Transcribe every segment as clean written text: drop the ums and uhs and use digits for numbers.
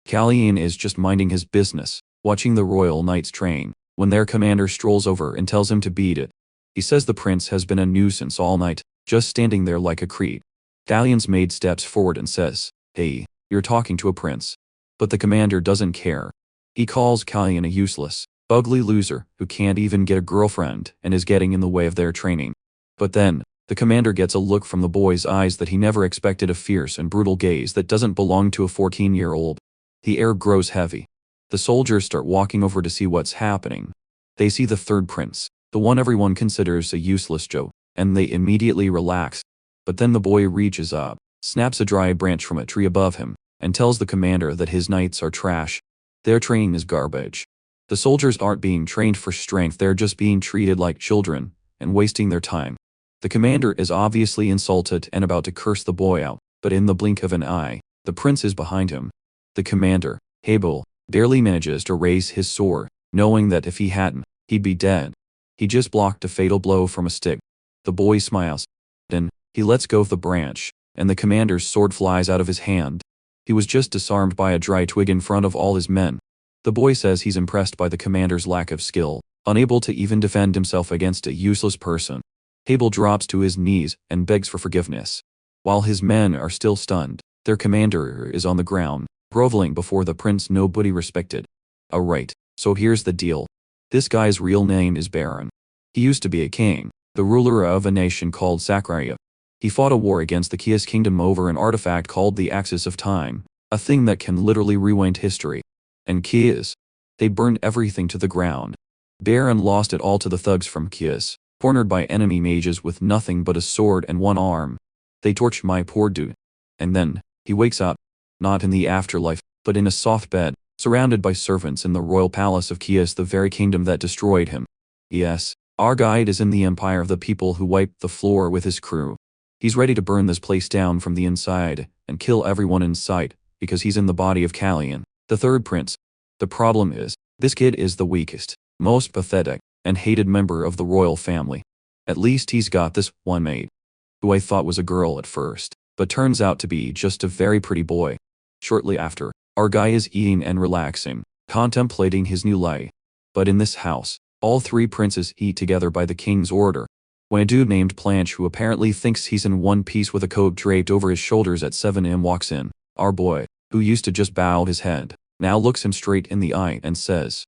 Kalyan is just minding his business, watching the royal knights train, when their commander strolls over and tells him to beat it. He says the prince has been a nuisance all night, just standing there like a creep. Kalyan's maid steps forward and says, "Hey, you're talking to a prince." But the commander doesn't care. He calls Kalyan a useless, ugly loser who can't even get a girlfriend and is getting in the way of their training. But then, the commander gets a look from the boy's eyes that he never expected, a fierce and brutal gaze that doesn't belong to a 14-year-old. The air grows heavy. The soldiers start walking over to see what's happening. They see the third prince, the one everyone considers a useless Joe, and they immediately relax. But then the boy reaches up, snaps a dry branch from a tree above him, and tells the commander that his knights are trash. Their training is garbage. The soldiers aren't being trained for strength, they're just being treated like children, and wasting their time. The commander is obviously insulted and about to curse the boy out, but in the blink of an eye, the prince is behind him. The commander, Abel, barely manages to raise his sword, knowing that if he hadn't, he'd be dead. He just blocked a fatal blow from a stick. The boy smiles. Then, he lets go of the branch, and the commander's sword flies out of his hand. He was just disarmed by a dry twig in front of all his men. The boy says he's impressed by the commander's lack of skill, unable to even defend himself against a useless person. Abel drops to his knees and begs for forgiveness. While his men are still stunned, their commander is on the ground, groveling before the prince nobody respected. Alright, so here's the deal. This guy's real name is Baron. He used to be a king, the ruler of a nation called Sakraya. He fought a war against the Kias kingdom over an artifact called the Axis of Time, a thing that can literally rewind history. And Kias, they burned everything to the ground. Baron lost it all to the thugs from Kias, cornered by enemy mages with nothing but a sword and one arm. They torch my poor dude. And then, he wakes up, not in the afterlife, but in a soft bed, surrounded by servants in the royal palace of Kias, the very kingdom that destroyed him. Yes, our guide is in the empire of the people who wiped the floor with his crew. He's ready to burn this place down from the inside, and kill everyone in sight, because he's in the body of Kalyan, the third prince. The problem is, this kid is the weakest, most pathetic, and hated member of the royal family. At least he's got this one maid, who I thought was a girl at first, but turns out to be just a very pretty boy. Shortly after, our guy is eating and relaxing, contemplating his new life. But in this house, all three princes eat together by the king's order. When a dude named Planche, who apparently thinks he's in one piece with a coat draped over his shoulders at 7 a.m. walks in, our boy, who used to just bow his head, now looks him straight in the eye and says,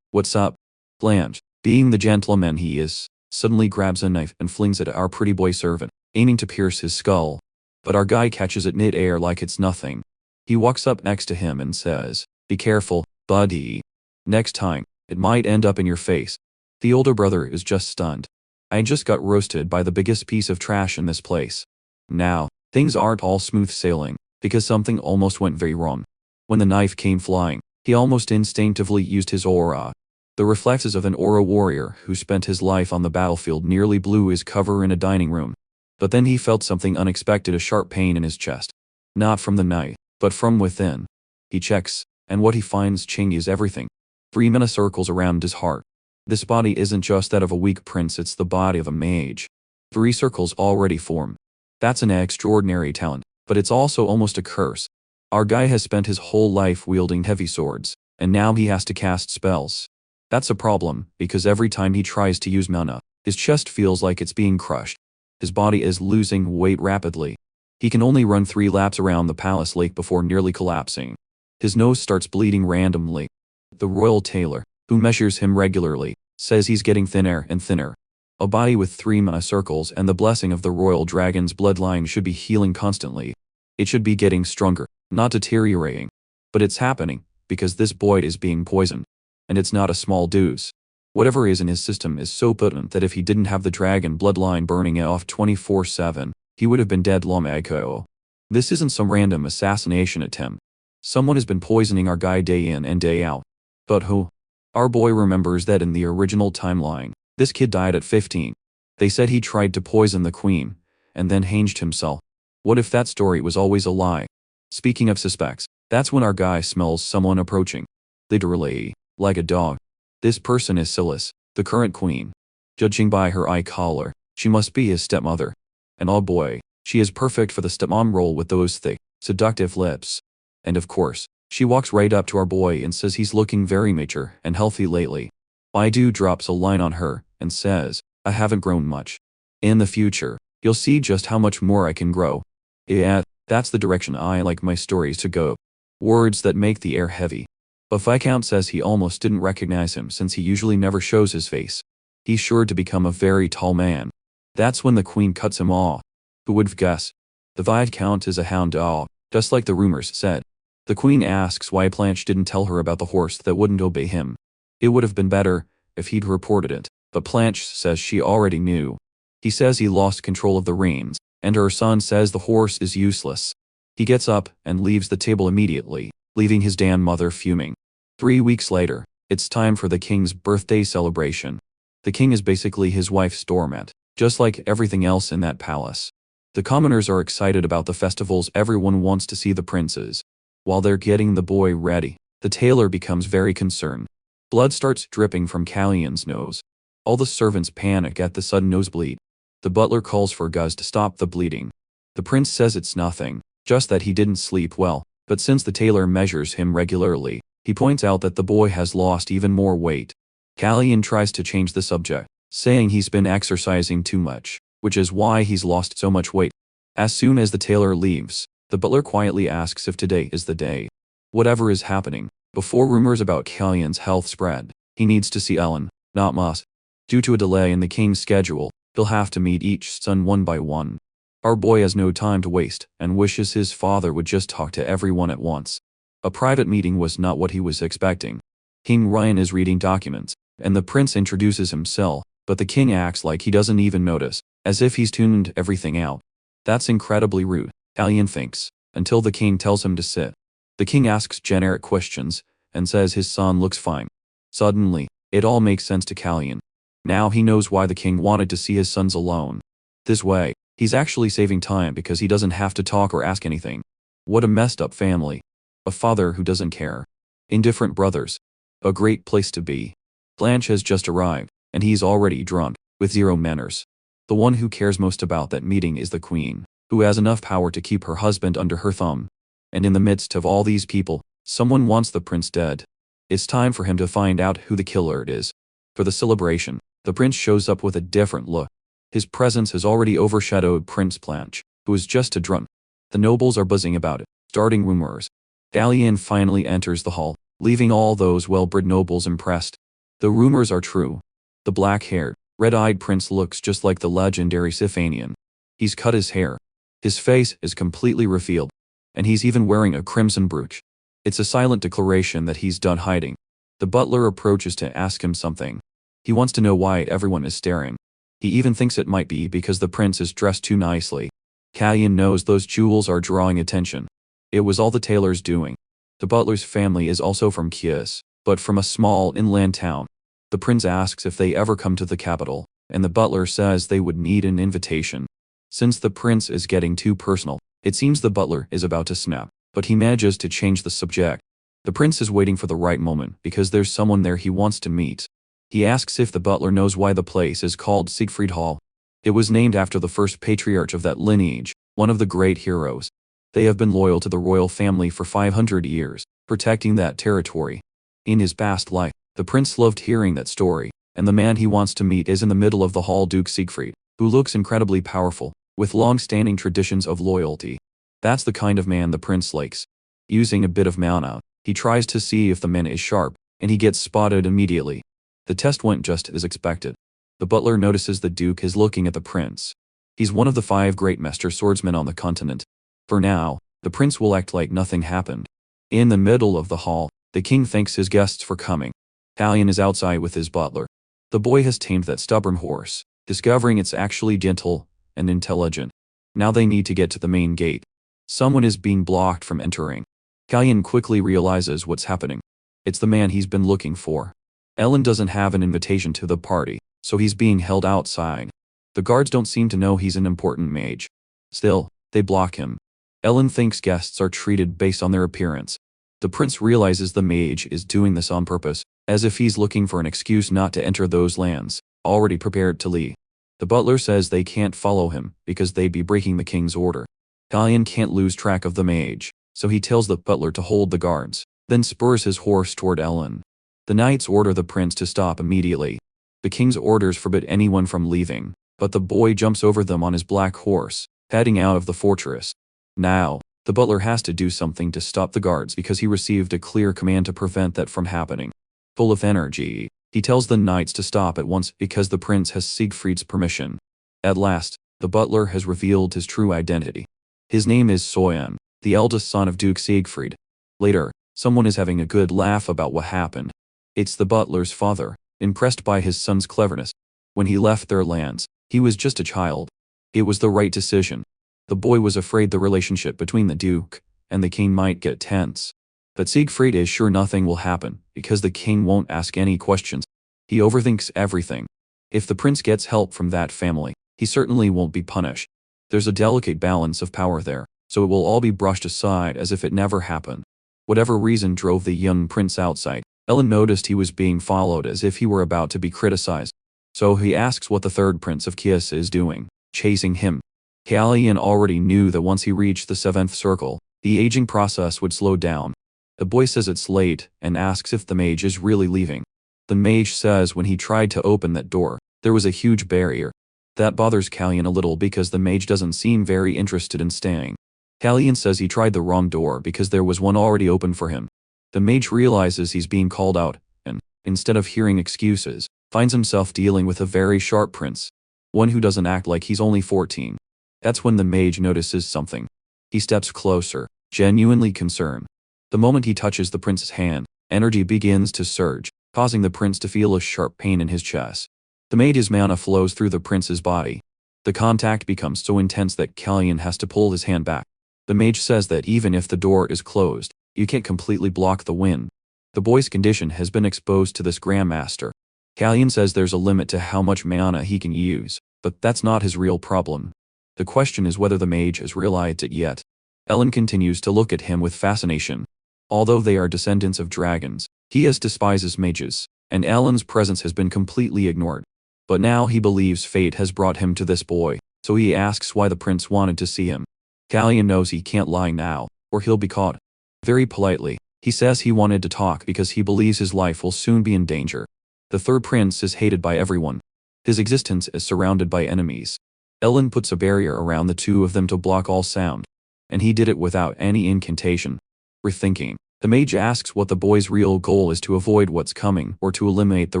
"What's up?" Planche, being the gentleman he is, suddenly grabs a knife and flings it at our pretty boy servant, aiming to pierce his skull. But our guy catches it mid-air like it's nothing. He walks up next to him and says, "Be careful, buddy. Next time, it might end up in your face." The older brother is just stunned. I just got roasted by the biggest piece of trash in this place. Now, things aren't all smooth sailing, because something almost went very wrong. When the knife came flying, he almost instinctively used his aura. The reflexes of an aura warrior who spent his life on the battlefield nearly blew his cover in a dining room. But then he felt something unexpected, a sharp pain in his chest. Not from the knife, but from within. He checks, and what he finds changes everything. 3 mana circles around his heart. This body isn't just that of a weak prince, it's the body of a mage. 3 circles already form. That's an extraordinary talent, but it's also almost a curse. Our guy has spent his whole life wielding heavy swords, and now he has to cast spells. That's a problem, because every time he tries to use mana, his chest feels like it's being crushed. His body is losing weight rapidly. He can only run 3 laps around the palace lake before nearly collapsing. His nose starts bleeding randomly. The royal tailor, who measures him regularly, says he's getting thinner and thinner. A body with 3 mana circles and the blessing of the royal dragon's bloodline should be healing constantly. It should be getting stronger, not deteriorating. But it's happening, because this boy is being poisoned. And it's not a small dose. Whatever is in his system is so potent that if he didn't have the dragon bloodline burning it off 24/7, he would have been dead long ago. This isn't some random assassination attempt. Someone has been poisoning our guy day in and day out. But who? Our boy remembers that in the original timeline, this kid died at 15. They said he tried to poison the queen, and then hanged himself. What if that story was always a lie? Speaking of suspects, that's when our guy smells someone approaching. Literally, like a dog. This person is Silas, the current queen. Judging by her eye color, she must be his stepmother. And oh boy, she is perfect for the stepmom role with those thick, seductive lips. And of course, She walks right up to our boy and says he's looking very mature and healthy lately. Baidu drops a line on her and says, I haven't grown much. In the future, you'll see just how much more I can grow. Yeah, that's the direction I like my stories to go. Words that make the air heavy. But Viscount says he almost didn't recognize him since he usually never shows his face. He's sure to become a very tall man. That's when the queen cuts him off. Who would guess? The Viscount is a hound dog, just like the rumors said. The queen asks why Blanche didn't tell her about the horse that wouldn't obey him. It would have been better if he'd reported it, but Blanche says she already knew. He says he lost control of the reins, and her son says the horse is useless. He gets up and leaves the table immediately, leaving his damn mother fuming. 3 weeks later, it's time for the king's birthday celebration. The king is basically his wife's doormat, just like everything else in that palace. The commoners are excited about the festivals. Everyone wants to see the princes. While they're getting the boy ready, the tailor becomes very concerned. Blood starts dripping from Callion's nose. All the servants panic at the sudden nosebleed. The butler calls for Gus to stop the bleeding. The prince says it's nothing, just that he didn't sleep well, but since the tailor measures him regularly, he points out that the boy has lost even more weight. Callion tries to change the subject, saying he's been exercising too much, which is why he's lost so much weight. As soon as the tailor leaves, the butler quietly asks if today is the day. Whatever is happening, before rumors about Callion's health spread, he needs to see Ellen, not Moss. Due to a delay in the king's schedule, he'll have to meet each son one by one. Our boy has no time to waste and wishes his father would just talk to everyone at once. A private meeting was not what he was expecting. King Ryan is reading documents, and the prince introduces himself, but the king acts like he doesn't even notice, as if he's tuned everything out. That's incredibly rude, Callion thinks, until the king tells him to sit. The king asks generic questions, and says his son looks fine. Suddenly, it all makes sense to Callion. Now he knows why the king wanted to see his sons alone. This way, he's actually saving time because he doesn't have to talk or ask anything. What a messed up family. A father who doesn't care. Indifferent brothers. A great place to be. Blanche has just arrived, and he's already drunk, with zero manners. The one who cares most about that meeting is the queen, who has enough power to keep her husband under her thumb. And in the midst of all these people, someone wants the prince dead. It's time for him to find out who the killer is. For the celebration, the prince shows up with a different look. His presence has already overshadowed Prince Blanche, who is just a drunk. The nobles are buzzing about it, starting rumors. Callion finally enters the hall, leaving all those well-bred nobles impressed. The rumors are true. The black-haired, red-eyed prince looks just like the legendary Sifanian. He's cut his hair. His face is completely revealed, and he's even wearing a crimson brooch. It's a silent declaration that he's done hiding. The butler approaches to ask him something. He wants to know why everyone is staring. He even thinks it might be because the prince is dressed too nicely. Callion knows those jewels are drawing attention. It was all the tailor's doing. The butler's family is also from Kius, but from a small inland town. The prince asks if they ever come to the capital, and the butler says they would need an invitation. Since the prince is getting too personal, it seems the butler is about to snap, but he manages to change the subject. The prince is waiting for the right moment because there's someone there he wants to meet. He asks if the butler knows why the place is called Siegfried Hall. It was named after the first patriarch of that lineage, one of the great heroes. They have been loyal to the royal family for 500 years, protecting that territory. In his past life, the prince loved hearing that story, and the man he wants to meet is in the middle of the hall, Duke Siegfried, who looks incredibly powerful, with long-standing traditions of loyalty. That's the kind of man the prince likes. Using a bit of mana, he tries to see if the man is sharp, and he gets spotted immediately. The test went just as expected. The butler notices the duke is looking at the prince. He's one of the 5 great master swordsmen on the continent. For now, the prince will act like nothing happened. In the middle of the hall, the king thanks his guests for coming. Callion is outside with his butler. The boy has tamed that stubborn horse, discovering it's actually gentle and intelligent. Now they need to get to the main gate. Someone is being blocked from entering. Callion quickly realizes what's happening. It's the man he's been looking for. Ellen doesn't have an invitation to the party, so he's being held outside. The guards don't seem to know he's an important mage. Still, they block him. Ellen thinks guests are treated based on their appearance. The prince realizes the mage is doing this on purpose, as if he's looking for an excuse not to enter those lands, already prepared to leave. The butler says they can't follow him because they'd be breaking the king's order. Callion can't lose track of the mage, so he tells the butler to hold the guards, then spurs his horse toward Ellen. The knights order the prince to stop immediately. The king's orders forbid anyone from leaving, but the boy jumps over them on his black horse, heading out of the fortress. Now, the butler has to do something to stop the guards because he received a clear command to prevent that from happening. Full of energy, he tells the knights to stop at once because the prince has Siegfried's permission. At last, the butler has revealed his true identity. His name is Soyen, the eldest son of Duke Siegfried. Later, someone is having a good laugh about what happened. It's the butler's father, impressed by his son's cleverness. When he left their lands, he was just a child. It was the right decision. The boy was afraid the relationship between the duke and the king might get tense. But Siegfried is sure nothing will happen because the king won't ask any questions. He overthinks everything. If the prince gets help from that family, he certainly won't be punished. There's a delicate balance of power there, so it will all be brushed aside as if it never happened. Whatever reason drove the young prince outside, Ellen noticed he was being followed as if he were about to be criticized. So he asks what the third prince of Kiss is doing, chasing him. Kalyan already knew that once he reached the seventh circle, the aging process would slow down. The boy says it's late and asks if the mage is really leaving. The mage says when he tried to open that door, there was a huge barrier. That bothers Kalyan a little because the mage doesn't seem very interested in staying. Kalyan says he tried the wrong door because there was one already open for him. The mage realizes he's being called out, and, instead of hearing excuses, finds himself dealing with a very sharp prince. One who doesn't act like he's only 14. That's when the mage notices something. He steps closer, genuinely concerned. The moment he touches the prince's hand, energy begins to surge, causing the prince to feel a sharp pain in his chest. The mage's mana flows through the prince's body. The contact becomes so intense that Kalyan has to pull his hand back. The mage says that even if the door is closed, you can't completely block the wind. The boy's condition has been exposed to this Grandmaster. Kalyan says there's a limit to how much mana he can use, but that's not his real problem. The question is whether the mage has realized it yet. Ellen continues to look at him with fascination. Although they are descendants of dragons, he despises mages, and Ellen's presence has been completely ignored. But now he believes fate has brought him to this boy, so he asks why the prince wanted to see him. Kalyan knows he can't lie now, or he'll be caught. Very politely, he says he wanted to talk because he believes his life will soon be in danger. The third prince is hated by everyone. His existence is surrounded by enemies. Ellen puts a barrier around the two of them to block all sound. And he did it without any incantation. Rethinking, the mage asks what the boy's real goal is, to avoid what's coming or to eliminate the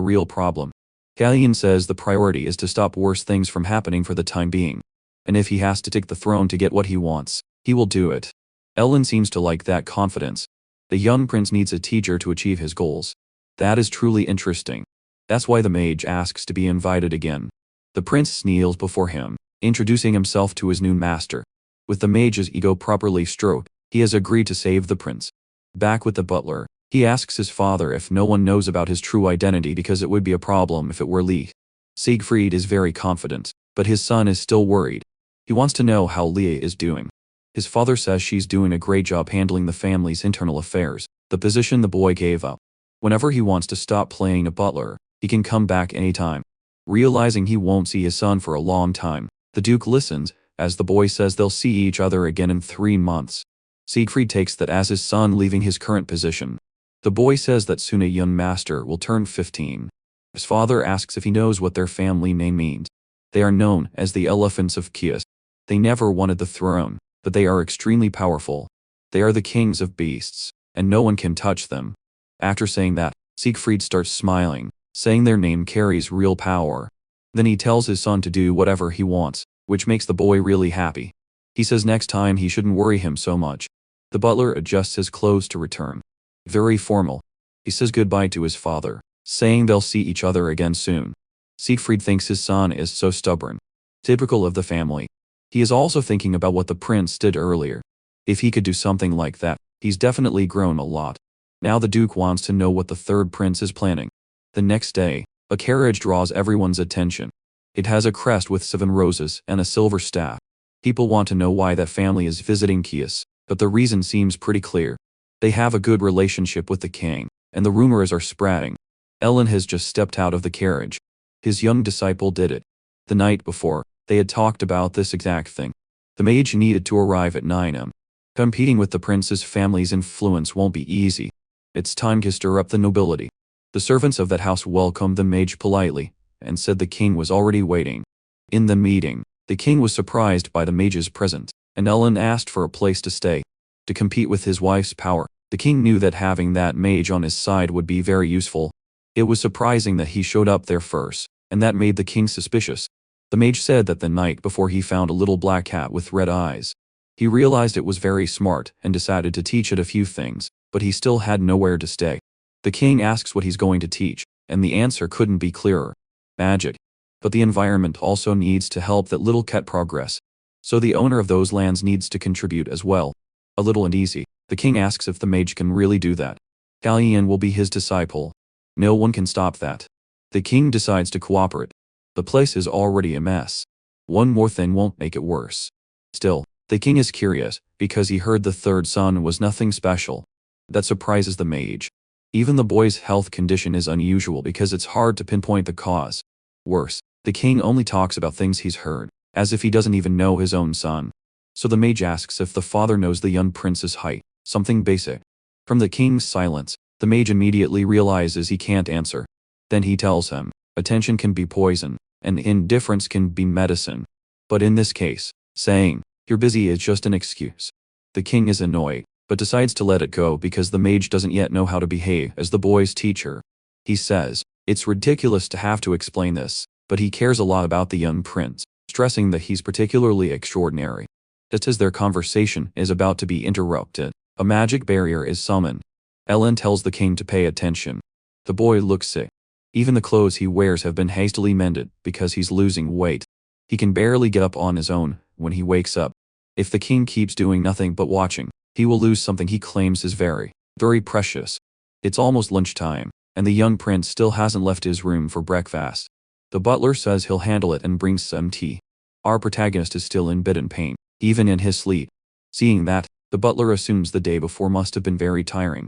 real problem. Kalyan says the priority is to stop worse things from happening for the time being. And if he has to take the throne to get what he wants, he will do it. Ellen seems to like that confidence. The young prince needs a teacher to achieve his goals. That is truly interesting. That's why the mage asks to be invited again. The prince kneels before him, introducing himself to his new master. With the mage's ego properly stroked, he has agreed to save the prince. Back with the butler, he asks his father if no one knows about his true identity because it would be a problem if it were leaked. Siegfried is very confident, but his son is still worried. He wants to know how Leah is doing. His father says she's doing a great job handling the family's internal affairs, the position the boy gave up. Whenever he wants to stop playing a butler, he can come back anytime. Realizing he won't see his son for a long time, the Duke listens, as the boy says they'll see each other again in 3 months. Siegfried takes that as his son leaving his current position. The boy says that soon a young master will turn 15. His father asks if he knows what their family name means. They are known as the Elephants of Kias. They never wanted the throne, but they are extremely powerful. They are the kings of beasts, and no one can touch them. After saying that, Siegfried starts smiling, saying their name carries real power. Then he tells his son to do whatever he wants, which makes the boy really happy. He says next time he shouldn't worry him so much. The butler adjusts his clothes to return. Very formal. He says goodbye to his father, saying they'll see each other again soon. Siegfried thinks his son is so stubborn. Typical of the family. He is also thinking about what the prince did earlier. If he could do something like that, he's definitely grown a lot. Now the Duke wants to know what the third prince is planning. The next day, a carriage draws everyone's attention. It has a crest with 7 roses and a silver staff. People want to know why that family is visiting Kias, but the reason seems pretty clear. They have a good relationship with the king, and the rumors are spreading. Ellen has just stepped out of the carriage. His young disciple did it. The night before, they had talked about this exact thing. The mage needed to arrive at 9 am. Competing with the prince's family's influence won't be easy. It's time to stir up the nobility. The servants of that house welcomed the mage politely, and said the king was already waiting. In the meeting, the king was surprised by the mage's presence, and Ellen asked for a place to stay. To compete with his wife's power, the king knew that having that mage on his side would be very useful. It was surprising that he showed up there first, and that made the king suspicious. The mage said that the night before he found a little black cat with red eyes. He realized it was very smart and decided to teach it a few things, but he still had nowhere to stay. The king asks what he's going to teach, and the answer couldn't be clearer. Magic. But the environment also needs to help that little cat progress. So the owner of those lands needs to contribute as well. A little uneasy, the king asks if the mage can really do that. Kalyan will be his disciple. No one can stop that. The king decides to cooperate. The place is already a mess. One more thing won't make it worse. Still, the king is curious, because he heard the third son was nothing special. That surprises the mage. Even the boy's health condition is unusual because it's hard to pinpoint the cause. Worse, the king only talks about things he's heard, as if he doesn't even know his own son. So the mage asks if the father knows the young prince's height, something basic. From the king's silence, the mage immediately realizes he can't answer. Then he tells him, attention can be poison, and indifference can be medicine. But in this case, saying, "You're busy" is just an excuse. The king is annoyed, but decides to let it go because the mage doesn't yet know how to behave as the boy's teacher. He says, it's ridiculous to have to explain this, but he cares a lot about the young prince, stressing that he's particularly extraordinary. Just as their conversation is about to be interrupted, a magic barrier is summoned. Ellen tells the king to pay attention. The boy looks sick. Even the clothes he wears have been hastily mended because he's losing weight. He can barely get up on his own when he wakes up. If the king keeps doing nothing but watching, he will lose something he claims is very, very precious. It's almost lunchtime, and the young prince still hasn't left his room for breakfast. The butler says he'll handle it and brings some tea. Our protagonist is still in bed in pain, even in his sleep. Seeing that, the butler assumes the day before must have been very tiring.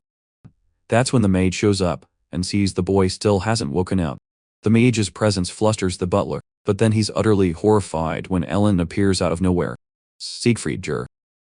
That's when the maid shows up, and sees the boy still hasn't woken up. The mage's presence flusters the butler, but then he's utterly horrified when Ellen appears out of nowhere. Siegfried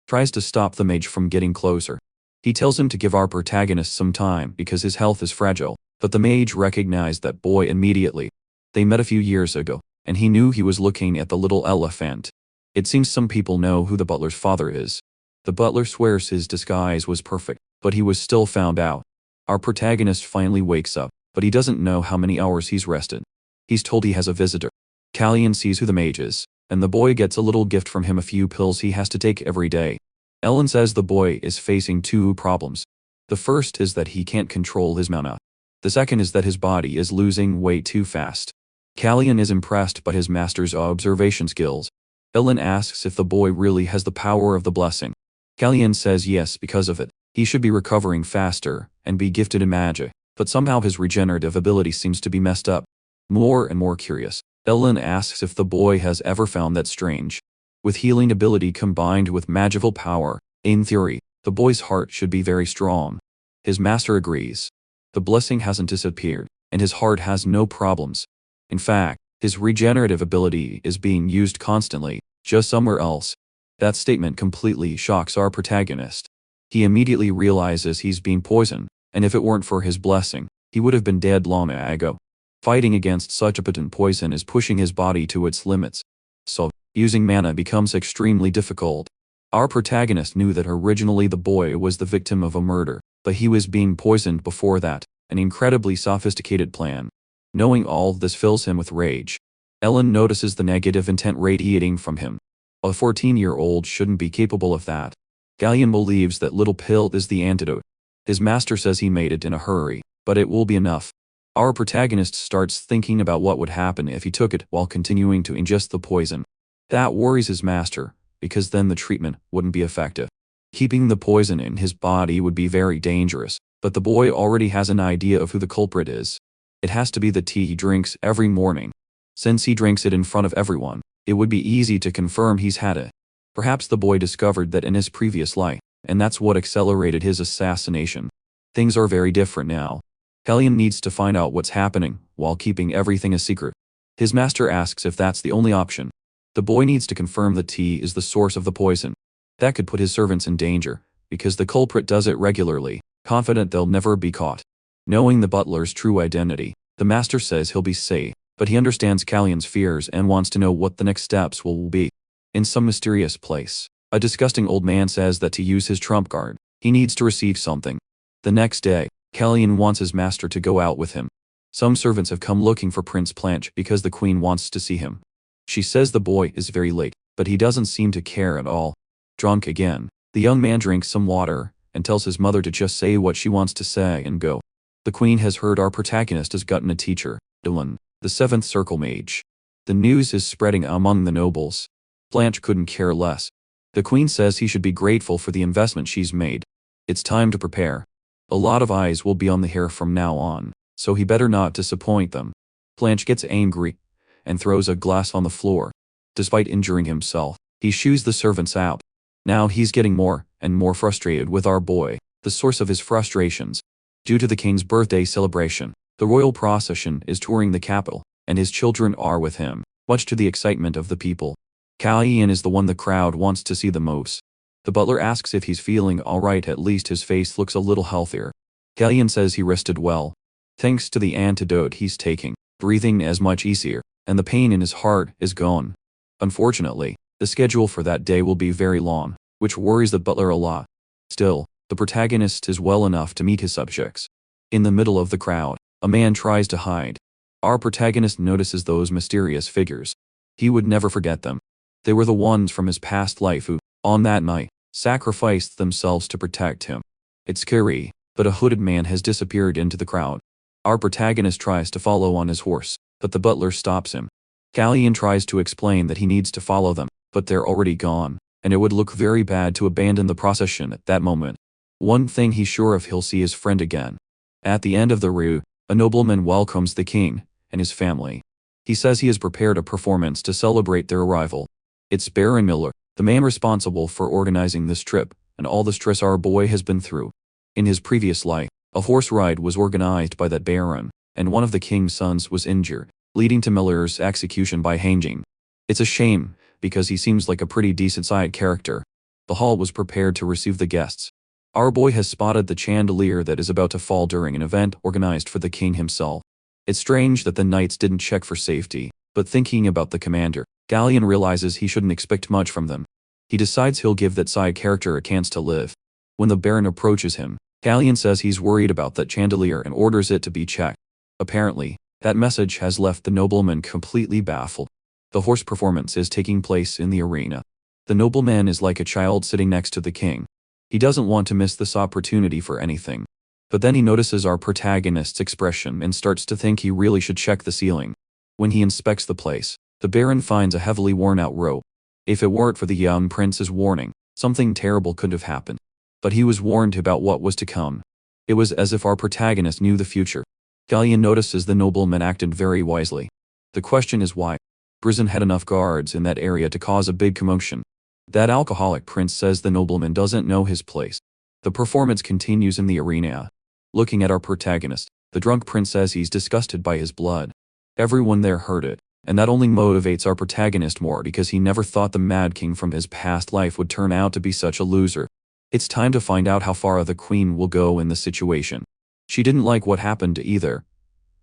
tries to stop the mage from getting closer. He tells him to give our protagonist some time because his health is fragile, but the mage recognized that boy immediately. They met a few years ago, and he knew he was looking at the little elephant. It seems some people know who the butler's father is. The butler swears his disguise was perfect, but he was still found out. Our protagonist finally wakes up, but he doesn't know how many hours he's rested. He's told he has a visitor. Kalyan sees who the mage is, and the boy gets a little gift from him, a few pills he has to take every day. Ellen says the boy is facing two problems. The first is that he can't control his mana. The second is that his body is losing weight too fast. Kalyan is impressed by his master's observation skills. Ellen asks if the boy really has the power of the blessing. Kalyan says yes, because of it, he should be recovering faster and be gifted in magic, but somehow his regenerative ability seems to be messed up. More and more curious, Ellen asks if the boy has ever found that strange. With healing ability combined with magical power, in theory, the boy's heart should be very strong. His master agrees. The blessing hasn't disappeared, and his heart has no problems. In fact, his regenerative ability is being used constantly, just somewhere else. That statement completely shocks our protagonist. He immediately realizes he's being poisoned, and if it weren't for his blessing, he would have been dead long ago. Fighting against such a potent poison is pushing his body to its limits. So, using mana becomes extremely difficult. Our protagonist knew that originally the boy was the victim of a murder, but he was being poisoned before that, an incredibly sophisticated plan. Knowing all this fills him with rage. Ellen notices the negative intent radiating from him. A 14-year-old shouldn't be capable of that. Kalyan believes that little pill is the antidote. His master says he made it in a hurry, but it will be enough. Our protagonist starts thinking about what would happen if he took it while continuing to ingest the poison. That worries his master, because then the treatment wouldn't be effective. Keeping the poison in his body would be very dangerous, but the boy already has an idea of who the culprit is. It has to be the tea he drinks every morning. Since he drinks it in front of everyone, it would be easy to confirm he's had it. Perhaps the boy discovered that in his previous life, and that's what accelerated his assassination. Things are very different now. Kalyan needs to find out what's happening, while keeping everything a secret. His master asks if that's the only option. The boy needs to confirm the tea is the source of the poison. That could put his servants in danger, because the culprit does it regularly, confident they'll never be caught. Knowing the butler's true identity, the master says he'll be safe, but he understands Callion's fears and wants to know what the next steps will be. In some mysterious place, a disgusting old man says that to use his trump card, he needs to receive something. The next day, Callion wants his master to go out with him. Some servants have come looking for Prince Planche because the queen wants to see him. She says the boy is very late, but he doesn't seem to care at all. Drunk again, the young man drinks some water and tells his mother to just say what she wants to say and go. The queen has heard our protagonist has gotten a teacher, Dylan, the 7th circle mage. The news is spreading among the nobles. Planche couldn't care less. The queen says he should be grateful for the investment she's made. It's time to prepare. A lot of eyes will be on the heir from now on, so he better not disappoint them. Planche gets angry and throws a glass on the floor. Despite injuring himself, he shoos the servants out. Now he's getting more and more frustrated with our boy, the source of his frustrations. Due to the king's birthday celebration, the royal procession is touring the capital, and his children are with him, much to the excitement of the people. Callion is the one the crowd wants to see the most. The butler asks if he's feeling alright, at least his face looks a little healthier. Callion says he rested well. Thanks to the antidote he's taking, breathing is much easier, and the pain in his heart is gone. Unfortunately, the schedule for that day will be very long, which worries the butler a lot. Still, the protagonist is well enough to meet his subjects. In the middle of the crowd, a man tries to hide. Our protagonist notices those mysterious figures. He would never forget them. They were the ones from his past life who, on that night, sacrificed themselves to protect him. It's scary, but a hooded man has disappeared into the crowd. Our protagonist tries to follow on his horse, but the butler stops him. Callion tries to explain that he needs to follow them, but they're already gone, and it would look very bad to abandon the procession at that moment. One thing he's sure of, he'll see his friend again. At the end of the route, a nobleman welcomes the king and his family. He says he has prepared a performance to celebrate their arrival. It's Baron Miller, the man responsible for organizing this trip and all the stress our boy has been through. In his previous life, a horse ride was organized by that baron, and one of the king's sons was injured, leading to Miller's execution by hanging. It's a shame, because he seems like a pretty decent side character. The hall was prepared to receive the guests. Our boy has spotted the chandelier that is about to fall during an event organized for the king himself. It's strange that the knights didn't check for safety, but thinking about the commander, Callion realizes he shouldn't expect much from them. He decides he'll give that side character a chance to live. When the baron approaches him, Callion says he's worried about that chandelier and orders it to be checked. Apparently, that message has left the nobleman completely baffled. The horse performance is taking place in the arena. The nobleman is like a child sitting next to the king. He doesn't want to miss this opportunity for anything. But then he notices our protagonist's expression and starts to think he really should check the ceiling. When he inspects the place, the baron finds a heavily worn-out rope. If it weren't for the young prince's warning, something terrible could have happened. But he was warned about what was to come. It was as if our protagonist knew the future. Callion notices the nobleman acted very wisely. The question is why. Prison had enough guards in that area to cause a big commotion. That alcoholic prince says the nobleman doesn't know his place. The performance continues in the arena. Looking at our protagonist, the drunk prince says he's disgusted by his blood. Everyone there heard it, and that only motivates our protagonist more because he never thought the Mad King from his past life would turn out to be such a loser. It's time to find out how far the queen will go in the situation. She didn't like what happened either,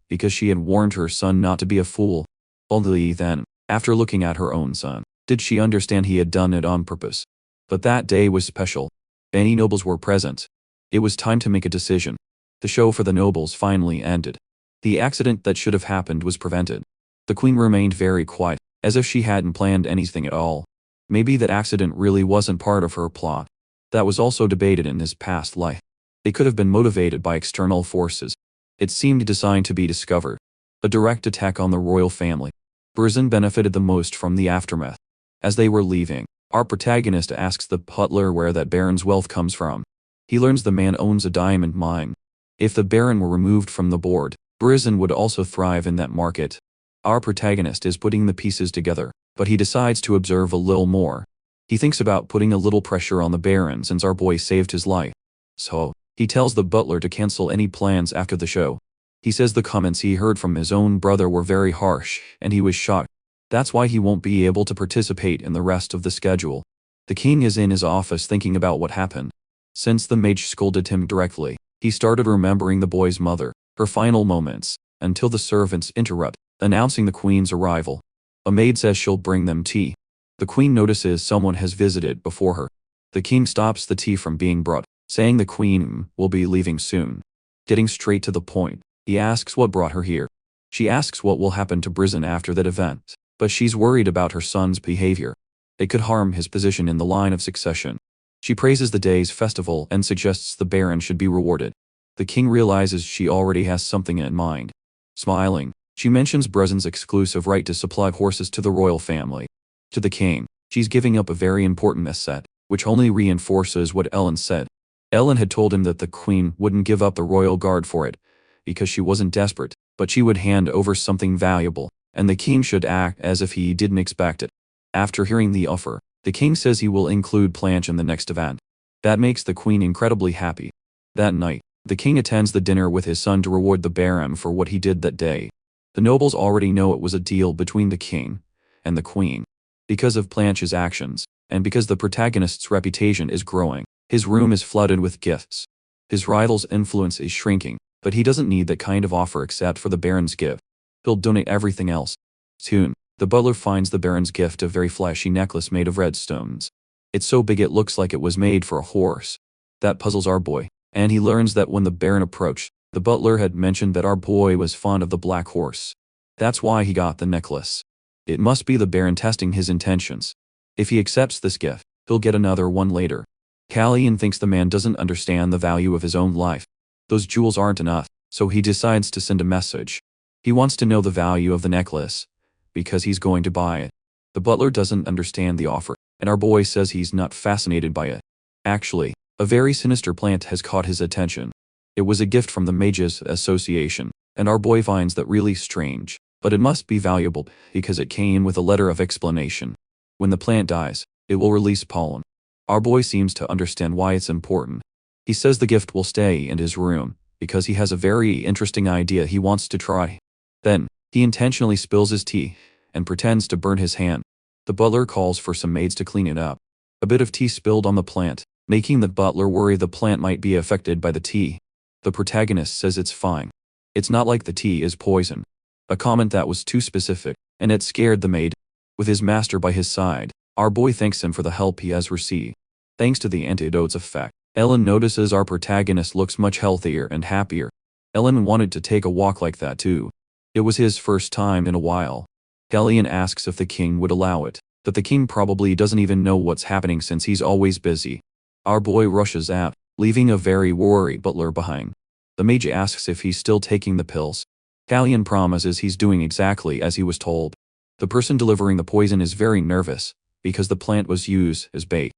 because she had warned her son not to be a fool. Only then, after looking at her own son, did she understand he had done it on purpose. But that day was special. Many nobles were present. It was time to make a decision. The show for the nobles finally ended. The accident that should have happened was prevented. The queen remained very quiet, as if she hadn't planned anything at all. Maybe that accident really wasn't part of her plot. That was also debated in his past life. It could have been motivated by external forces. It seemed designed to be discovered. A direct attack on the royal family. Brzen benefited the most from the aftermath. As they were leaving, our protagonist asks the butler where that baron's wealth comes from. He learns the man owns a diamond mine. If the baron were removed from the board, Brzen would also thrive in that market. Our protagonist is putting the pieces together, but he decides to observe a little more. He thinks about putting a little pressure on the baron since our boy saved his life. So, he tells the butler to cancel any plans after the show. He says the comments he heard from his own brother were very harsh, and he was shocked. That's why he won't be able to participate in the rest of the schedule. The king is in his office thinking about what happened. Since the mage scolded him directly, he started remembering the boy's mother, her final moments, until the servants interrupt, announcing the queen's arrival. A maid says she'll bring them tea. The queen notices someone has visited before her. The king stops the tea from being brought, saying the queen will be leaving soon. Getting straight to the point, he asks what brought her here. She asks what will happen to Brizen after that event, but she's worried about her son's behavior. It could harm his position in the line of succession. She praises the day's festival and suggests the Baron should be rewarded. The king realizes she already has something in mind. Smiling, she mentions Brizen's exclusive right to supply horses to the royal family. To the king, she's giving up a very important asset, which only reinforces what Ellen said. Ellen had told him that the queen wouldn't give up the royal guard for it, because she wasn't desperate, but she would hand over something valuable, and the king should act as if he didn't expect it. After hearing the offer, the king says he will include Planche in the next event. That makes the queen incredibly happy. That night, the king attends the dinner with his son to reward the Baron for what he did that day. The nobles already know it was a deal between the king and the queen. Because of Planche's actions, and because the protagonist's reputation is growing, his room is flooded with gifts. His rival's influence is shrinking, but he doesn't need that kind of offer except for the Baron's gift. He'll donate everything else. Soon, the butler finds the Baron's gift a very flashy necklace made of red stones. It's so big it looks like it was made for a horse. That puzzles our boy, and he learns that when the Baron approached, the butler had mentioned that our boy was fond of the black horse. That's why he got the necklace. It must be the Baron testing his intentions. If he accepts this gift, he'll get another one later. Callian thinks the man doesn't understand the value of his own life. Those jewels aren't enough, so he decides to send a message. He wants to know the value of the necklace, because he's going to buy it. The butler doesn't understand the offer, and our boy says he's not fascinated by it. Actually, a very sinister plant has caught his attention. It was a gift from the Mages Association, and our boy finds that really strange, but it must be valuable because it came with a letter of explanation. When the plant dies, it will release pollen. Our boy seems to understand why it's important. He says the gift will stay in his room, because he has a very interesting idea he wants to try. Then, he intentionally spills his tea, and pretends to burn his hand. The butler calls for some maids to clean it up. A bit of tea spilled on the plant, making the butler worry the plant might be affected by the tea. The protagonist says it's fine. It's not like the tea is poison. A comment that was too specific, and it scared the maid. With his master by his side, our boy thanks him for the help he has received. Thanks to the antidote's effect, Ellen notices our protagonist looks much healthier and happier. Ellen wanted to take a walk like that too. It was his first time in a while. Callian asks if the king would allow it, but the king probably doesn't even know what's happening since he's always busy. Our boy rushes out, leaving a very worried butler behind. The mage asks if he's still taking the pills. Callian promises he's doing exactly as he was told. The person delivering the poison is very nervous, because the plant was used as bait.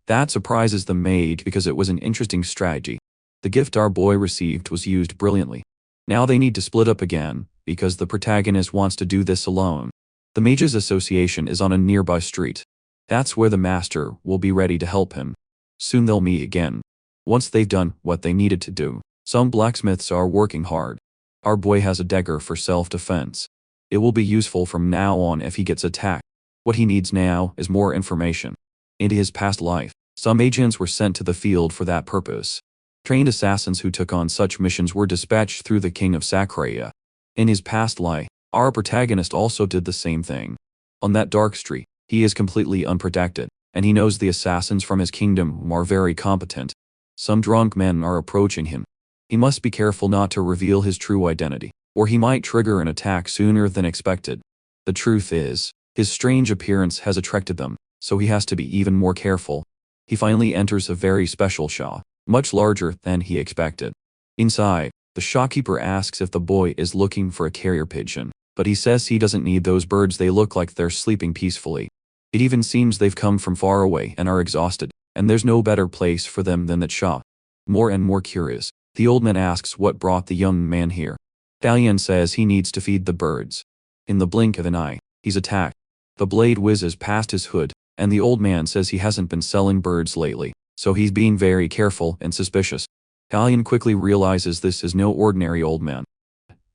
That surprises the maid because it was an interesting strategy. The gift our boy received was used brilliantly. Now they need to split up again, because the protagonist wants to do this alone. The Mages Association is on a nearby street. That's where the master will be ready to help him. Soon they'll meet again. Once they've done what they needed to do, some blacksmiths are working hard. Our boy has a dagger for self-defense. It will be useful from now on if he gets attacked. What he needs now is more information. In his past life, some agents were sent to the field for that purpose. Trained assassins who took on such missions were dispatched through the King of Sakraya. In his past life, our protagonist also did the same thing. On that dark street, he is completely unprotected, and he knows the assassins from his kingdom are very competent. Some drunk men are approaching him. He must be careful not to reveal his true identity, or he might trigger an attack sooner than expected. The truth is, his strange appearance has attracted them, so he has to be even more careful. He finally enters a very special shop, much larger than he expected. Inside, the shopkeeper asks if the boy is looking for a carrier pigeon, but he says he doesn't need those birds. They look like they're sleeping peacefully. It even seems they've come from far away and are exhausted, and there's no better place for them than that shop. More and more curious, the old man asks what brought the young man here. Callian says he needs to feed the birds. In the blink of an eye, he's attacked. The blade whizzes past his hood, and the old man says he hasn't been selling birds lately, so he's being very careful and suspicious. Callian quickly realizes this is no ordinary old man.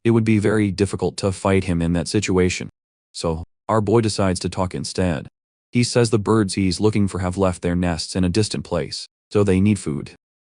It would be very difficult to fight him in that situation. So, our boy decides to talk instead. He says the birds he's looking for have left their nests in a distant place, so they need food.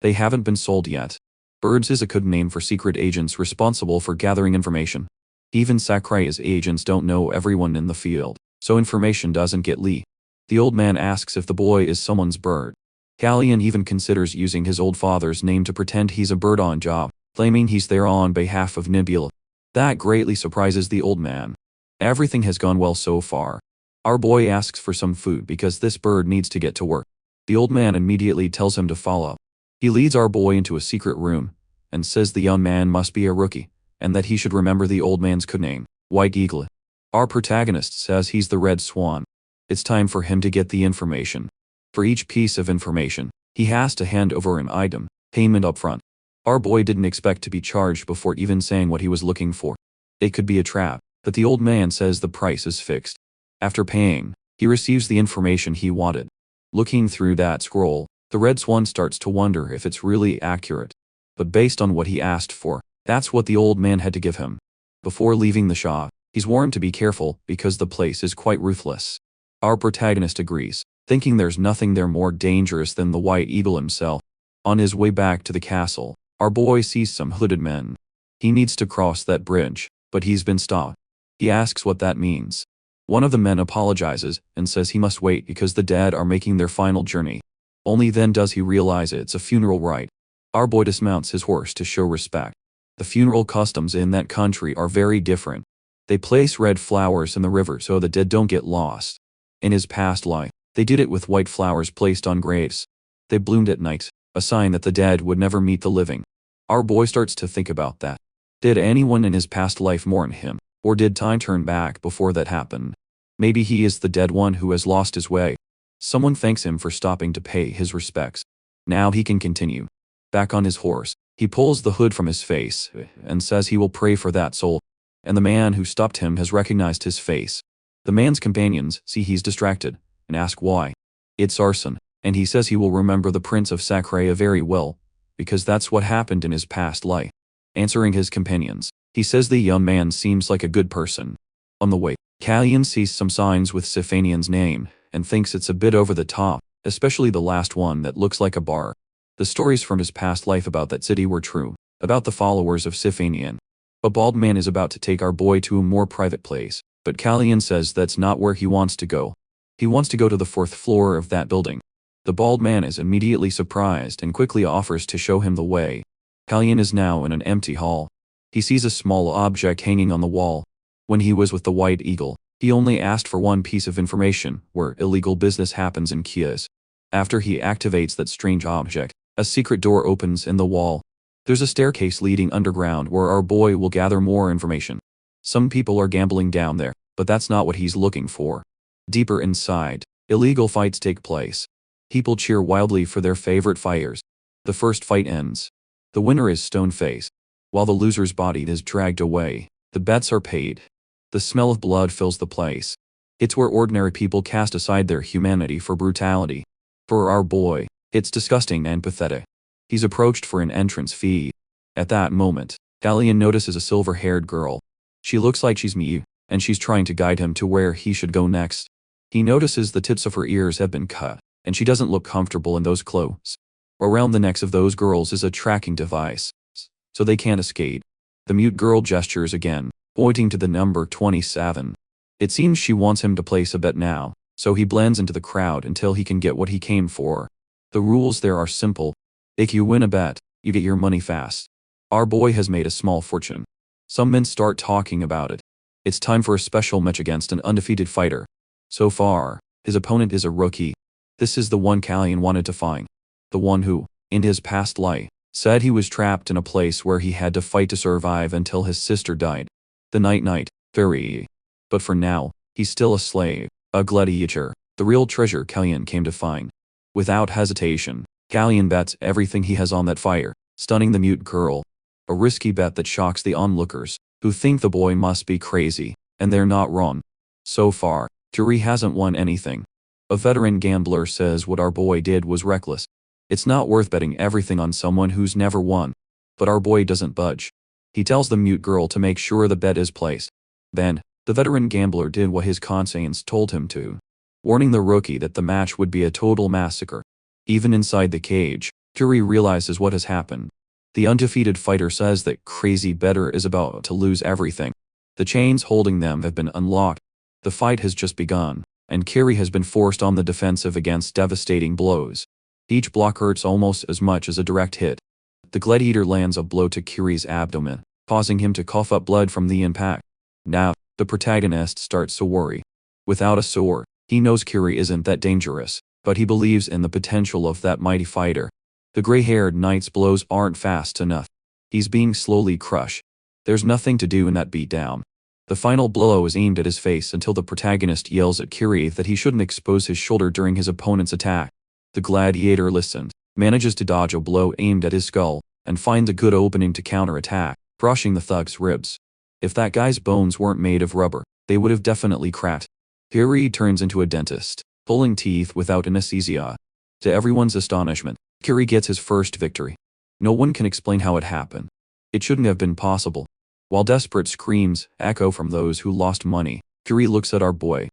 They haven't been sold yet. Birds is a code name for secret agents responsible for gathering information. Even Sakurai's agents don't know everyone in the field, so information doesn't get leaked. The old man asks if the boy is someone's bird. Callion even considers using his old father's name to pretend he's a bird on job, claiming he's there on behalf of Nebula. That greatly surprises the old man. Everything has gone well so far. Our boy asks for some food because this bird needs to get to work. The old man immediately tells him to follow. He leads our boy into a secret room and says the young man must be a rookie and that he should remember the old man's code name, White Eagle. Our protagonist says he's the Red Swan. It's time for him to get the information. For each piece of information, he has to hand over an item, payment up front. Our boy didn't expect to be charged before even saying what he was looking for. It could be a trap, but the old man says the price is fixed. After paying, he receives the information he wanted. Looking through that scroll, the Red Swan starts to wonder if it's really accurate. But based on what he asked for, that's what the old man had to give him. Before leaving the shop, he's warned to be careful because the place is quite ruthless. Our protagonist agrees, thinking there's nothing there more dangerous than the White Eagle himself. On his way back to the castle, our boy sees some hooded men. He needs to cross that bridge, but he's been stopped. He asks what that means. One of the men apologizes and says he must wait because the dead are making their final journey. Only then does he realize it's a funeral rite. Our boy dismounts his horse to show respect. The funeral customs in that country are very different. They place red flowers in the river so the dead don't get lost. In his past life, they did it with white flowers placed on graves. They bloomed at night, a sign that the dead would never meet the living. Our boy starts to think about that. Did anyone in his past life mourn him, or did time turn back before that happened? Maybe he is the dead one who has lost his way. Someone thanks him for stopping to pay his respects. Now he can continue. Back on his horse, he pulls the hood from his face and says he will pray for that soul. And the man who stopped him has recognized his face. The man's companions see he's distracted and ask why. It's arson, and he says he will remember the Prince of Sakurai very well, because that's what happened in his past life. Answering his companions, he says the young man seems like a good person. On the way, Callion sees some signs with Sifanian's name and thinks it's a bit over the top, especially the last one that looks like a bar. The stories from his past life about that city were true, about the followers of Sifanian. A bald man is about to take our boy to a more private place, but Callion says that's not where he wants to go. He wants to go to the 4th floor of that building. The bald man is immediately surprised and quickly offers to show him the way. Callion is now in an empty hall. He sees a small object hanging on the wall. When he was with the White Eagle, he only asked for one piece of information where illegal business happens in Kias. After he activates that strange object, a secret door opens in the wall. There's a staircase leading underground where our boy will gather more information. Some people are gambling down there, but that's not what he's looking for. Deeper inside, illegal fights take place. People cheer wildly for their favorite fighters. The first fight ends. The winner is stone-faced, while the loser's body is dragged away. The bets are paid. The smell of blood fills the place. It's where ordinary people cast aside their humanity for brutality. For our boy, it's disgusting and pathetic. He's approached for an entrance fee. At that moment, Callion notices a silver-haired girl. She looks like she's Miyu, and she's trying to guide him to where he should go next. He notices the tips of her ears have been cut, and she doesn't look comfortable in those clothes. Around the necks of those girls is a tracking device, so they can't escape. The mute girl gestures again, pointing to the number 27. It seems she wants him to place a bet now, so he blends into the crowd until he can get what he came for. The rules there are simple. If you win a bet, you get your money fast. Our boy has made a small fortune. Some men start talking about it. It's time for a special match against an undefeated fighter. So far, his opponent is a rookie. This is the one Callion wanted to find. The one who, in his past life, said he was trapped in a place where he had to fight to survive until his sister died. The night, very. But for now, he's still a slave, a gladiator, the real treasure Callion came to find. Without hesitation, Callion bets everything he has on that fire, stunning the mute girl. A risky bet that shocks the onlookers, who think the boy must be crazy, and they're not wrong. So far, Jury hasn't won anything. A veteran gambler says what our boy did was reckless. It's not worth betting everything on someone who's never won. But our boy doesn't budge. He tells the mute girl to make sure the bet is placed. Then, the veteran gambler did what his conscience told him to. warning the rookie that the match would be a total massacre. Even inside the cage, Kiri realizes what has happened. The undefeated fighter says that Crazy Better is about to lose everything. The chains holding them have been unlocked. The fight has just begun, and Kiri has been forced on the defensive against devastating blows. Each block hurts almost as much as a direct hit. The gladiator lands a blow to Kiri's abdomen, causing him to cough up blood from the impact. Now, the protagonist starts to worry. Without a sword, he knows Kiri isn't that dangerous, but he believes in the potential of that mighty fighter. The gray-haired knight's blows aren't fast enough. He's being slowly crushed. There's nothing to do in that beatdown. The final blow is aimed at his face until the protagonist yells at Kiri that he shouldn't expose his shoulder during his opponent's attack. The gladiator listens, manages to dodge a blow aimed at his skull, and finds a good opening to counterattack, crushing the thug's ribs. If that guy's bones weren't made of rubber, they would have definitely cracked. Kiri turns into a dentist, pulling teeth without anesthesia. To everyone's astonishment, Kiri gets his first victory. No one can explain how it happened. It shouldn't have been possible. While desperate screams echo from those who lost money, Kiri looks at our boy.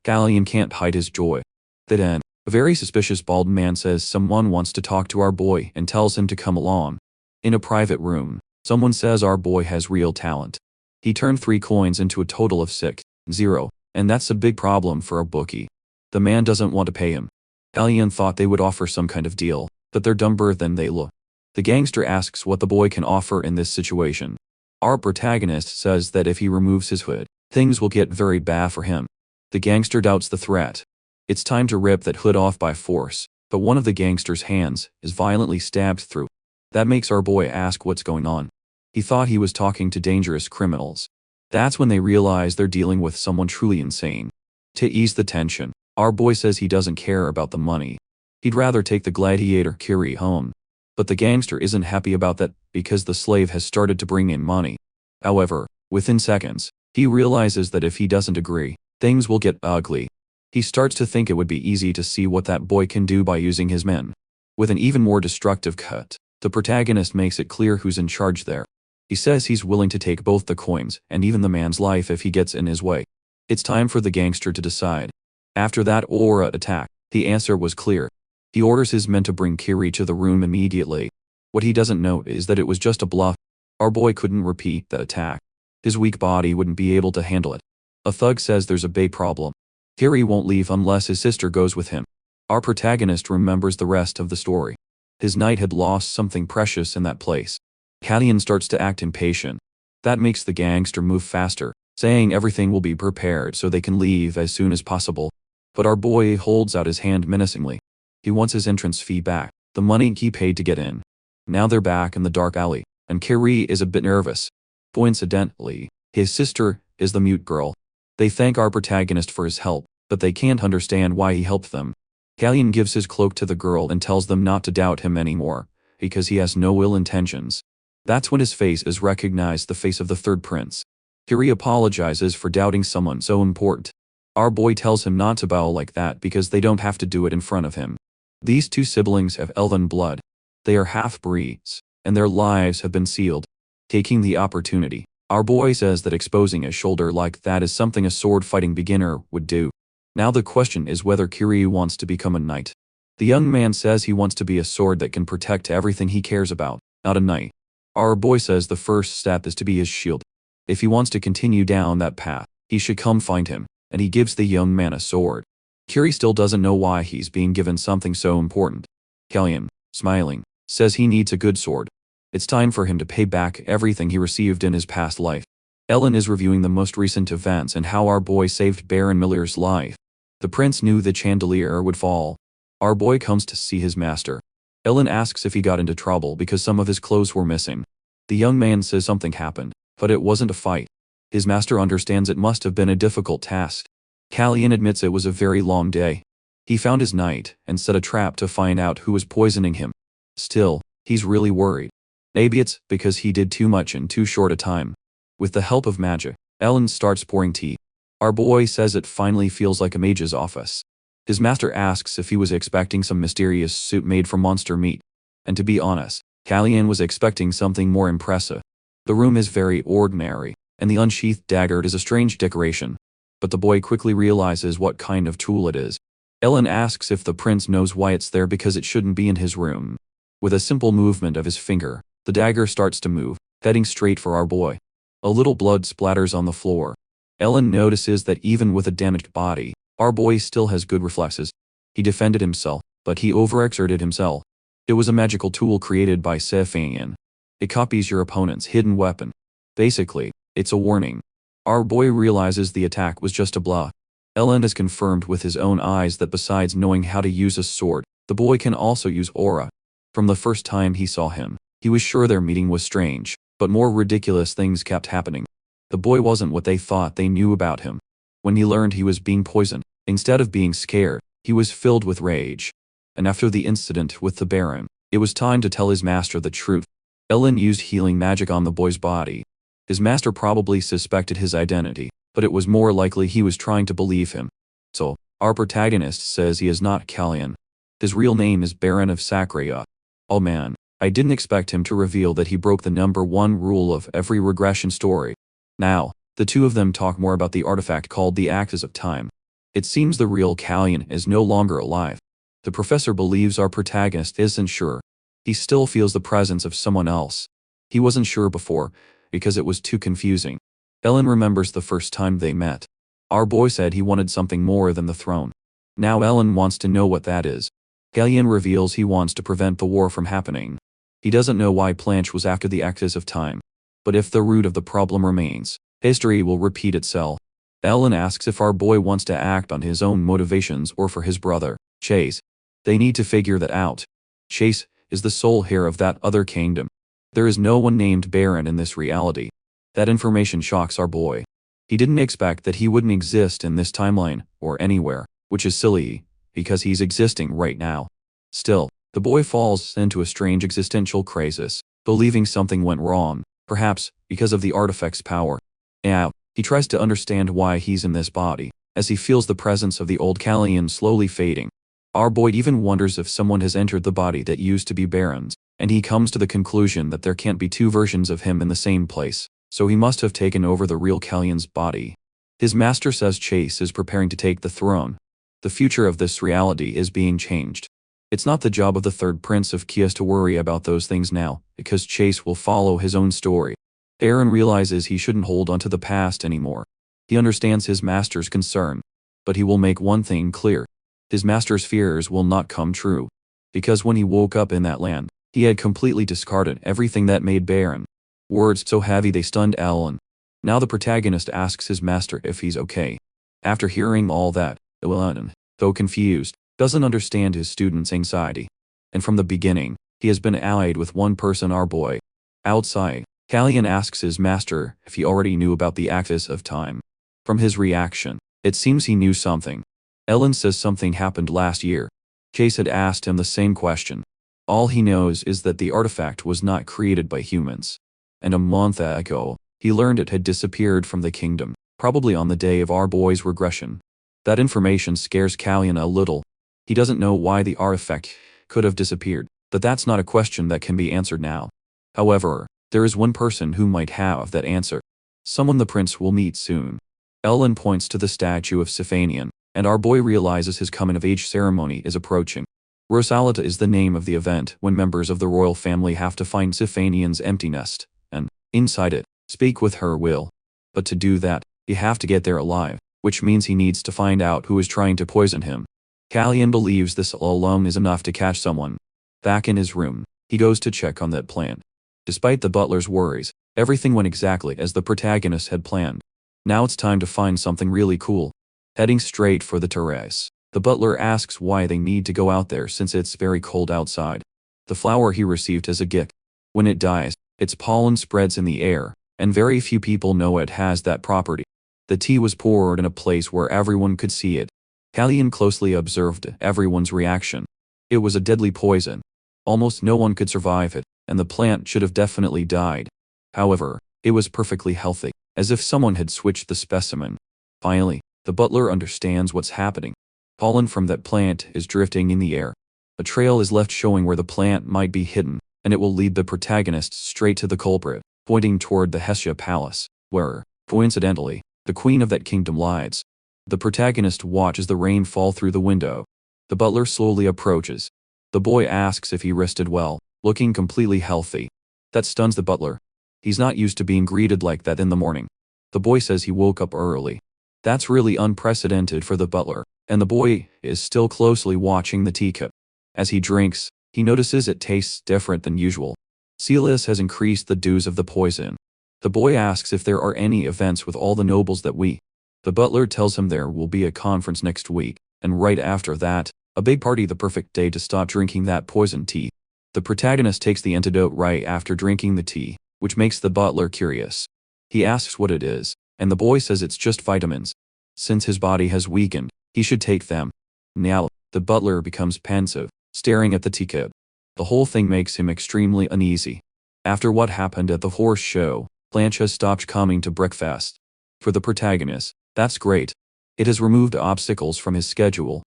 Galleon can't hide his joy. Then, a very suspicious bald man says someone wants to talk to our boy and tells him to come along. In a private room, someone says our boy has real talent. He turned 3 coins into a total of 6, 0, and that's a big problem for a bookie. The man doesn't want to pay him. Galleon thought they would offer some kind of deal, but they're dumber than they look. The gangster asks what the boy can offer in this situation. Our protagonist says that if he removes his hood, things will get very bad for him. The gangster doubts the threat. It's time to rip that hood off by force, but one of the gangster's hands is violently stabbed through. That makes our boy ask what's going on. He thought he was talking to dangerous criminals. That's when they realize they're dealing with someone truly insane. To ease the tension, our boy says he doesn't care about the money. He'd rather take the gladiator Kiri home. But the gangster isn't happy about that because the slave has started to bring in money. However, within seconds, he realizes that if he doesn't agree, things will get ugly. He starts to think it would be easy to see what that boy can do by using his men. With an even more destructive cut, the protagonist makes it clear who's in charge there. He says he's willing to take both the coins and even the man's life if he gets in his way. It's time for the gangster to decide. After that aura attack, the answer was clear. He orders his men to bring Kiri to the room immediately. What he doesn't know is that it was just a bluff. Our boy couldn't repeat that attack. His weak body wouldn't be able to handle it. A thug says there's a big problem. Kiri won't leave unless his sister goes with him. Our protagonist remembers the rest of the story. His knight had lost something precious in that place. Galleon starts to act impatient. That makes the gangster move faster, saying everything will be prepared so they can leave as soon as possible. But our boy holds out his hand menacingly. He wants his entrance fee back, the money he paid to get in. Now they're back in the dark alley, and Kiri is a bit nervous. Coincidentally, his sister is the mute girl. They thank our protagonist for his help, but they can't understand why he helped them. Galleon gives his cloak to the girl and tells them not to doubt him anymore, because he has no ill intentions. That's when his face is recognized, the face of the third prince. Kiri apologizes for doubting someone so important. Our boy tells him not to bow like that because they don't have to do it in front of him. These two siblings have elven blood. They are half-breeds, and their lives have been sealed. Taking the opportunity, our boy says that exposing a shoulder like that is something a sword-fighting beginner would do. Now the question is whether Kiri wants to become a knight. The young man says he wants to be a sword that can protect everything he cares about, not a knight. Our boy says the first step is to be his shield. If he wants to continue down that path, he should come find him, and he gives the young man a sword. Kiri still doesn't know why he's being given something so important. Galleon, smiling, says he needs a good sword. It's time for him to pay back everything he received in his past life. Ellen is reviewing the most recent events and how our boy saved Baron Miller's life. The prince knew the chandelier would fall. Our boy comes to see his master. Ellen asks if he got into trouble because some of his clothes were missing. The young man says something happened, but it wasn't a fight. His master understands it must have been a difficult task. Galleon admits it was a very long day. He found his knight and set a trap to find out who was poisoning him. Still, he's really worried. Maybe it's because he did too much in too short a time. With the help of magic, Ellen starts pouring tea. Our boy says it finally feels like a mage's office. His master asks if he was expecting some mysterious soup made from monster meat. And to be honest, Galleon was expecting something more impressive. The room is very ordinary, and the unsheathed dagger is a strange decoration. but the boy quickly realizes what kind of tool it is. Ellen asks if the prince knows why it's there because it shouldn't be in his room. With a simple movement of his finger, the dagger starts to move, heading straight for our boy. A little blood splatters on the floor. Ellen notices that even with a damaged body, our boy still has good reflexes. He defended himself, but he overexerted himself. It was a magical tool created by Sefanian. It copies your opponent's hidden weapon. Basically, it's a warning. Our boy realizes the attack was just a bluff. Ellen has confirmed with his own eyes that besides knowing how to use a sword, the boy can also use aura. From the first time he saw him, he was sure their meeting was strange, but more ridiculous things kept happening. The boy wasn't what they thought they knew about him. When he learned he was being poisoned, instead of being scared, he was filled with rage. And after the incident with the Baron, it was time to tell his master the truth. Ellen used healing magic on the boy's body. His master probably suspected his identity, but it was more likely he was trying to believe him. So, our protagonist says he is not Kalyan. His real name is Baron of Sakraya. Oh man, I didn't expect him to reveal that he broke the #1 rule of every regression story. Now, the two of them talk more about the artifact called the Axis of Time. It seems the real Kalyan is no longer alive. The professor believes our protagonist isn't sure. He still feels the presence of someone else. He wasn't sure before, because it was too confusing. Ellen remembers the first time they met. Our boy said he wanted something more than the throne. Now Ellen wants to know what that is. Kalyan reveals he wants to prevent the war from happening. He doesn't know why Planche was after the Axis of Time. But if the root of the problem remains, history will repeat itself. Ellen asks if our boy wants to act on his own motivations or for his brother, Chase. They need to figure that out. Chase is the sole heir of that other kingdom. There is no one named Baron in this reality. That information shocks our boy. He didn't expect that he wouldn't exist in this timeline, or anywhere, which is silly, because he's existing right now. Still, the boy falls into a strange existential crisis, believing something went wrong, perhaps because of the artifact's power. Now, he tries to understand why he's in this body, as he feels the presence of the old Kalyan slowly fading. Our boy even wonders if someone has entered the body that used to be Baron's, and he comes to the conclusion that there can't be two versions of him in the same place, so he must have taken over the real Kalyan's body. His master says Chase is preparing to take the throne. The future of this reality is being changed. It's not the job of the third prince of Kias to worry about those things now, because Chase will follow his own story. Aaron realizes he shouldn't hold onto the past anymore. He understands his master's concern, but he will make one thing clear. His master's fears will not come true. Because when he woke up in that land, he had completely discarded everything that made Baron. Words so heavy they stunned Ellen. Now the protagonist asks his master if he's okay. After hearing all that, Ellen, though confused, doesn't understand his student's anxiety. And from the beginning, he has been allied with one person, our boy. Outside, Kalyan asks his master if he already knew about the Axis of Time. From his reaction, it seems he knew something. Ellen says something happened last year. Chase had asked him the same question. All he knows is that the artifact was not created by humans. And a month ago, he learned it had disappeared from the kingdom, probably on the day of our boy's regression. That information scares Kalyan a little. He doesn't know why the artifact could have disappeared, but that's not a question that can be answered now. However, there is one person who might have that answer. Someone the prince will meet soon. Ellen points to the statue of Sefanian, and our boy realizes his coming-of-age ceremony is approaching. Rosalita is the name of the event when members of the royal family have to find Sefanian's empty nest, and, inside it, speak with her will. But to do that, you have to get there alive, which means he needs to find out who is trying to poison him. Kalyan believes this alone is enough to catch someone. Back in his room, he goes to check on that plan. Despite the butler's worries, everything went exactly as the protagonist had planned. Now it's time to find something really cool. Heading straight for the terrace, the butler asks why they need to go out there since it's very cold outside. The flower he received as a gift. When it dies, its pollen spreads in the air, and very few people know it has that property. The tea was poured in a place where everyone could see it. Kalyan closely observed everyone's reaction. It was a deadly poison. Almost no one could survive it, and the plant should have definitely died. However, it was perfectly healthy, as if someone had switched the specimen. Finally, the butler understands what's happening. Pollen from that plant is drifting in the air. A trail is left showing where the plant might be hidden, and it will lead the protagonist straight to the culprit, pointing toward the Hestia Palace, where, coincidentally, the queen of that kingdom lies. The protagonist watches the rain fall through the window. The butler slowly approaches. The boy asks if he rested well, looking completely healthy. That stuns the butler. He's not used to being greeted like that in the morning. The boy says he woke up early. That's really unprecedented for the butler, and the boy is still closely watching the teacup. As he drinks, he notices it tastes different than usual. Silas has increased the dose of the poison. The boy asks if there are any events with all the nobles that we. The butler tells him there will be a conference next week, and right after that, a big party, the perfect day to stop drinking that poison tea. The protagonist takes the antidote right after drinking the tea, which makes the butler curious. He asks what it is, and the boy says it's just vitamins. Since his body has weakened, he should take them. Now, the butler becomes pensive, staring at the teacup. The whole thing makes him extremely uneasy. After what happened at the horse show, Blanche has stopped coming to breakfast. For the protagonist, that's great. It has removed obstacles from his schedule.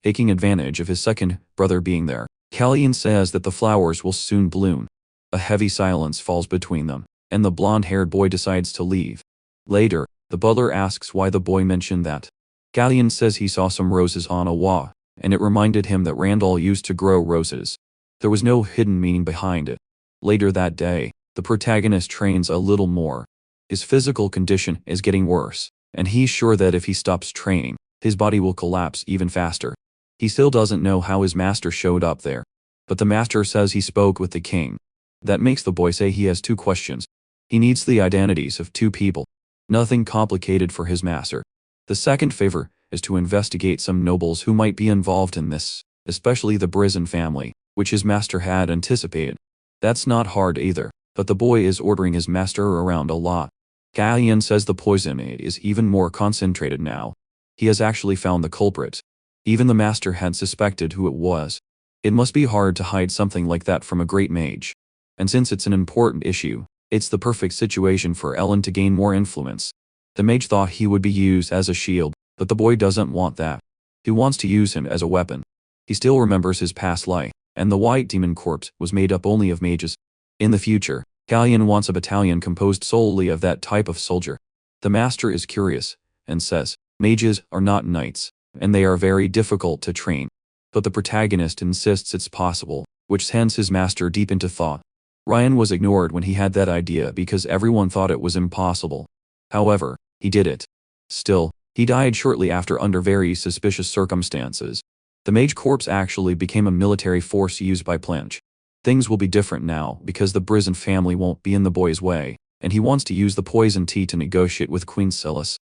Taking advantage of his second brother being there, Callian says that the flowers will soon bloom. A heavy silence falls between them, and the blonde-haired boy decides to leave. Later, the butler asks why the boy mentioned that. Callian says he saw some roses on a wall, and it reminded him that Randall used to grow roses. There was no hidden meaning behind it. Later that day, the protagonist trains a little more. His physical condition is getting worse, and he's sure that if he stops training, his body will collapse even faster. He still doesn't know how his master showed up there, but the master says he spoke with the king. That makes the boy say he has two questions. He needs the identities of two people. Nothing complicated for his master. The second favor is to investigate some nobles who might be involved in this, especially the Brizan family, which his master had anticipated. That's not hard either, but the boy is ordering his master around a lot. Callian says the poison is even more concentrated now. He has actually found the culprit. Even the master had suspected who it was. It must be hard to hide something like that from a great mage. And since it's an important issue, it's the perfect situation for Ellen to gain more influence. The mage thought he would be used as a shield, but the boy doesn't want that. He wants to use him as a weapon. He still remembers his past life, and the White Demon Corps was made up only of mages. In the future, Callian wants a battalion composed solely of that type of soldier. The master is curious, and says, mages are not knights, and they are very difficult to train. But the protagonist insists it's possible, which sends his master deep into thought. Ryan was ignored when he had that idea because everyone thought it was impossible. However, he did it. Still, he died shortly after under very suspicious circumstances. The Mage Corps actually became a military force used by Blanche. Things will be different now because the Brizan family won't be in the boy's way, and he wants to use the poison tea to negotiate with Queen Silas.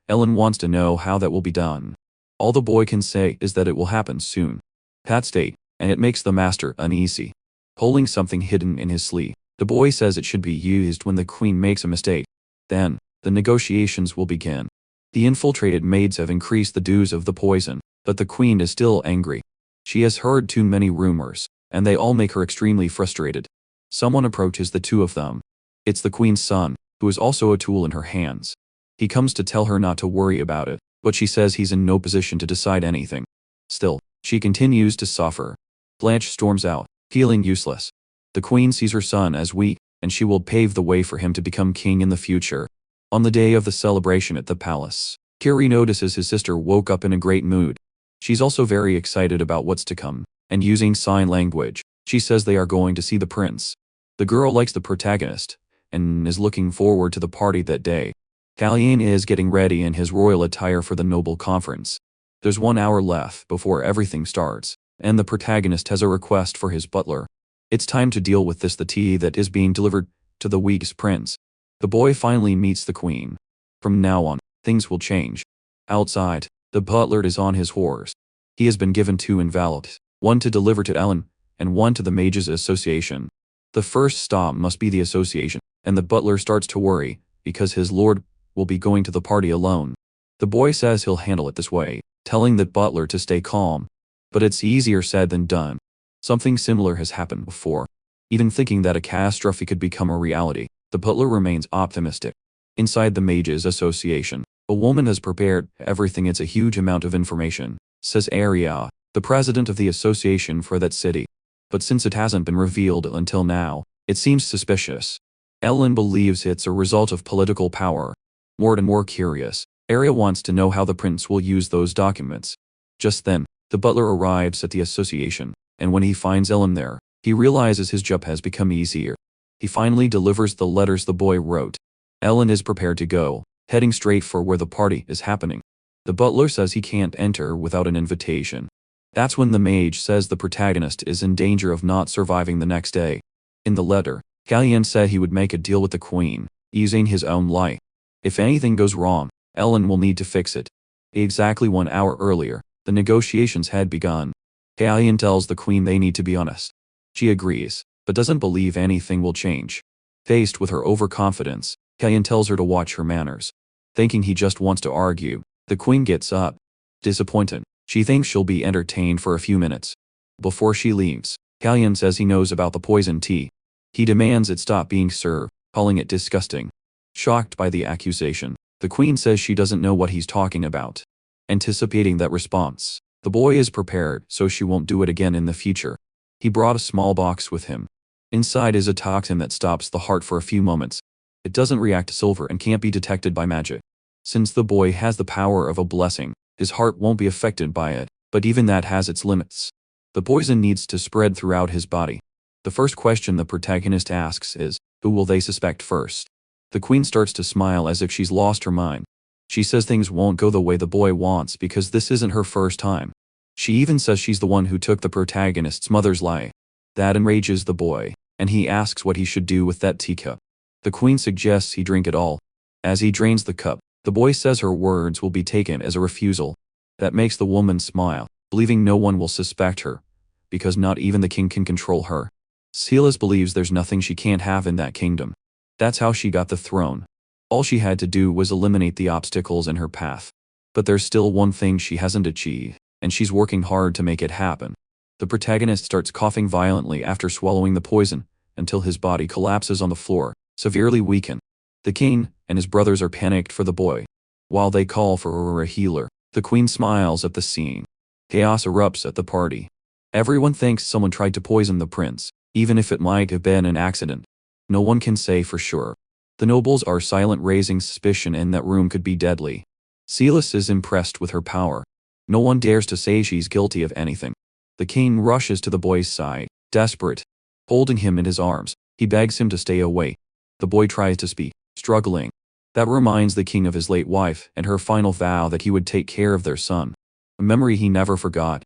Ellen wants to know how that will be done. All the boy can say is that it will happen soon. Pat state, and it makes the master uneasy. Pulling something hidden in his sleeve, the boy says it should be used when the queen makes a mistake. Then, the negotiations will begin. The infiltrated maids have increased the dose of the poison, but the queen is still angry. She has heard too many rumors, and they all make her extremely frustrated. Someone approaches the two of them. It's the queen's son, who is also a tool in her hands. He comes to tell her not to worry about it, but she says he's in no position to decide anything. Still, she continues to suffer. Blanche storms out, feeling useless. The queen sees her son as weak, and she will pave the way for him to become king in the future. On the day of the celebration at the palace, Kiri notices his sister woke up in a great mood. She's also very excited about what's to come, and using sign language, she says they are going to see the prince. The girl likes the protagonist, and is looking forward to the party that day. Callian is getting ready in his royal attire for the noble conference. There's 1 hour left before everything starts, and the protagonist has a request for his butler. It's time to deal with the tea that is being delivered to the weakest prince. The boy finally meets the queen. From now on, things will change. Outside, the butler is on his horse. He has been given 2 envelopes, one to deliver to Ellen, and one to the Mages Association. The first stop must be the association, and the butler starts to worry, because his lord will be going to the party alone. The boy says he'll handle it this way, telling the butler to stay calm. But it's easier said than done. Something similar has happened before. Even thinking that a catastrophe could become a reality, the butler remains optimistic. Inside the Mages Association, a woman has prepared everything. It's a huge amount of information, says Aria, the president of the association for that city. But since it hasn't been revealed until now, it seems suspicious. Ellen believes it's a result of political power. More and more curious, Arya wants to know how the prince will use those documents. Just then, the butler arrives at the association, and when he finds Ellen there, he realizes his job has become easier. He finally delivers the letters the boy wrote. Ellen is prepared to go, heading straight for where the party is happening. The butler says he can't enter without an invitation. That's when the mage says the protagonist is in danger of not surviving the next day. In the letter, Kalyan said he would make a deal with the queen, using his own lie. If anything goes wrong, Ellen will need to fix it. Exactly 1 hour earlier, the negotiations had begun. Kalyan tells the queen they need to be honest. She agrees, but doesn't believe anything will change. Faced with her overconfidence, Kalyan tells her to watch her manners. Thinking he just wants to argue, the queen gets up. Disappointed, she thinks she'll be entertained for a few minutes. Before she leaves, Kalyan says he knows about the poison tea. He demands it stop being served, calling it disgusting. Shocked by the accusation, the queen says she doesn't know what he's talking about. Anticipating that response, the boy is prepared so she won't do it again in the future. He brought a small box with him. Inside is a toxin that stops the heart for a few moments. It doesn't react to silver and can't be detected by magic. Since the boy has the power of a blessing, his heart won't be affected by it, but even that has its limits. The poison needs to spread throughout his body. The first question the protagonist asks is, who will they suspect first? The queen starts to smile as if she's lost her mind. She says things won't go the way the boy wants because this isn't her first time. She even says she's the one who took the protagonist's mother's lie. That enrages the boy, and he asks what he should do with that teacup. The queen suggests he drink it all. As he drains the cup, the boy says her words will be taken as a refusal. That makes the woman smile, believing no one will suspect her, because not even the king can control her. Silas believes there's nothing she can't have in that kingdom. That's how she got the throne. All she had to do was eliminate the obstacles in her path. But there's still one thing she hasn't achieved, and she's working hard to make it happen. The protagonist starts coughing violently after swallowing the poison, until his body collapses on the floor, severely weakened. The king and his brothers are panicked for the boy. While they call for a healer, the queen smiles at the scene. Chaos erupts at the party. Everyone thinks someone tried to poison the prince, even if it might have been an accident. No one can say for sure. The nobles are silent, raising suspicion in that room could be deadly. Silas is impressed with her power. No one dares to say she's guilty of anything. The king rushes to the boy's side, desperate. Holding him in his arms, he begs him to stay away. The boy tries to speak, struggling. That reminds the king of his late wife and her final vow that he would take care of their son. A memory he never forgot.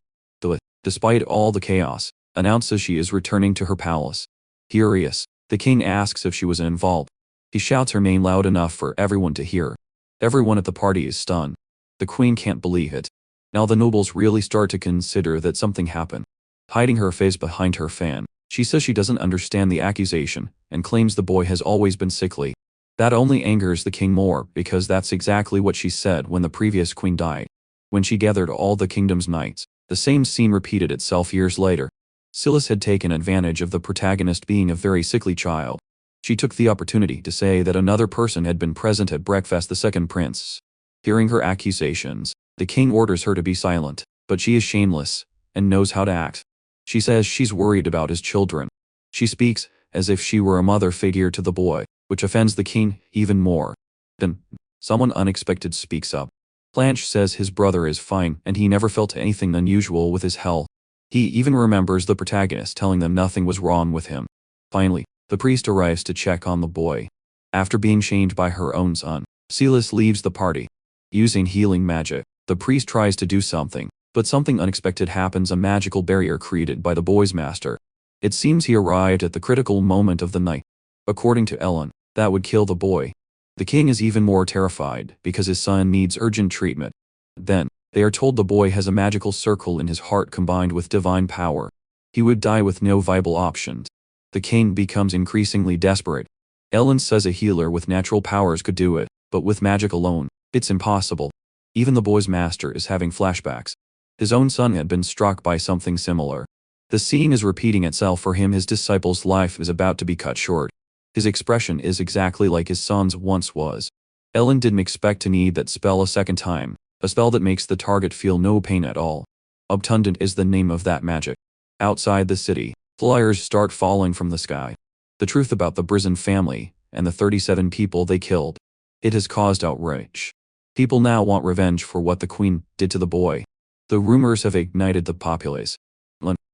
Despite all the chaos, announces she is returning to her palace. Furious, the king asks if she was involved. He shouts her name loud enough for everyone to hear. Everyone at the party is stunned. The queen can't believe it. Now the nobles really start to consider that something happened. Hiding her face behind her fan, she says she doesn't understand the accusation and claims the boy has always been sickly. That only angers the king more because that's exactly what she said when the previous queen died. When she gathered all the kingdom's knights, the same scene repeated itself years later. Silas had taken advantage of the protagonist being a very sickly child. She took the opportunity to say that another person had been present at breakfast, the second prince. Hearing her accusations, the king orders her to be silent, but she is shameless and knows how to act. She says she's worried about his children. She speaks as if she were a mother figure to the boy, which offends the king even more. Then, someone unexpected speaks up. Blanche says his brother is fine and he never felt anything unusual with his health. He even remembers the protagonist telling them nothing was wrong with him. Finally, the priest arrives to check on the boy. After being shamed by her own son, Silas leaves the party. Using healing magic, the priest tries to do something, but something unexpected happens, a magical barrier created by the boy's master. It seems he arrived at the critical moment of the night. According to Ellen, that would kill the boy. The king is even more terrified because his son needs urgent treatment. Then, they are told the boy has a magical circle in his heart combined with divine power. He would die with no viable options. The king becomes increasingly desperate. Ellen says a healer with natural powers could do it, but with magic alone, it's impossible. Even the boy's master is having flashbacks. His own son had been struck by something similar. The scene is repeating itself for him. His disciple's life is about to be cut short. His expression is exactly like his son's once was. Ellen didn't expect to need that spell a second time, a spell that makes the target feel no pain at all. Obtundant is the name of that magic. Outside the city, flyers start falling from the sky. The truth about the Brizan family and the 37 people they killed. It has caused outrage. People now want revenge for what the queen did to the boy. The rumors have ignited the populace.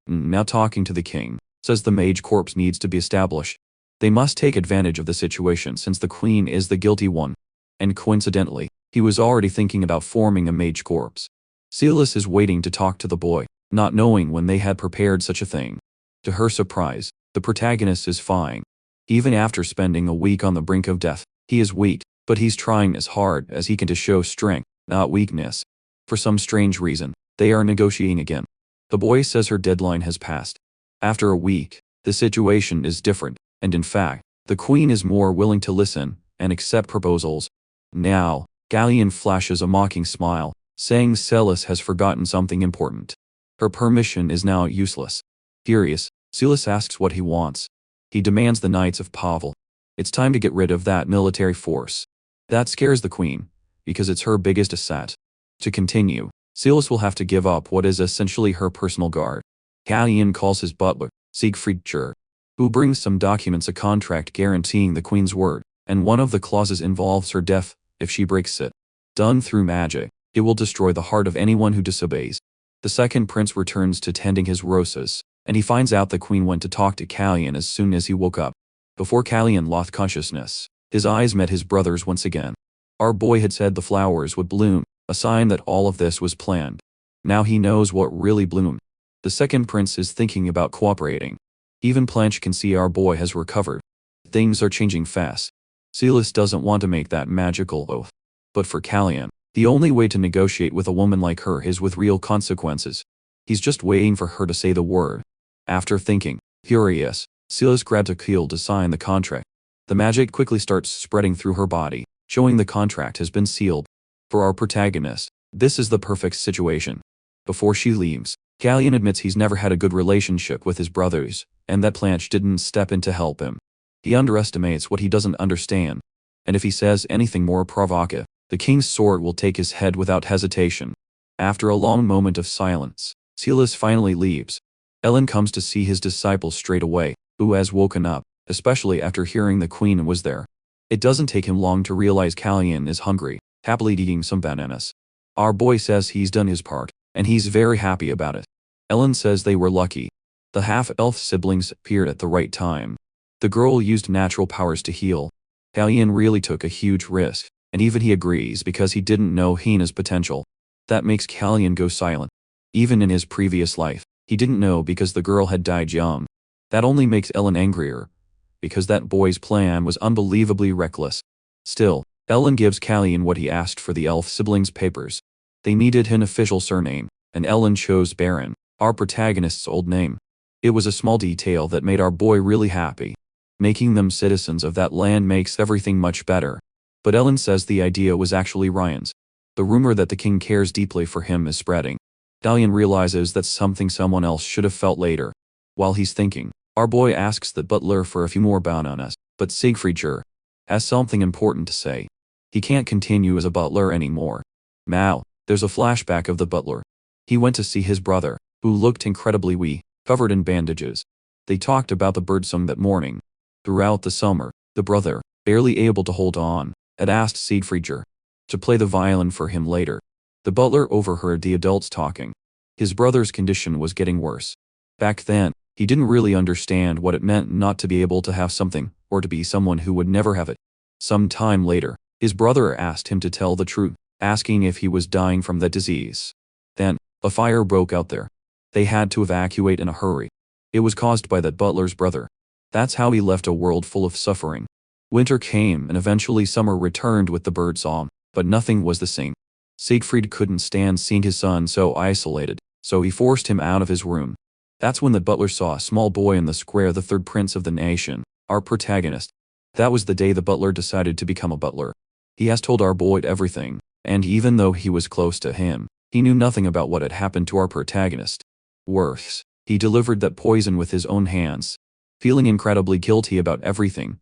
Now talking to the king, says the mage corps needs to be established. They must take advantage of the situation since the queen is the guilty one. And coincidentally, he was already thinking about forming a mage corps. Silas is waiting to talk to the boy, not knowing when they had prepared such a thing. To her surprise, the protagonist is fine. Even after spending a week on the brink of death, he is weak, but he's trying as hard as he can to show strength, not weakness. For some strange reason, they are negotiating again. The boy says her deadline has passed. After a week, the situation is different, and in fact, the queen is more willing to listen and accept proposals. Now, Galleon flashes a mocking smile, saying Silas has forgotten something important. Her permission is now useless. Furious, Silas asks what he wants. He demands the Knights of Pavel. It's time to get rid of that military force. That scares the queen, because it's her biggest asset. To continue, Silas will have to give up what is essentially her personal guard. Galleon calls his butler, Siegfried, who brings some documents, a contract guaranteeing the queen's word, and one of the clauses involves her death if she breaks it. Done through magic, it will destroy the heart of anyone who disobeys. The second prince returns to tending his roses, and he finds out the queen went to talk to Galleon as soon as he woke up. Before Galleon lost consciousness, his eyes met his brother's once again. Our boy had said the flowers would bloom, a sign that all of this was planned. Now he knows what really bloomed. The second prince is thinking about cooperating. Even Planche can see our boy has recovered. Things are changing fast. Silas doesn't want to make that magical oath. But for Galleon, the only way to negotiate with a woman like her is with real consequences. He's just waiting for her to say the word. After thinking, furious, Silas grabs a keel to sign the contract. The magic quickly starts spreading through her body, showing the contract has been sealed. For our protagonist, this is the perfect situation. Before she leaves, Galleon admits he's never had a good relationship with his brothers, and that Planche didn't step in to help him. He underestimates what he doesn't understand. And if he says anything more provocative, the king's sword will take his head without hesitation. After a long moment of silence, Silas finally leaves. Ellen comes to see his disciple straight away, who has woken up, especially after hearing the queen was there. It doesn't take him long to realize Galleon is hungry, happily eating some bananas. Our boy says he's done his part, and he's very happy about it. Ellen says they were lucky. The half-elf siblings appeared at the right time. The girl used natural powers to heal. Galleon really took a huge risk, and even he agrees because he didn't know Hina's potential. That makes Galleon go silent. Even in his previous life, he didn't know because the girl had died young. That only makes Ellen angrier, because that boy's plan was unbelievably reckless. Still, Ellen gives Galleon what he asked for the elf siblings' papers. They needed an official surname, and Ellen chose Baron, our protagonist's old name. It was a small detail that made our boy really happy. Making them citizens of that land makes everything much better. But Ellen says the idea was actually Ryan's. The rumor that the king cares deeply for him is spreading. Galleon realizes that's something someone else should have felt later. While he's thinking, our boy asks the butler for a few more bananas, but Siegfried has something important to say. He can't continue as a butler anymore. Now, there's a flashback of the butler. He went to see his brother, who looked incredibly weak, covered in bandages. They talked about the birdsong that morning. Throughout the summer, the brother, barely able to hold on, had asked Siegfried to play the violin for him later. The butler overheard the adults talking. His brother's condition was getting worse. Back then, he didn't really understand what it meant not to be able to have something, or to be someone who would never have it. Some time later, his brother asked him to tell the truth, asking if he was dying from that disease. Then, a fire broke out there. They had to evacuate in a hurry. It was caused by that butler's brother. That's how he left a world full of suffering. Winter came and eventually summer returned with the birdsong, but nothing was the same. Siegfried couldn't stand seeing his son so isolated, so he forced him out of his room. That's when the butler saw a small boy in the square, the third prince of the nation, our protagonist. That was the day the butler decided to become a butler. He has told our boy everything, and even though he was close to him, he knew nothing about what had happened to our protagonist. Worse, he delivered that poison with his own hands. Feeling incredibly guilty about everything.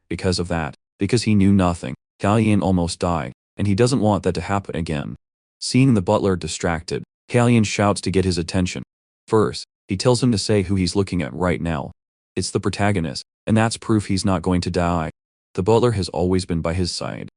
Because of that, because he knew nothing, Galleon almost died, and he doesn't want that to happen again. Seeing the butler distracted, Galleon shouts to get his attention. First, he tells him to say who he's looking at right now. It's the protagonist, and that's proof he's not going to die. The butler has always been by his side.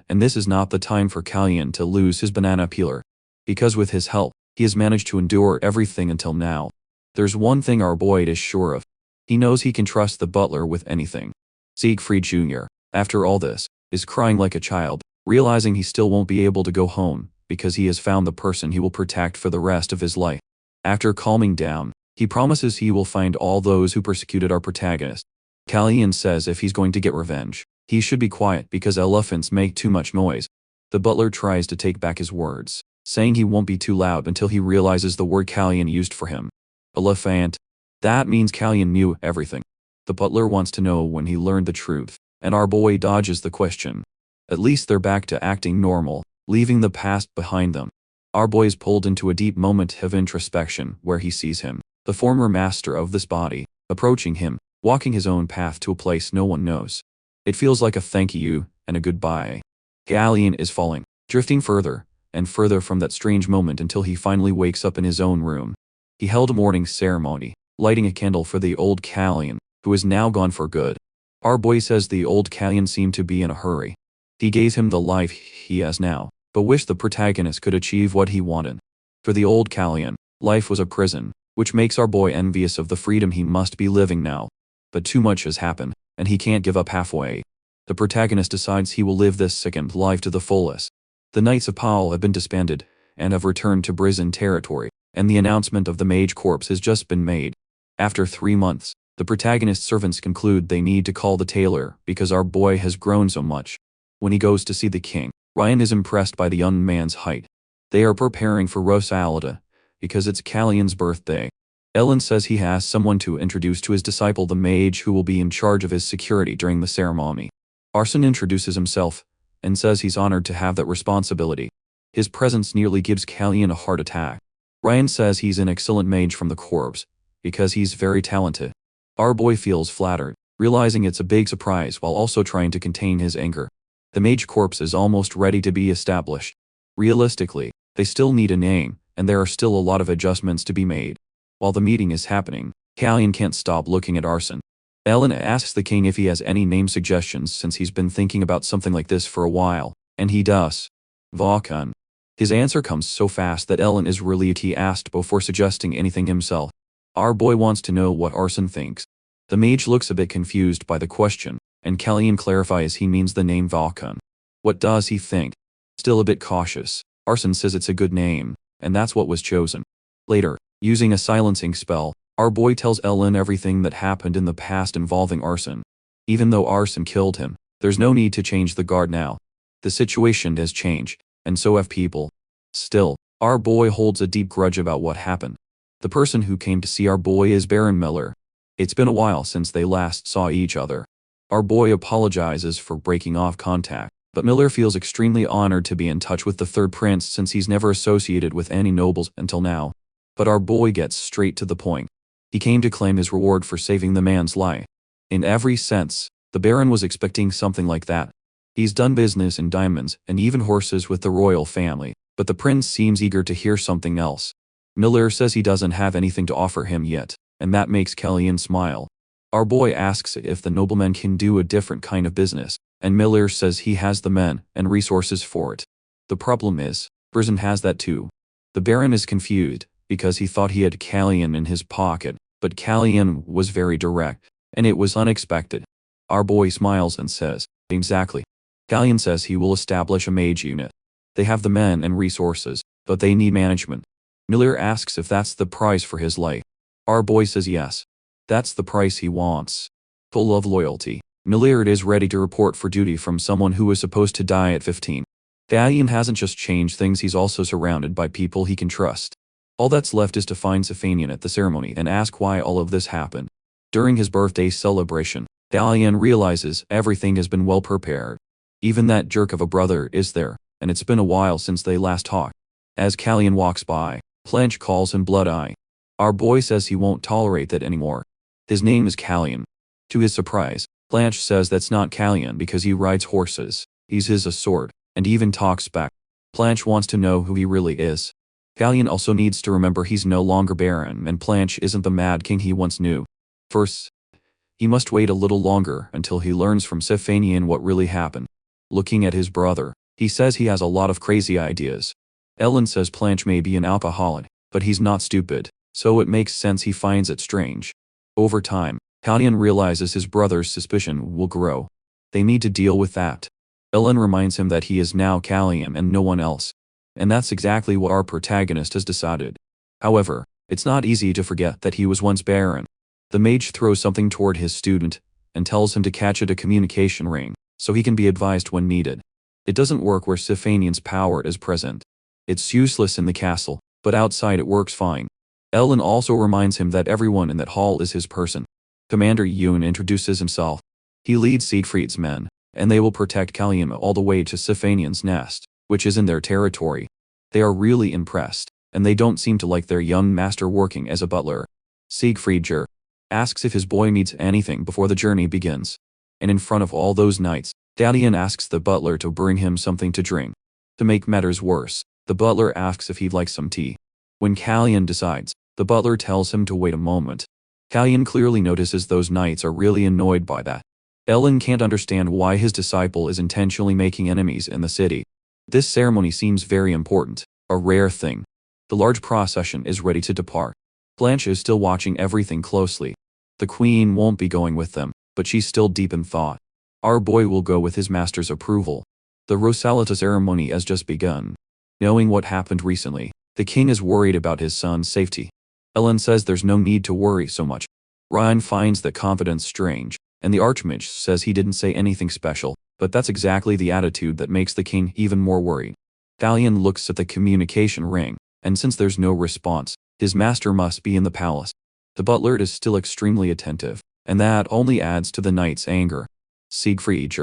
and this is not the time for Callian to lose his banana peeler. Because with his help, he has managed to endure everything until now. There's one thing our boy is sure of. He knows he can trust the butler with anything. Siegfried Jr., after all this, is crying like a child, realizing he still won't be able to go home because he has found the person he will protect for the rest of his life. After calming down, he promises he will find all those who persecuted our protagonist. Callian says if he's going to get revenge, he should be quiet because elephants make too much noise. The butler tries to take back his words, saying he won't be too loud until he realizes the word Callian used for him. Elephant. That means Callian knew everything. The butler wants to know when he learned the truth, and our boy dodges the question. At least they're back to acting normal, leaving the past behind them. Our boy is pulled into a deep moment of introspection where he sees him, the former master of this body, approaching him, walking his own path to a place no one knows. It feels like a thank you and a goodbye. Callian is falling, drifting further and further from that strange moment until he finally wakes up in his own room. He held a morning ceremony, lighting a candle for the old Callian, who is now gone for good. Our boy says the old Callian seemed to be in a hurry. He gave him the life he has now, but wished the protagonist could achieve what he wanted. For the old Callian, life was a prison, which makes our boy envious of the freedom he must be living now. But too much has happened, and he can't give up halfway. The protagonist decides he will live this second life to the fullest. The Knights of Paul have been disbanded, and have returned to prison territory, and the announcement of the mage corps has just been made. After 3 months, the protagonist's servants conclude they need to call the tailor because our boy has grown so much. When he goes to see the king, Ryan is impressed by the young man's height. They are preparing for Rosalda, because it's Callian's birthday. Ellen says he has someone to introduce to his disciple the mage who will be in charge of his security during the ceremony. Arson introduces himself, and says he's honored to have that responsibility. His presence nearly gives Callian a heart attack. Ryan says he's an excellent mage from the corps, because he's very talented. Our boy feels flattered, realizing it's a big surprise while also trying to contain his anger. The mage corps is almost ready to be established. Realistically, they still need a name, and there are still a lot of adjustments to be made. While the meeting is happening, Callian can't stop looking at Arson. Ellen asks the king if he has any name suggestions since he's been thinking about something like this for a while, and he does. Vulcan. His answer comes so fast that Ellen is relieved he asked before suggesting anything himself. Our boy wants to know what Arson thinks. The mage looks a bit confused by the question, and Callian clarifies he means the name Vulcan. What does he think? Still a bit cautious, Arson says it's a good name, and that's what was chosen. Later, using a silencing spell, our boy tells Ellen everything that happened in the past involving Arson. Even though Arson killed him, there's no need to change the guard now. The situation has changed, and so have people. Still, our boy holds a deep grudge about what happened. The person who came to see our boy is Baron Miller. It's been a while since they last saw each other. Our boy apologizes for breaking off contact, but Miller feels extremely honored to be in touch with the third prince since he's never associated with any nobles until now. But our boy gets straight to the point. He came to claim his reward for saving the man's life. In every sense, the Baron was expecting something like that. He's done business in diamonds and even horses with the royal family, but the prince seems eager to hear something else. Miller says he doesn't have anything to offer him yet, and that makes Callian smile. Our boy asks if the nobleman can do a different kind of business, and Miller says he has the men and resources for it. The problem is, prison has that too. The Baron is confused, because he thought he had Callian in his pocket, but Callian was very direct, and it was unexpected. Our boy smiles and says, exactly. Callian says he will establish a mage unit. They have the men and resources, but they need management. Miller asks if that's the price for his life. Our boy says yes. That's the price he wants. Full of loyalty, Miller is ready to report for duty from someone who was supposed to die at 15. Callian hasn't just changed things, he's also surrounded by people he can trust. All that's left is to find Safanian at the ceremony and ask why all of this happened. During his birthday celebration, Callian realizes everything has been well prepared. Even that jerk of a brother is there, and it's been a while since they last talked. As Callian walks by, Blanche calls him Blood Eye. Our boy says he won't tolerate that anymore. His name is Callian. To his surprise, Blanche says that's not Callian because he rides horses, he's a sword, and even talks back. Blanche wants to know who he really is. Callian also needs to remember he's no longer Baron and Blanche isn't the Mad King he once knew. First, he must wait a little longer until he learns from Safanian what really happened. Looking at his brother, he says he has a lot of crazy ideas. Ellen says Planche may be an alcoholic, but he's not stupid, so it makes sense he finds it strange. Over time, Kalyan realizes his brother's suspicion will grow. They need to deal with that. Ellen reminds him that he is now Kalyan and no one else. And that's exactly what our protagonist has decided. However, it's not easy to forget that he was once Baron. The mage throws something toward his student and tells him to catch it, a communication ring, so he can be advised when needed. It doesn't work where Sifanian's power is present. It's useless in the castle, but outside it works fine. Ellen also reminds him that everyone in that hall is his person. Commander Yoon introduces himself. He leads Siegfried's men, and they will protect Kalyan all the way to Sifanian's nest, which is in their territory. They are really impressed, and they don't seem to like their young master working as a butler. Siegfried asks if his boy needs anything before the journey begins. And in front of all those knights, Kalyan asks the butler to bring him something to drink. To make matters worse, the butler asks if he'd like some tea. When Kalyan decides, the butler tells him to wait a moment. Kalyan clearly notices those knights are really annoyed by that. Ellen can't understand why his disciple is intentionally making enemies in the city. This ceremony seems very important, a rare thing. The large procession is ready to depart. Blanche is still watching everything closely. The queen won't be going with them, but she's still deep in thought. Our boy will go with his master's approval. The Rosalita ceremony has just begun. Knowing what happened recently, the king is worried about his son's safety. Ellen says there's no need to worry so much. Ryan finds the confidence strange, and the Archmage says he didn't say anything special, but that's exactly the attitude that makes the king even more worried. Kalyan looks at the communication ring, and since there's no response, his master must be in the palace. The butler is still extremely attentive, and that only adds to the knight's anger. Siegfried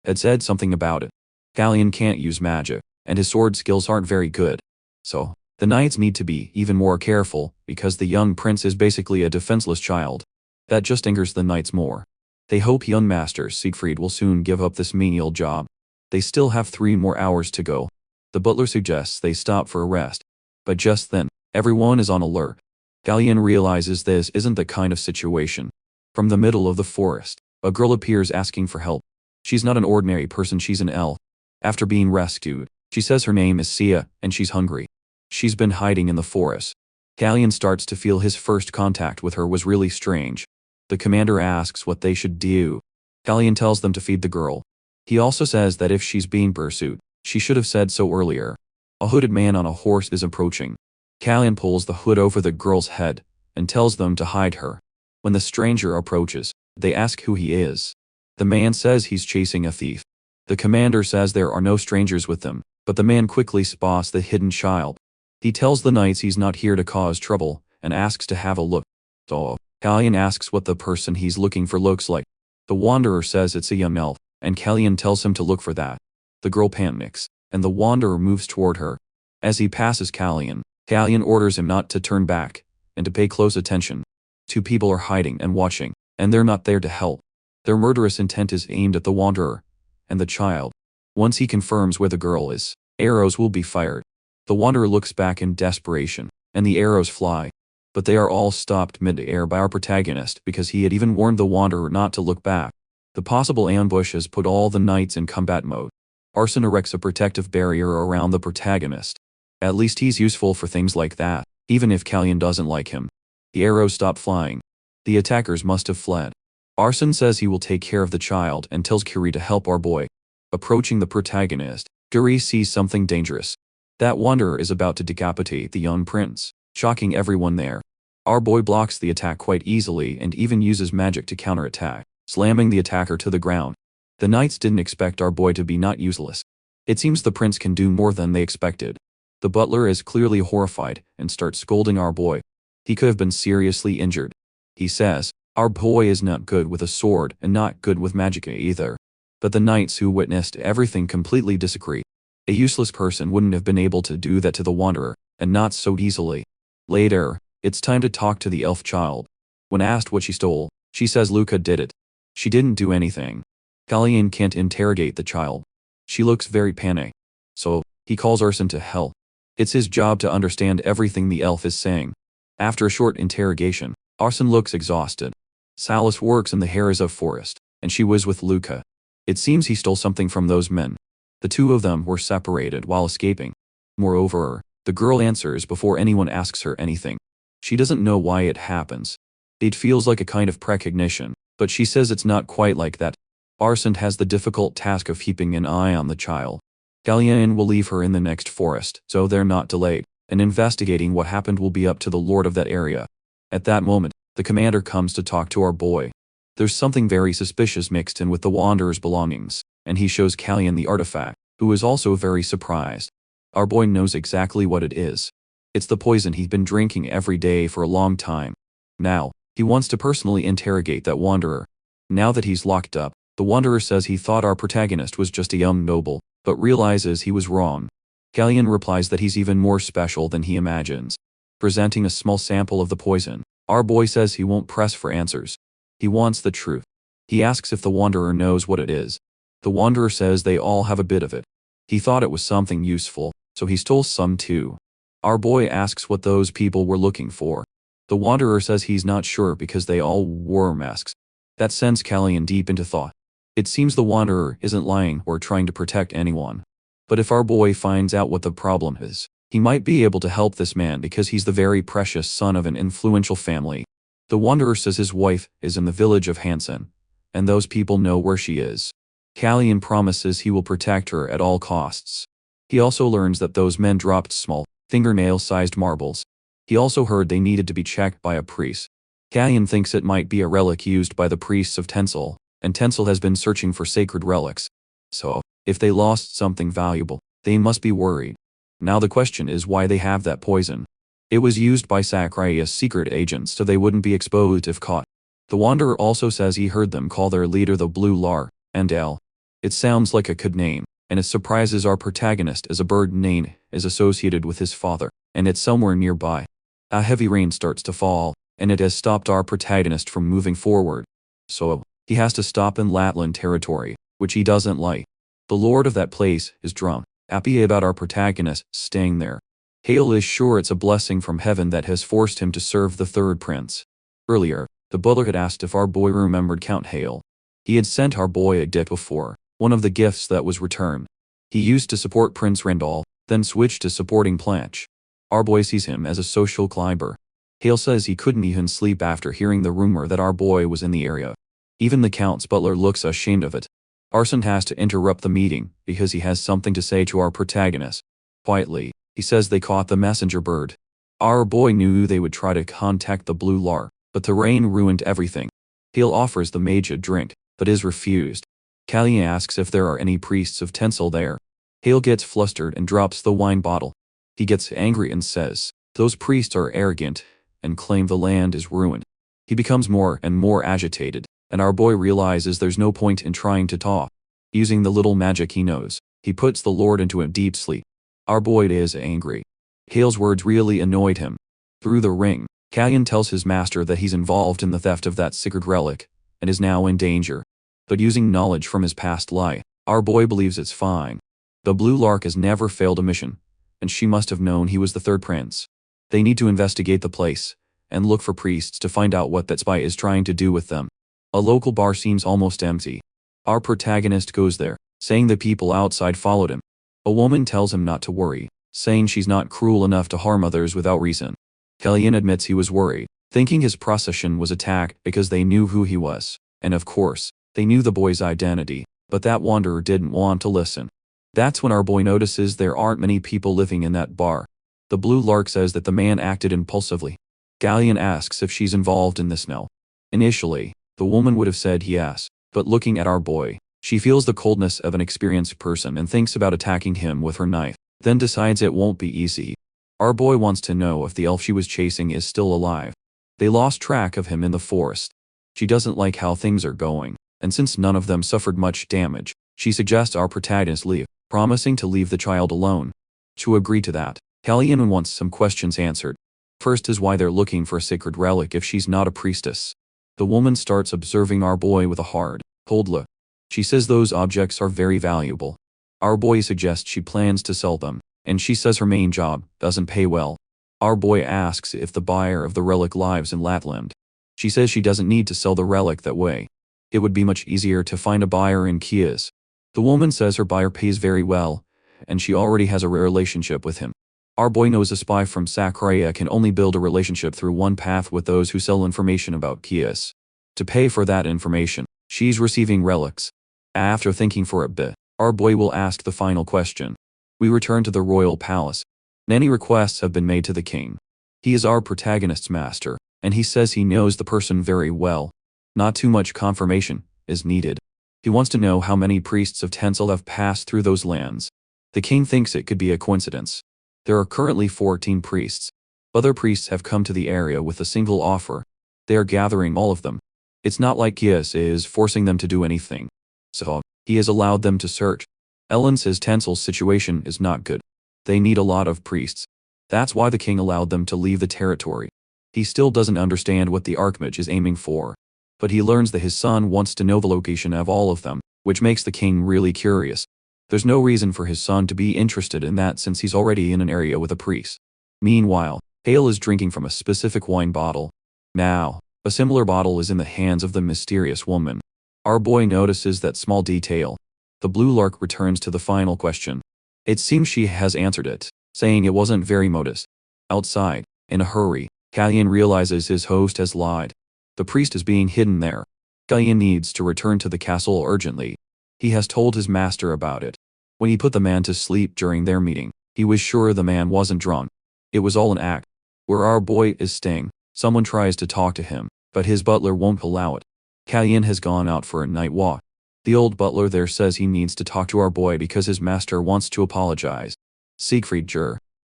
had said something about it. Kalyan can't use magic, and his sword skills aren't very good. So, the knights need to be even more careful, because the young prince is basically a defenseless child. That just angers the knights more. They hope young master Siegfried will soon give up this menial job. They still have 3 more hours to go. The butler suggests they stop for a rest. But just then, everyone is on alert. Kalyan realizes this isn't the kind of situation. From the middle of the forest, a girl appears asking for help. She's not an ordinary person, she's an elf. After being rescued, she says her name is Sia, and she's hungry. She's been hiding in the forest. Kalyan starts to feel his first contact with her was really strange. The commander asks what they should do. Kalyan tells them to feed the girl. He also says that if she's being pursued, she should have said so earlier. A hooded man on a horse is approaching. Kalyan pulls the hood over the girl's head and tells them to hide her. When the stranger approaches, they ask who he is. The man says he's chasing a thief. The commander says there are no strangers with them, but the man quickly spots the hidden child. He tells the knights he's not here to cause trouble and asks to have a look. So, Kalyan asks what the person he's looking for looks like. The wanderer says it's a young elf, and Kalyan tells him to look for that. The girl panics, and the wanderer moves toward her. As he passes Kalyan, Kalyan orders him not to turn back, and to pay close attention. 2 people are hiding and watching, and they're not there to help. Their murderous intent is aimed at the wanderer and the child. Once he confirms where the girl is, arrows will be fired. The wanderer looks back in desperation, and the arrows fly. But they are all stopped mid-air by our protagonist because he had even warned the wanderer not to look back. The possible ambush has put all the knights in combat mode. Arson erects a protective barrier around the protagonist. At least he's useful for things like that, even if Kalyan doesn't like him. The arrows stop flying. The attackers must have fled. Arson says he will take care of the child and tells Kiri to help our boy. Approaching the protagonist, Kiri sees something dangerous. That wanderer is about to decapitate the young prince, shocking everyone there. Our boy blocks the attack quite easily and even uses magic to counterattack, slamming the attacker to the ground. The knights didn't expect our boy to be not useless. It seems the prince can do more than they expected. The butler is clearly horrified and starts scolding our boy. He could have been seriously injured. He says, our boy is not good with a sword and not good with magic either. But the knights who witnessed everything completely disagree. A useless person wouldn't have been able to do that to the wanderer, and not so easily. Later, it's time to talk to the elf child. When asked what she stole, she says Luca did it. She didn't do anything. Kalyan can't interrogate the child. She looks very panicked. So, he calls Arson to help. It's his job to understand everything the elf is saying. After a short interrogation, Arson looks exhausted. Salis works in the Herazov forest, and she was with Luca. It seems he stole something from those men. The two of them were separated while escaping. Moreover, the girl answers before anyone asks her anything. She doesn't know why it happens. It feels like a kind of precognition, but she says it's not quite like that. Arsent has the difficult task of keeping an eye on the child. Galien will leave her in the next forest, so they're not delayed, and investigating what happened will be up to the lord of that area. At that moment, the commander comes to talk to our boy. There's something very suspicious mixed in with the wanderer's belongings, and he shows Galien the artifact, who is also very surprised. Our boy knows exactly what it is. It's the poison he's been drinking every day for a long time. Now, he wants to personally interrogate that wanderer. Now that he's locked up, the wanderer says he thought our protagonist was just a young noble, but realizes he was wrong. Galien replies that he's even more special than he imagines. Presenting a small sample of the poison, our boy says he won't press for answers. He wants the truth. He asks if the wanderer knows what it is. The wanderer says they all have a bit of it. He thought it was something useful, so he stole some too. Our boy asks what those people were looking for. The wanderer says he's not sure because they all wore masks. That sends Galien deep into thought. It seems the wanderer isn't lying or trying to protect anyone. But if our boy finds out what the problem is, he might be able to help this man because he's the very precious son of an influential family. The wanderer says his wife is in the village of Hansen, and those people know where she is. Galien promises he will protect her at all costs. He also learns that those men dropped small, fingernail-sized marbles. He also heard they needed to be checked by a priest. Galien thinks it might be a relic used by the priests of Tencel, and Tencel has been searching for sacred relics. So, if they lost something valuable, they must be worried. Now the question is why they have that poison. It was used by Sakurai as secret agents so they wouldn't be exposed if caught. The wanderer also says he heard them call their leader the Blue Lar, and L. It sounds like a good name, and it surprises our protagonist as a bird name is associated with his father, and it's somewhere nearby. A heavy rain starts to fall, and it has stopped our protagonist from moving forward. So, he has to stop in Latland territory, which he doesn't like. The lord of that place is drunk, happy about our protagonist staying there. Hale is sure it's a blessing from heaven that has forced him to serve the third prince. Earlier, the butler had asked if our boy remembered Count Hale. He had sent our boy a gift before, one of the gifts that was returned. He used to support Prince Randall, then switched to supporting Planche. Our boy sees him as a social climber. Hale says he couldn't even sleep after hearing the rumor that our boy was in the area. Even the Count's butler looks ashamed of it. Arsent has to interrupt the meeting because he has something to say to our protagonist. Quietly, he says they caught the messenger bird. Our boy knew they would try to contact the Blue Lar, but the rain ruined everything. Hale offers the mage a drink, but is refused. Galien asks if there are any priests of Tencel there. Hale gets flustered and drops the wine bottle. He gets angry and says, those priests are arrogant, and claim the land is ruined. He becomes more and more agitated, and our boy realizes there's no point in trying to talk. Using the little magic he knows, he puts the lord into a deep sleep. Our boy is angry. Hale's words really annoyed him. Through the ring, Galien tells his master that he's involved in the theft of that sacred relic, and is now in danger. But using knowledge from his past lie, our boy believes it's fine. The Blue Lark has never failed a mission, and she must have known he was the third prince. They need to investigate the place, and look for priests to find out what that spy is trying to do with them. A local bar seems almost empty. Our protagonist goes there, saying the people outside followed him. A woman tells him not to worry, saying she's not cruel enough to harm others without reason. Galien admits he was worried, thinking his procession was attacked because they knew who he was, and of course, they knew the boy's identity, but that wanderer didn't want to listen. That's when our boy notices there aren't many people living in that bar. The Blue Lark says that the man acted impulsively. Galien asks if she's involved in this now. Initially, the woman would have said yes, but looking at our boy, she feels the coldness of an experienced person and thinks about attacking him with her knife, then decides it won't be easy. Our boy wants to know if the elf she was chasing is still alive. They lost track of him in the forest. She doesn't like how things are going, and since none of them suffered much damage, she suggests our protagonist leave, promising to leave the child alone. To agree to that, Galien wants some questions answered. First is why they're looking for a sacred relic if she's not a priestess. The woman starts observing our boy with a hard, cold look. She says those objects are very valuable. Our boy suggests she plans to sell them, and she says her main job doesn't pay well. Our boy asks if the buyer of the relic lives in Latland. She says she doesn't need to sell the relic that way. It would be much easier to find a buyer in Kias. The woman says her buyer pays very well, and she already has a rare relationship with him. Our boy knows a spy from Sakurai can only build a relationship through one path with those who sell information about Kias. To pay for that information, she's receiving relics. After thinking for a bit, our boy will ask the final question. We return to the royal palace. Many requests have been made to the king. He is our protagonist's master, and he says he knows the person very well. Not too much confirmation is needed. He wants to know how many priests of Tencel have passed through those lands. The king thinks it could be a coincidence. There are currently 14 priests. Other priests have come to the area with a single offer. They are gathering all of them. It's not like Kias is forcing them to do anything. So, he has allowed them to search. Ellen says Tencel's situation is not good. They need a lot of priests. That's why the king allowed them to leave the territory. He still doesn't understand what the Archmage is aiming for. But he learns that his son wants to know the location of all of them, which makes the king really curious. There's no reason for his son to be interested in that since he's already in an area with a priest. Meanwhile, Hale is drinking from a specific wine bottle. Now, a similar bottle is in the hands of the mysterious woman. Our boy notices that small detail. The blue lark returns to the final question. It seems she has answered it, saying it wasn't very modest. Outside, in a hurry, Kalyan realizes his host has lied. The priest is being hidden there. Kalyan needs to return to the castle urgently. He has told his master about it. When he put the man to sleep during their meeting, he was sure the man wasn't drunk. It was all an act. Where our boy is staying, someone tries to talk to him, but his butler won't allow it. Kalyan has gone out for a night walk. The old butler there says he needs to talk to our boy because his master wants to apologize. Siegfried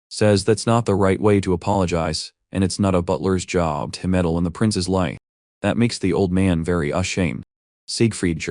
says that's not the right way to apologize, and it's not a butler's job to meddle in the prince's life. That makes the old man very ashamed. Siegfried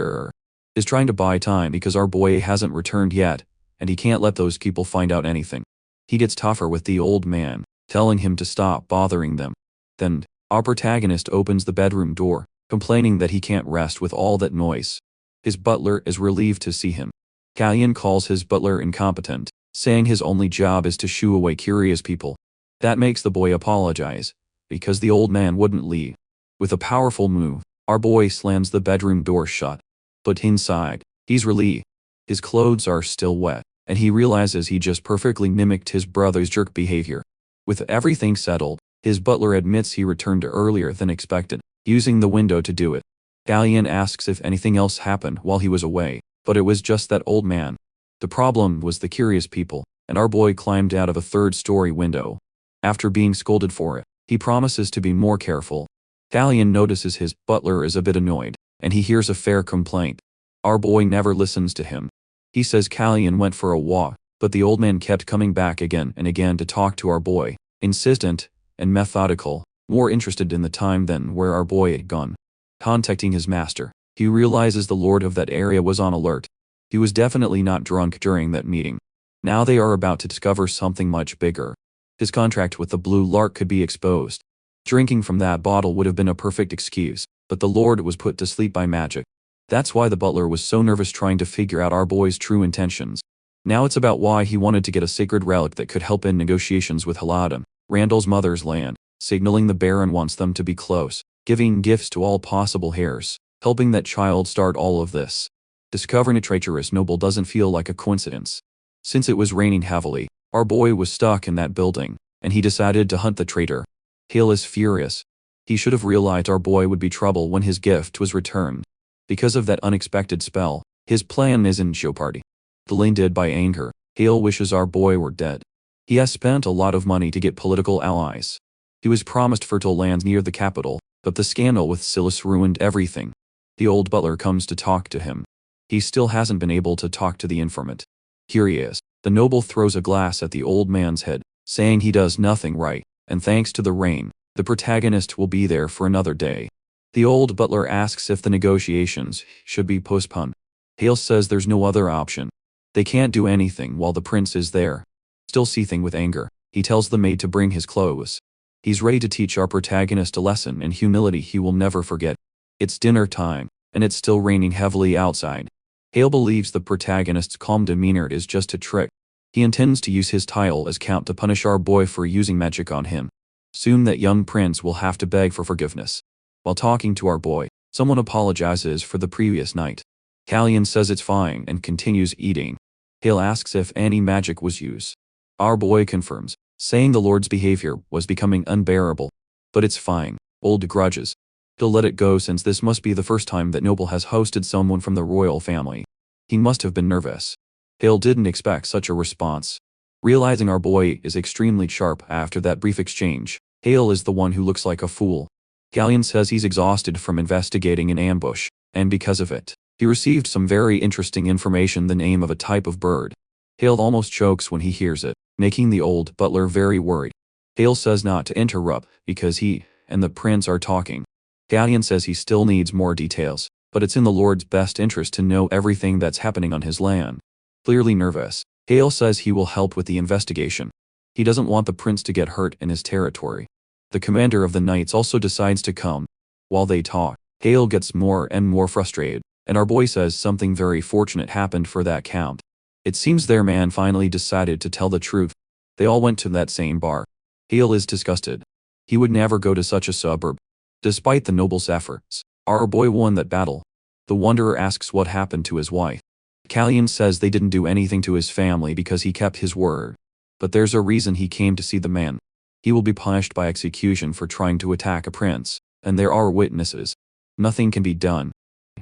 is trying to buy time because our boy hasn't returned yet, and he can't let those people find out anything. He gets tougher with the old man, telling him to stop bothering them. Then, our protagonist opens the bedroom door, complaining that he can't rest with all that noise. His butler is relieved to see him. Kalyan calls his butler incompetent, saying his only job is to shoo away curious people. That makes the boy apologize, because the old man wouldn't leave. With a powerful move, our boy slams the bedroom door shut. But inside, he's relieved. His clothes are still wet, and he realizes he just perfectly mimicked his brother's jerk behavior. With everything settled, his butler admits he returned earlier than expected, using the window to do it. Kalyan asks if anything else happened while he was away, but it was just that old man. The problem was the curious people, and our boy climbed out of a third-story window. After being scolded for it, he promises to be more careful. Kalyan notices his butler is a bit annoyed, and he hears a fair complaint. Our boy never listens to him. He says Kalyan went for a walk, but the old man kept coming back again and again to talk to our boy, insistent and methodical, more interested in the time than where our boy had gone. Contacting his master, he realizes the lord of that area was on alert. He was definitely not drunk during that meeting. Now they are about to discover something much bigger. His contract with the Blue Lark could be exposed. Drinking from that bottle would have been a perfect excuse, but the lord was put to sleep by magic. That's why the butler was so nervous trying to figure out our boy's true intentions. Now it's about why he wanted to get a sacred relic that could help in negotiations with Haladam, Randall's mother's land, signaling the Baron wants them to be close, giving gifts to all possible heirs, helping that child start all of this. Discovering a traitorous noble doesn't feel like a coincidence. Since it was raining heavily, our boy was stuck in that building, and he decided to hunt the traitor. Hale is furious. He should have realized our boy would be trouble when his gift was returned. Because of that unexpected spell, his plan isn't Jeopardy. Blinded by anger, Hale wishes our boy were dead. He has spent a lot of money to get political allies. He was promised fertile lands near the capital, but the scandal with Silas ruined everything. The old butler comes to talk to him. He still hasn't been able to talk to the informant. Here he is. The noble throws a glass at the old man's head, saying he does nothing right, and thanks to the rain, the protagonist will be there for another day. The old butler asks if the negotiations should be postponed. Hale says there's no other option. They can't do anything while the prince is there. Still seething with anger, he tells the maid to bring his clothes. He's ready to teach our protagonist a lesson in humility he will never forget. It's dinner time, and it's still raining heavily outside. Hale believes the protagonist's calm demeanor is just a trick. He intends to use his title as count to punish our boy for using magic on him. Soon that young prince will have to beg for forgiveness. While talking to our boy, Someone apologizes for the previous night. Callion says it's fine and continues eating. Hale asks if any magic was used. Our boy confirms, saying the Lord's behavior was becoming unbearable. But it's fine, old grudges. He'll let it go since this must be the first time that Noble has hosted someone from the royal family. He must have been nervous. Hale didn't expect such a response. Realizing our boy is extremely sharp after that brief exchange, Hale is the one who looks like a fool. Callion says he's exhausted from investigating an ambush, and because of it, he received some very interesting information, the name of a type of bird. Hale almost chokes when he hears it, making the old butler very worried. Hale says not to interrupt because he and the prince are talking. Callion says he still needs more details, but it's in the Lord's best interest to know everything that's happening on his land. Clearly nervous, Hale says he will help with the investigation. He doesn't want the prince to get hurt in his territory. The commander of the knights also decides to come. While they talk, Hale gets more and more frustrated, and our boy says something very fortunate happened for that count. It seems their man finally decided to tell the truth. They all went to that same bar. Hale is disgusted. He would never go to such a suburb. Despite the noble's efforts, our boy won that battle. The wanderer asks what happened to his wife. Callion says they didn't do anything to his family because he kept his word. But there's a reason he came to see the man. He will be punished by execution for trying to attack a prince, and there are witnesses. Nothing can be done.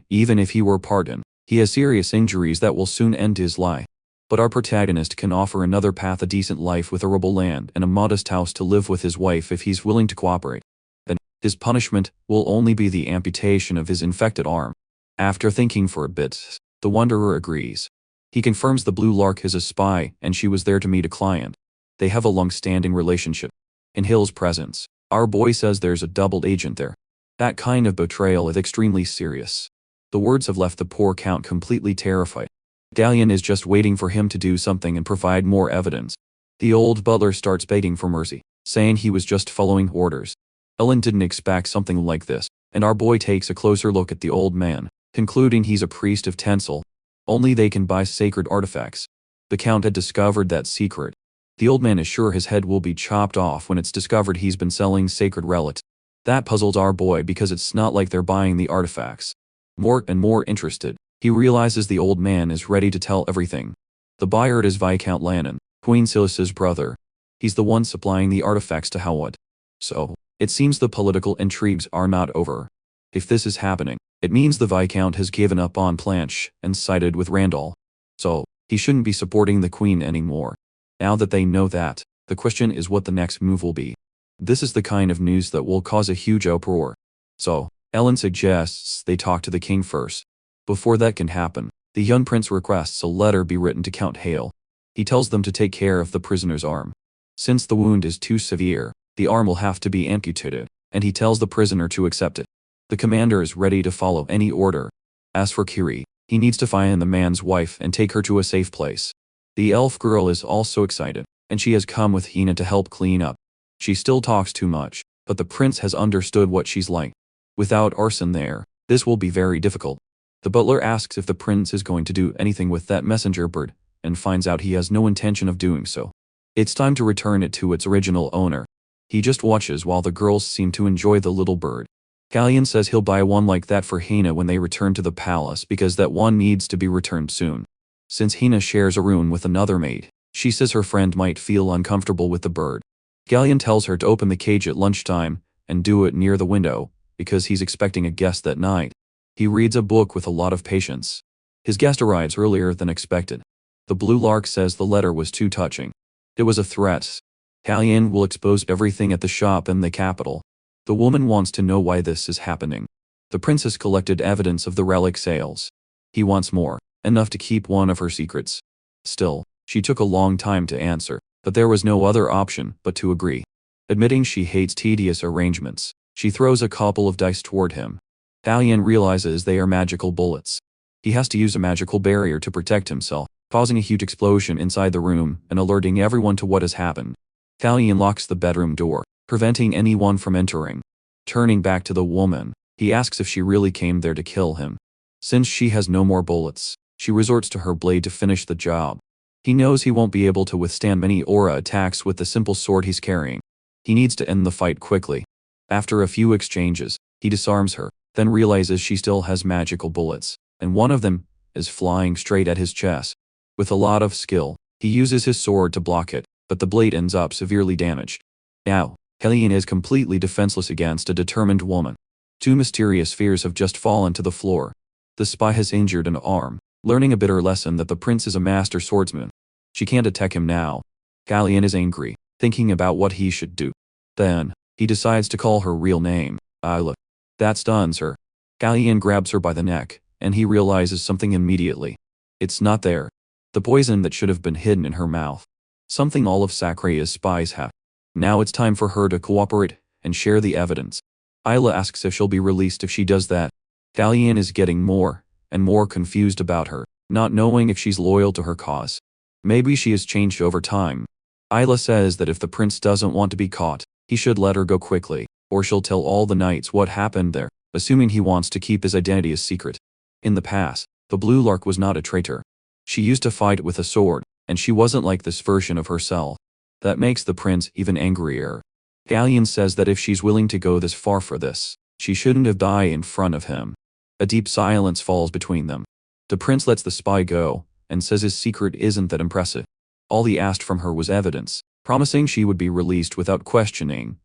Even if he were pardoned, he has serious injuries that will soon end his life. But our protagonist can offer another path, a decent life with arable land and a modest house to live with his wife if he's willing to cooperate. And his punishment will only be the amputation of his infected arm. After thinking for a bit, the wanderer agrees. He confirms the Blue Lark is a spy and she was there to meet a client. They have a long-standing relationship. In Hill's presence, our boy says there's a double agent there. That kind of betrayal is extremely serious. The words have left the poor count completely terrified. Callion is just waiting for him to do something and provide more evidence. The old butler starts begging for mercy, saying he was just following orders. Ellen didn't expect something like this, and our boy takes a closer look at the old man, concluding he's a priest of Tencel. Only they can buy sacred artifacts. The count had discovered that secret. The old man is sure his head will be chopped off when it's discovered he's been selling sacred relics. That puzzles our boy because it's not like they're buying the artifacts. More and more interested, he realizes the old man is ready to tell everything. The buyer is Viscount Lannon, Queen Silas's brother. He's the one supplying the artifacts to Howard. So, it seems the political intrigues are not over. If this is happening, it means the Viscount has given up on Planche and sided with Randall. So, he shouldn't be supporting the Queen anymore. Now that they know that, the question is what the next move will be. This is the kind of news that will cause a huge uproar. So, Ellen suggests they talk to the king first. Before that can happen, the young prince requests a letter be written to Count Hale. He tells them to take care of the prisoner's arm. Since the wound is too severe, the arm will have to be amputated, and he tells the prisoner to accept it. The commander is ready to follow any order. As for Kiri, he needs to find the man's wife and take her to a safe place. The elf girl is also excited, and she has come with Hina to help clean up. She still talks too much, but the prince has understood what she's like. Without Arson there, this will be very difficult. The butler asks if the prince is going to do anything with that messenger bird, and finds out he has no intention of doing so. It's time to return it to its original owner. He just watches while the girls seem to enjoy the little bird. Callion says he'll buy one like that for Hina when they return to the palace because that one needs to be returned soon. Since Hina shares a room with another maid, she says her friend might feel uncomfortable with the bird. Callion tells her to open the cage at lunchtime and do it near the window, because he's expecting a guest that night. He reads a book with a lot of patience. His guest arrives earlier than expected. The Blue Lark says the letter was too touching. It was a threat. Callion will expose everything at the shop in the capital. The woman wants to know why this is happening. The princess collected evidence of the relic sales. He wants more, enough to keep one of her secrets. Still, she took a long time to answer, but there was no other option but to agree. Admitting she hates tedious arrangements, she throws a couple of dice toward him. Callion realizes they are magical bullets. He has to use a magical barrier to protect himself, causing a huge explosion inside the room and alerting everyone to what has happened. Callion locks the bedroom door, preventing anyone from entering. Turning back to the woman, he asks if she really came there to kill him. Since she has no more bullets, she resorts to her blade to finish the job. He knows he won't be able to withstand many aura attacks with the simple sword he's carrying. He needs to end the fight quickly. After a few exchanges, he disarms her, then realizes she still has magical bullets, and one of them is flying straight at his chest. With a lot of skill, he uses his sword to block it, but the blade ends up severely damaged. Now, Hellion is completely defenseless against a determined woman. Two mysterious fears have just fallen to the floor. The spy has injured an arm, learning a bitter lesson that the prince is a master swordsman. She can't attack him now. Hellion is angry, thinking about what he should do. Then, he decides to call her real name, Isla. That stuns her. Hellion grabs her by the neck, and he realizes something immediately. It's not there. The poison that should have been hidden in her mouth. Something all of Sakurai's spies have. Now it's time for her to cooperate and share the evidence. Isla asks if she'll be released if she does that. Hellion is getting more and more confused about her, not knowing if she's loyal to her cause. Maybe she has changed over time. Isla says that if the prince doesn't want to be caught, he should let her go quickly, or she'll tell all the knights what happened there, assuming he wants to keep his identity a secret. In the past, the Blue Lark was not a traitor. She used to fight with a sword, and she wasn't like this version of herself. That makes the prince even angrier. Hellion says that if she's willing to go this far for this, she shouldn't have died in front of him. A deep silence falls between them. The prince lets the spy go, and says his secret isn't that impressive. All he asked from her was evidence, promising she would be released without questioning,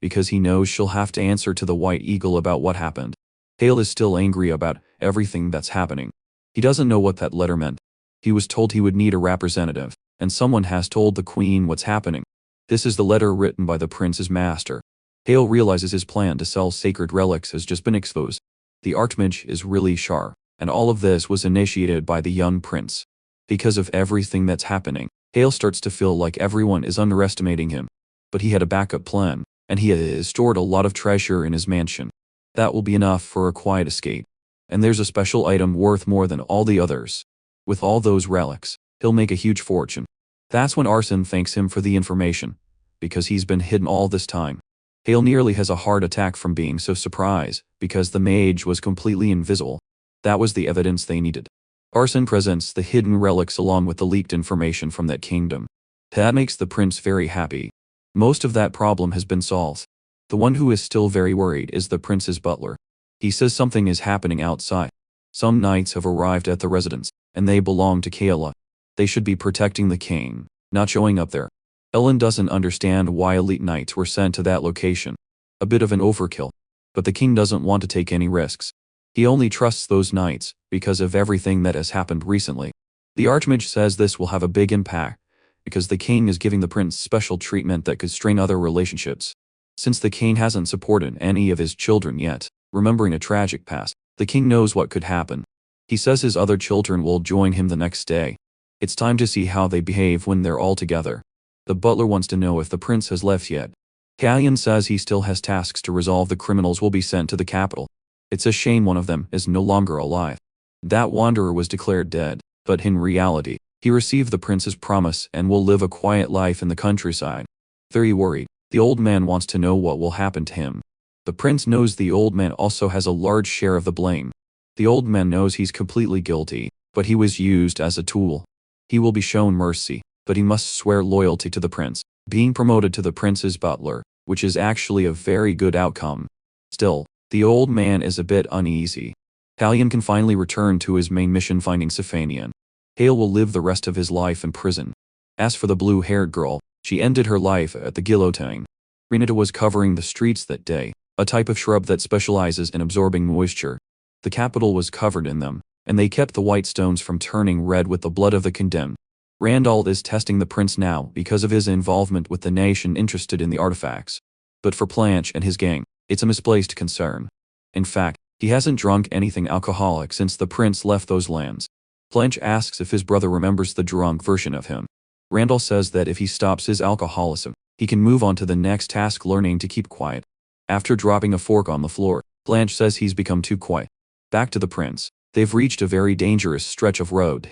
because he knows she'll have to answer to the White Eagle about what happened. Hale is still angry about everything that's happening. He doesn't know what that letter meant. He was told he would need a representative, and someone has told the queen what's happening. This is the letter written by the prince's master. Hale realizes his plan to sell sacred relics has just been exposed. The Archmage is really sharp, and all of this was initiated by the young prince. Because of everything that's happening, Hale starts to feel like everyone is underestimating him. But he had a backup plan, and he has stored a lot of treasure in his mansion. That will be enough for a quiet escape. And there's a special item worth more than all the others. With all those relics, he'll make a huge fortune. That's when Arson thanks him for the information, because he's been hidden all this time. Hale nearly has a heart attack from being so surprised, because the mage was completely invisible. That was the evidence they needed. Arson presents the hidden relics along with the leaked information from that kingdom. That makes the prince very happy. Most of that problem has been solved. The one who is still very worried is the prince's butler. He says something is happening outside. Some knights have arrived at the residence, and they belong to Kayla. They should be protecting the king, not showing up there. Ellen doesn't understand why elite knights were sent to that location. A bit of an overkill. But the king doesn't want to take any risks. He only trusts those knights because of everything that has happened recently. The Archmage says this will have a big impact, because the king is giving the prince special treatment that could strain other relationships. Since the king hasn't supported any of his children yet, remembering a tragic past, the king knows what could happen. He says his other children will join him the next day. It's time to see how they behave when they're all together. The butler wants to know if the prince has left yet. Hellion says he still has tasks to resolve. The criminals will be sent to the capital. It's a shame one of them is no longer alive. That wanderer was declared dead, but in reality, he received the prince's promise and will live a quiet life in the countryside. Very worried, the old man wants to know what will happen to him. The prince knows the old man also has a large share of the blame. The old man knows he's completely guilty, but he was used as a tool. He will be shown mercy, but he must swear loyalty to the prince, being promoted to the prince's butler, which is actually a very good outcome. Still, the old man is a bit uneasy. Hellion can finally return to his main mission, finding Sifanian. Hale will live the rest of his life in prison. As for the blue-haired girl, she ended her life at the guillotine. Renata was covering the streets that day, a type of shrub that specializes in absorbing moisture. The capital was covered in them, and they kept the white stones from turning red with the blood of the condemned. Randall is testing the prince now because of his involvement with the nation interested in the artifacts. But for Planche and his gang, it's a misplaced concern. In fact, he hasn't drunk anything alcoholic since the prince left those lands. Planche asks if his brother remembers the drunk version of him. Randall says that if he stops his alcoholism, he can move on to the next task, learning to keep quiet. After dropping a fork on the floor, Planche says he's become too quiet. Back to the prince. They've reached a very dangerous stretch of road.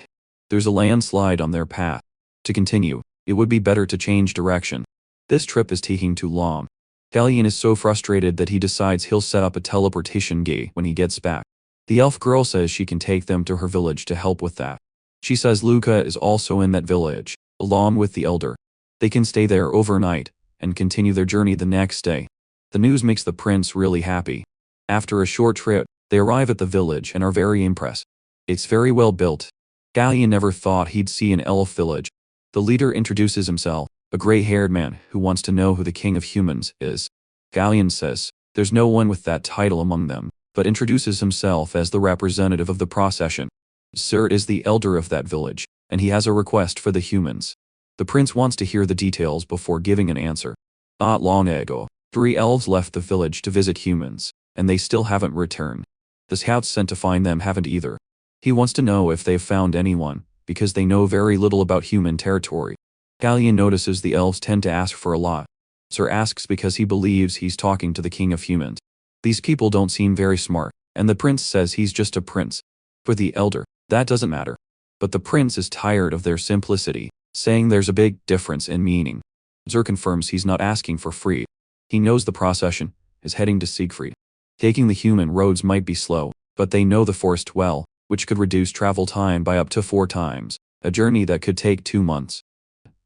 There's a landslide on their path. To continue, it would be better to change direction. This trip is taking too long. Hellion is so frustrated that he decides he'll set up a teleportation gate when he gets back. The elf girl says she can take them to her village to help with that. She says Luca is also in that village, along with the elder. They can stay there overnight and continue their journey the next day. The news makes the prince really happy. After a short trip, they arrive at the village and are very impressed. It's very well built. Galleon never thought he'd see an elf village. The leader introduces himself, a gray-haired man who wants to know who the king of humans is. Galleon says, there's no one with that title among them, but introduces himself as the representative of the procession. Sir is the elder of that village, and he has a request for the humans. The prince wants to hear the details before giving an answer. Not long ago, 3 elves left the village to visit humans, and they still haven't returned. The scouts sent to find them haven't either. He wants to know if they've found anyone, because they know very little about human territory. Galleon notices the elves tend to ask for a lot. Sir asks because he believes he's talking to the king of humans. These people don't seem very smart, and the prince says he's just a prince. For the elder, that doesn't matter. But the prince is tired of their simplicity, saying there's a big difference in meaning. Sir confirms he's not asking for free. He knows the procession is heading to Siegfried. Taking the human roads might be slow, but they know the forest well, which could reduce travel time by up to 4 times, a journey that could take 2 months.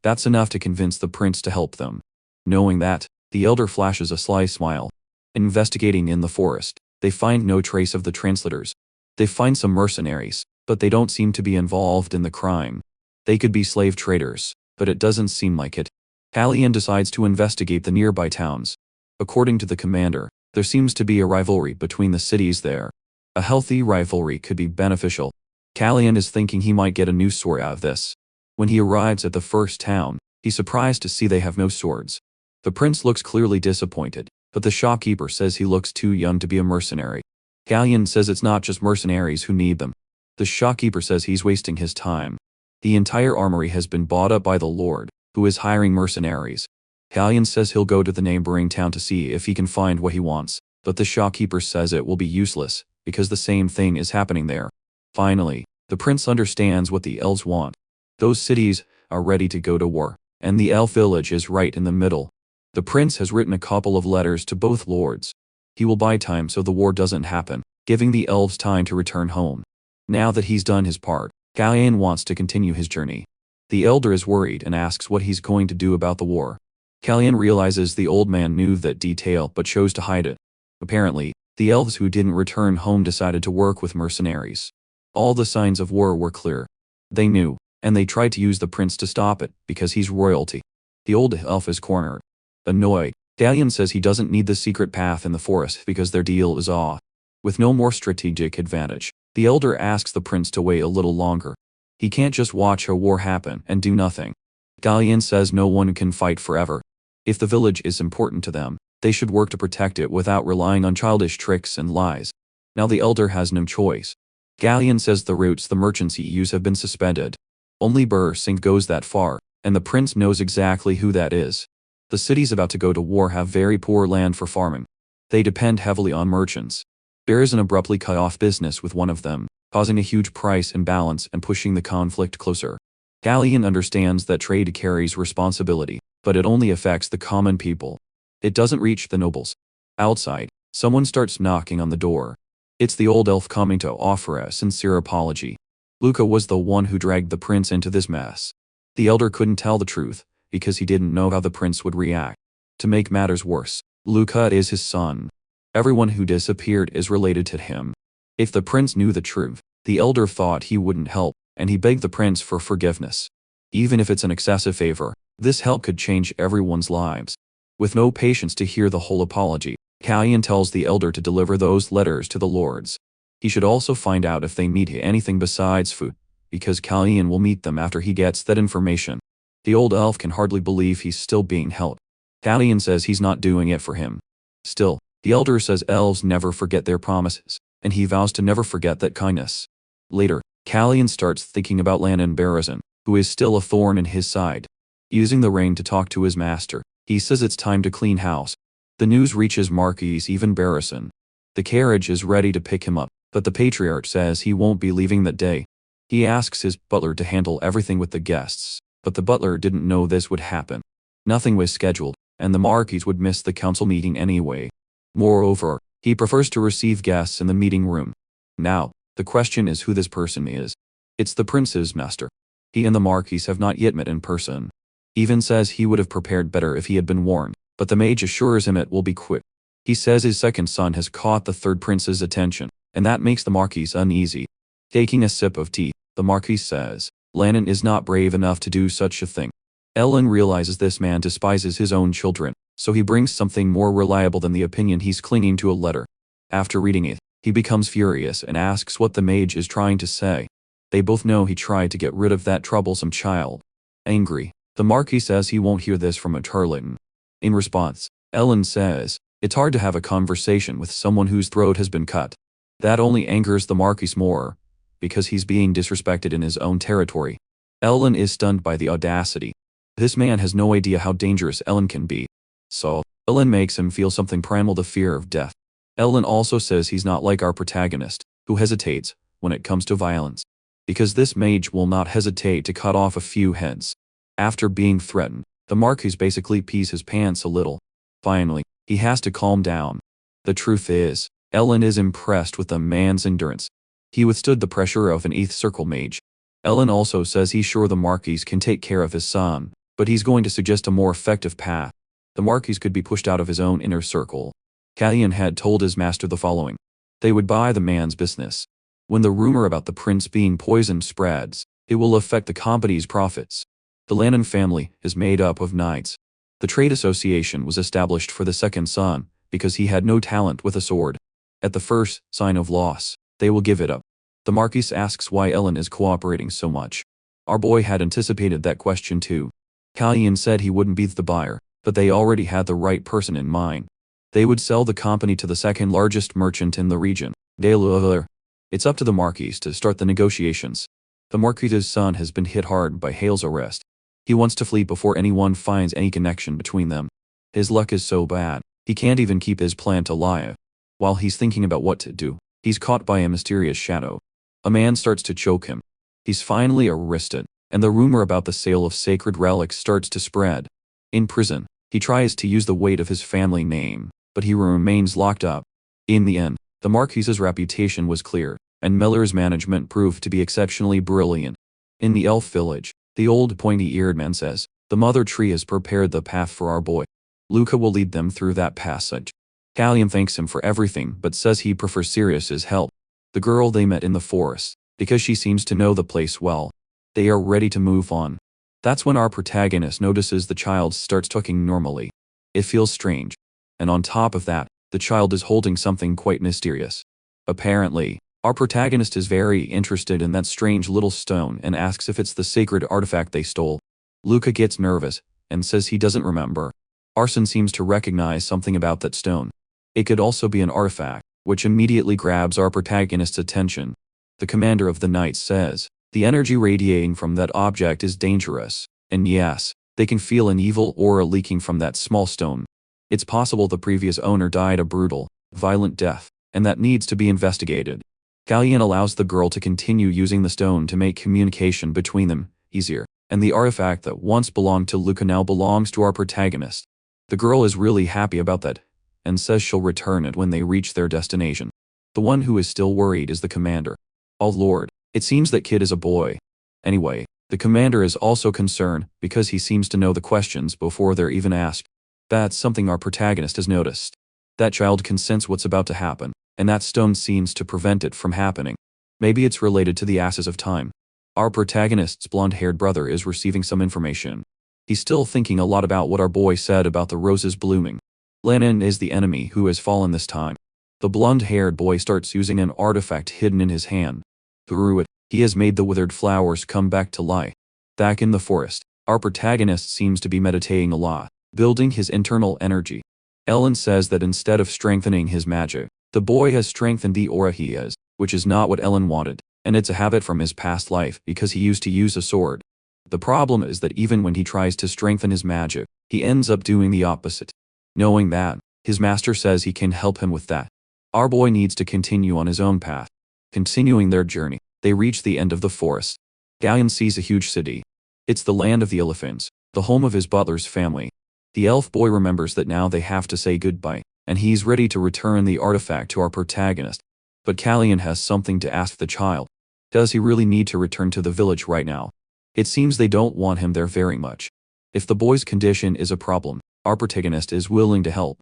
That's enough to convince the prince to help them. Knowing that, the elder flashes a sly smile. Investigating in the forest, they find no trace of the translators. They find some mercenaries, but they don't seem to be involved in the crime. They could be slave traders, but it doesn't seem like it. Galleon decides to investigate the nearby towns. According to the commander, there seems to be a rivalry between the cities there. A healthy rivalry could be beneficial. Galleon is thinking he might get a new sword out of this. When he arrives at the first town, he's surprised to see they have no swords. The prince looks clearly disappointed, but the shopkeeper says he looks too young to be a mercenary. Galleon says it's not just mercenaries who need them. The shopkeeper says he's wasting his time. The entire armory has been bought up by the lord, who is hiring mercenaries. Galleon says he'll go to the neighboring town to see if he can find what he wants, but the shopkeeper says it will be useless, because the same thing is happening there. Finally, the prince understands what the elves want. Those cities are ready to go to war, and the elf village is right in the middle. The prince has written a couple of letters to both lords. He will buy time so the war doesn't happen, giving the elves time to return home. Now that he's done his part, Galleon wants to continue his journey. The elder is worried and asks what he's going to do about the war. Galleon realizes the old man knew that detail but chose to hide it. Apparently, the elves who didn't return home decided to work with mercenaries. All the signs of war were clear. They knew, and they tried to use the prince to stop it, because he's royalty. The old elf is cornered. Annoyed, Galleon says he doesn't need the secret path in the forest because their deal is off. With no more strategic advantage, the elder asks the prince to wait a little longer. He can't just watch a war happen and do nothing. Galleon says no one can fight forever. If the village is important to them, they should work to protect it without relying on childish tricks and lies. Now the elder has no choice. Galleon says the routes the merchants use have been suspended. Only Singh goes that far, and the prince knows exactly who that is. The cities about to go to war have very poor land for farming. They depend heavily on merchants. Berezin abruptly cut off business with one of them, causing a huge price imbalance and pushing the conflict closer. Galleon understands that trade carries responsibility, but it only affects the common people. It doesn't reach the nobles. Outside, someone starts knocking on the door. It's the old elf coming to offer a sincere apology. Luca was the one who dragged the prince into this mess. The elder couldn't tell the truth, because he didn't know how the prince would react. To make matters worse, Luca is his son. Everyone who disappeared is related to him. If the prince knew the truth, the elder thought he wouldn't help, and he begged the prince for forgiveness. Even if it's an excessive favor, this help could change everyone's lives. With no patience to hear the whole apology, Galleon tells the elder to deliver those letters to the lords. He should also find out if they need anything besides food, because Galleon will meet them after he gets that information. The old elf can hardly believe he's still being helped. Galleon says he's not doing it for him. Still, the elder says elves never forget their promises, and he vows to never forget that kindness. Later, Galleon starts thinking about Lannan Berezin, who is still a thorn in his side. Using the ring to talk to his master, he says it's time to clean house. The news reaches Marquis Ivan Berezin. The carriage is ready to pick him up, but the patriarch says he won't be leaving that day. He asks his butler to handle everything with the guests, but the butler didn't know this would happen. Nothing was scheduled, and the Marquis would miss the council meeting anyway. Moreover, he prefers to receive guests in the meeting room. Now, the question is who this person is. It's the prince's master. He and the Marquis have not yet met in person. Ivan says he would have prepared better if he had been warned, but the mage assures him it will be quick. He says his second son has caught the third prince's attention, and that makes the Marquis uneasy. Taking a sip of tea, the Marquis says, Lannon is not brave enough to do such a thing. Ellen realizes this man despises his own children, so he brings something more reliable than the opinion he's clinging to, a letter. After reading it, he becomes furious and asks what the mage is trying to say. They both know he tried to get rid of that troublesome child. Angry, the Marquis says he won't hear this from a charlatan. In response, Ellen says, it's hard to have a conversation with someone whose throat has been cut. That only angers the Marquis more, because he's being disrespected in his own territory. Ellen is stunned by the audacity. This man has no idea how dangerous Ellen can be. So, Ellen makes him feel something primal, the fear of death. Ellen also says he's not like our protagonist, who hesitates when it comes to violence, because this mage will not hesitate to cut off a few heads. After being threatened, the Marquis basically pees his pants a little. Finally, he has to calm down. The truth is, Ellen is impressed with the man's endurance. He withstood the pressure of an 8th circle mage. Ellen also says he's sure the Marquis can take care of his son, but he's going to suggest a more effective path. The Marquis could be pushed out of his own inner circle. Callion had told his master the following. They would buy the man's business. When the rumor about the prince being poisoned spreads, it will affect the company's profits. The Lannon family is made up of knights. The trade association was established for the second son, because he had no talent with a sword. At the first sign of loss, they will give it up. The Marquis asks why Ellen is cooperating so much. Our boy had anticipated that question too. Callion said he wouldn't be the buyer, but they already had the right person in mind. They would sell the company to the second largest merchant in the region, Yahello. It's up to the Marquis to start the negotiations. The Marquis's son has been hit hard by Hale's arrest. He wants to flee before anyone finds any connection between them. His luck is so bad, he can't even keep his plant alive. While he's thinking about what to do, he's caught by a mysterious shadow. A man starts to choke him. He's finally arrested, and the rumor about the sale of sacred relics starts to spread. In prison, he tries to use the weight of his family name, but he remains locked up. In the end, the Marquis's reputation was clear, and Miller's management proved to be exceptionally brilliant. In the elf village, the old pointy-eared man says, the mother tree has prepared the path for our boy. Luca will lead them through that passage. Callion thanks him for everything but says he prefers Sirius's help. The girl they met in the forest, because she seems to know the place well. They are ready to move on. That's when our protagonist notices the child starts talking normally. It feels strange. And on top of that, the child is holding something quite mysterious. Apparently, our protagonist is very interested in that strange little stone and asks if it's the sacred artifact they stole. Luca gets nervous and says he doesn't remember. Arson seems to recognize something about that stone. It could also be an artifact, which immediately grabs our protagonist's attention. The commander of the Knights says, the energy radiating from that object is dangerous, and yes, they can feel an evil aura leaking from that small stone. It's possible the previous owner died a brutal, violent death, and that needs to be investigated. Callion allows the girl to continue using the stone to make communication between them easier, and the artifact that once belonged to Luca now belongs to our protagonist. The girl is really happy about that, and says she'll return it when they reach their destination. The one who is still worried is the commander. Oh Lord, it seems that kid is a boy. Anyway, the commander is also concerned because he seems to know the questions before they're even asked. That's something our protagonist has noticed. That child can sense what's about to happen, and that stone seems to prevent it from happening. Maybe it's related to the asses of time. Our protagonist's blonde-haired brother is receiving some information. He's still thinking a lot about what our boy said about the roses blooming. Lannon is the enemy who has fallen this time. The blonde-haired boy starts using an artifact hidden in his hand. Through it, he has made the withered flowers come back to life. Back in the forest, our protagonist seems to be meditating a lot, building his internal energy. Ellen says that instead of strengthening his magic, the boy has strengthened the aura he has, which is not what Ellen wanted, and it's a habit from his past life because he used to use a sword. The problem is that even when he tries to strengthen his magic, he ends up doing the opposite. Knowing that, his master says he can help him with that. Our boy needs to continue on his own path. Continuing their journey, they reach the end of the forest. Galleon sees a huge city. It's the land of the elephants, the home of his butler's family. The elf boy remembers that now they have to say goodbye, and he's ready to return the artifact to our protagonist. But Callion has something to ask the child. Does he really need to return to the village right now? It seems they don't want him there very much. If the boy's condition is a problem, our protagonist is willing to help.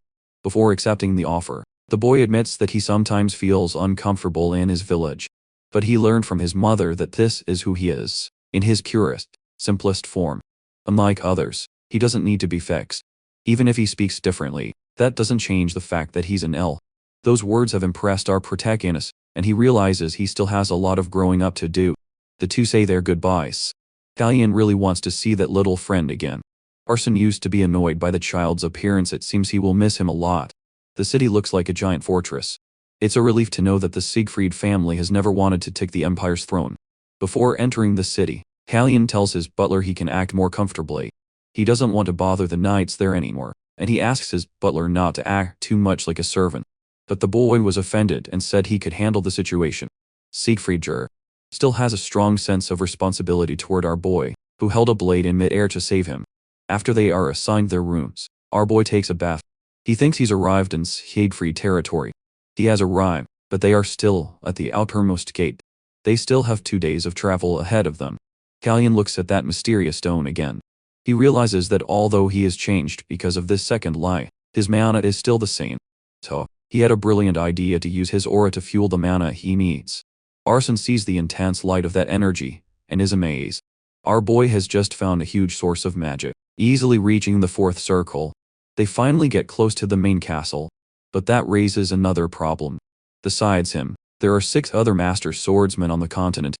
Before accepting the offer, the boy admits that he sometimes feels uncomfortable in his village. But he learned from his mother that this is who he is, in his purest, simplest form. Unlike others, he doesn't need to be fixed. Even if he speaks differently, that doesn't change the fact that he's an L. Those words have impressed our protagonist, and he realizes he still has a lot of growing up to do. The two say their goodbyes. Galleon really wants to see that little friend again. Arson used to be annoyed by the child's appearance. It seems he will miss him a lot. The city looks like a giant fortress. It's a relief to know that the Siegfried family has never wanted to take the Empire's throne. Before entering the city, Galleon tells his butler he can act more comfortably. He doesn't want to bother the knights there anymore, and he asks his butler not to act too much like a servant. But the boy was offended and said he could handle the situation. Siegfried still has a strong sense of responsibility toward our boy, who held a blade in mid-air to save him. After they are assigned their rooms, our boy takes a bath. He thinks he's arrived in Siegfried territory. He has arrived, but they are still at the outermost gate. They still have 2 days of travel ahead of them. Galleon looks at that mysterious stone again. He realizes that although he has changed because of this second lie, his mana is still the same. So, he had a brilliant idea to use his aura to fuel the mana he needs. Arson sees the intense light of that energy, and is amazed. Our boy has just found a huge source of magic, easily reaching the 4th circle. They finally get close to the main castle, but that raises another problem. Besides him, there are 6 other master swordsmen on the continent.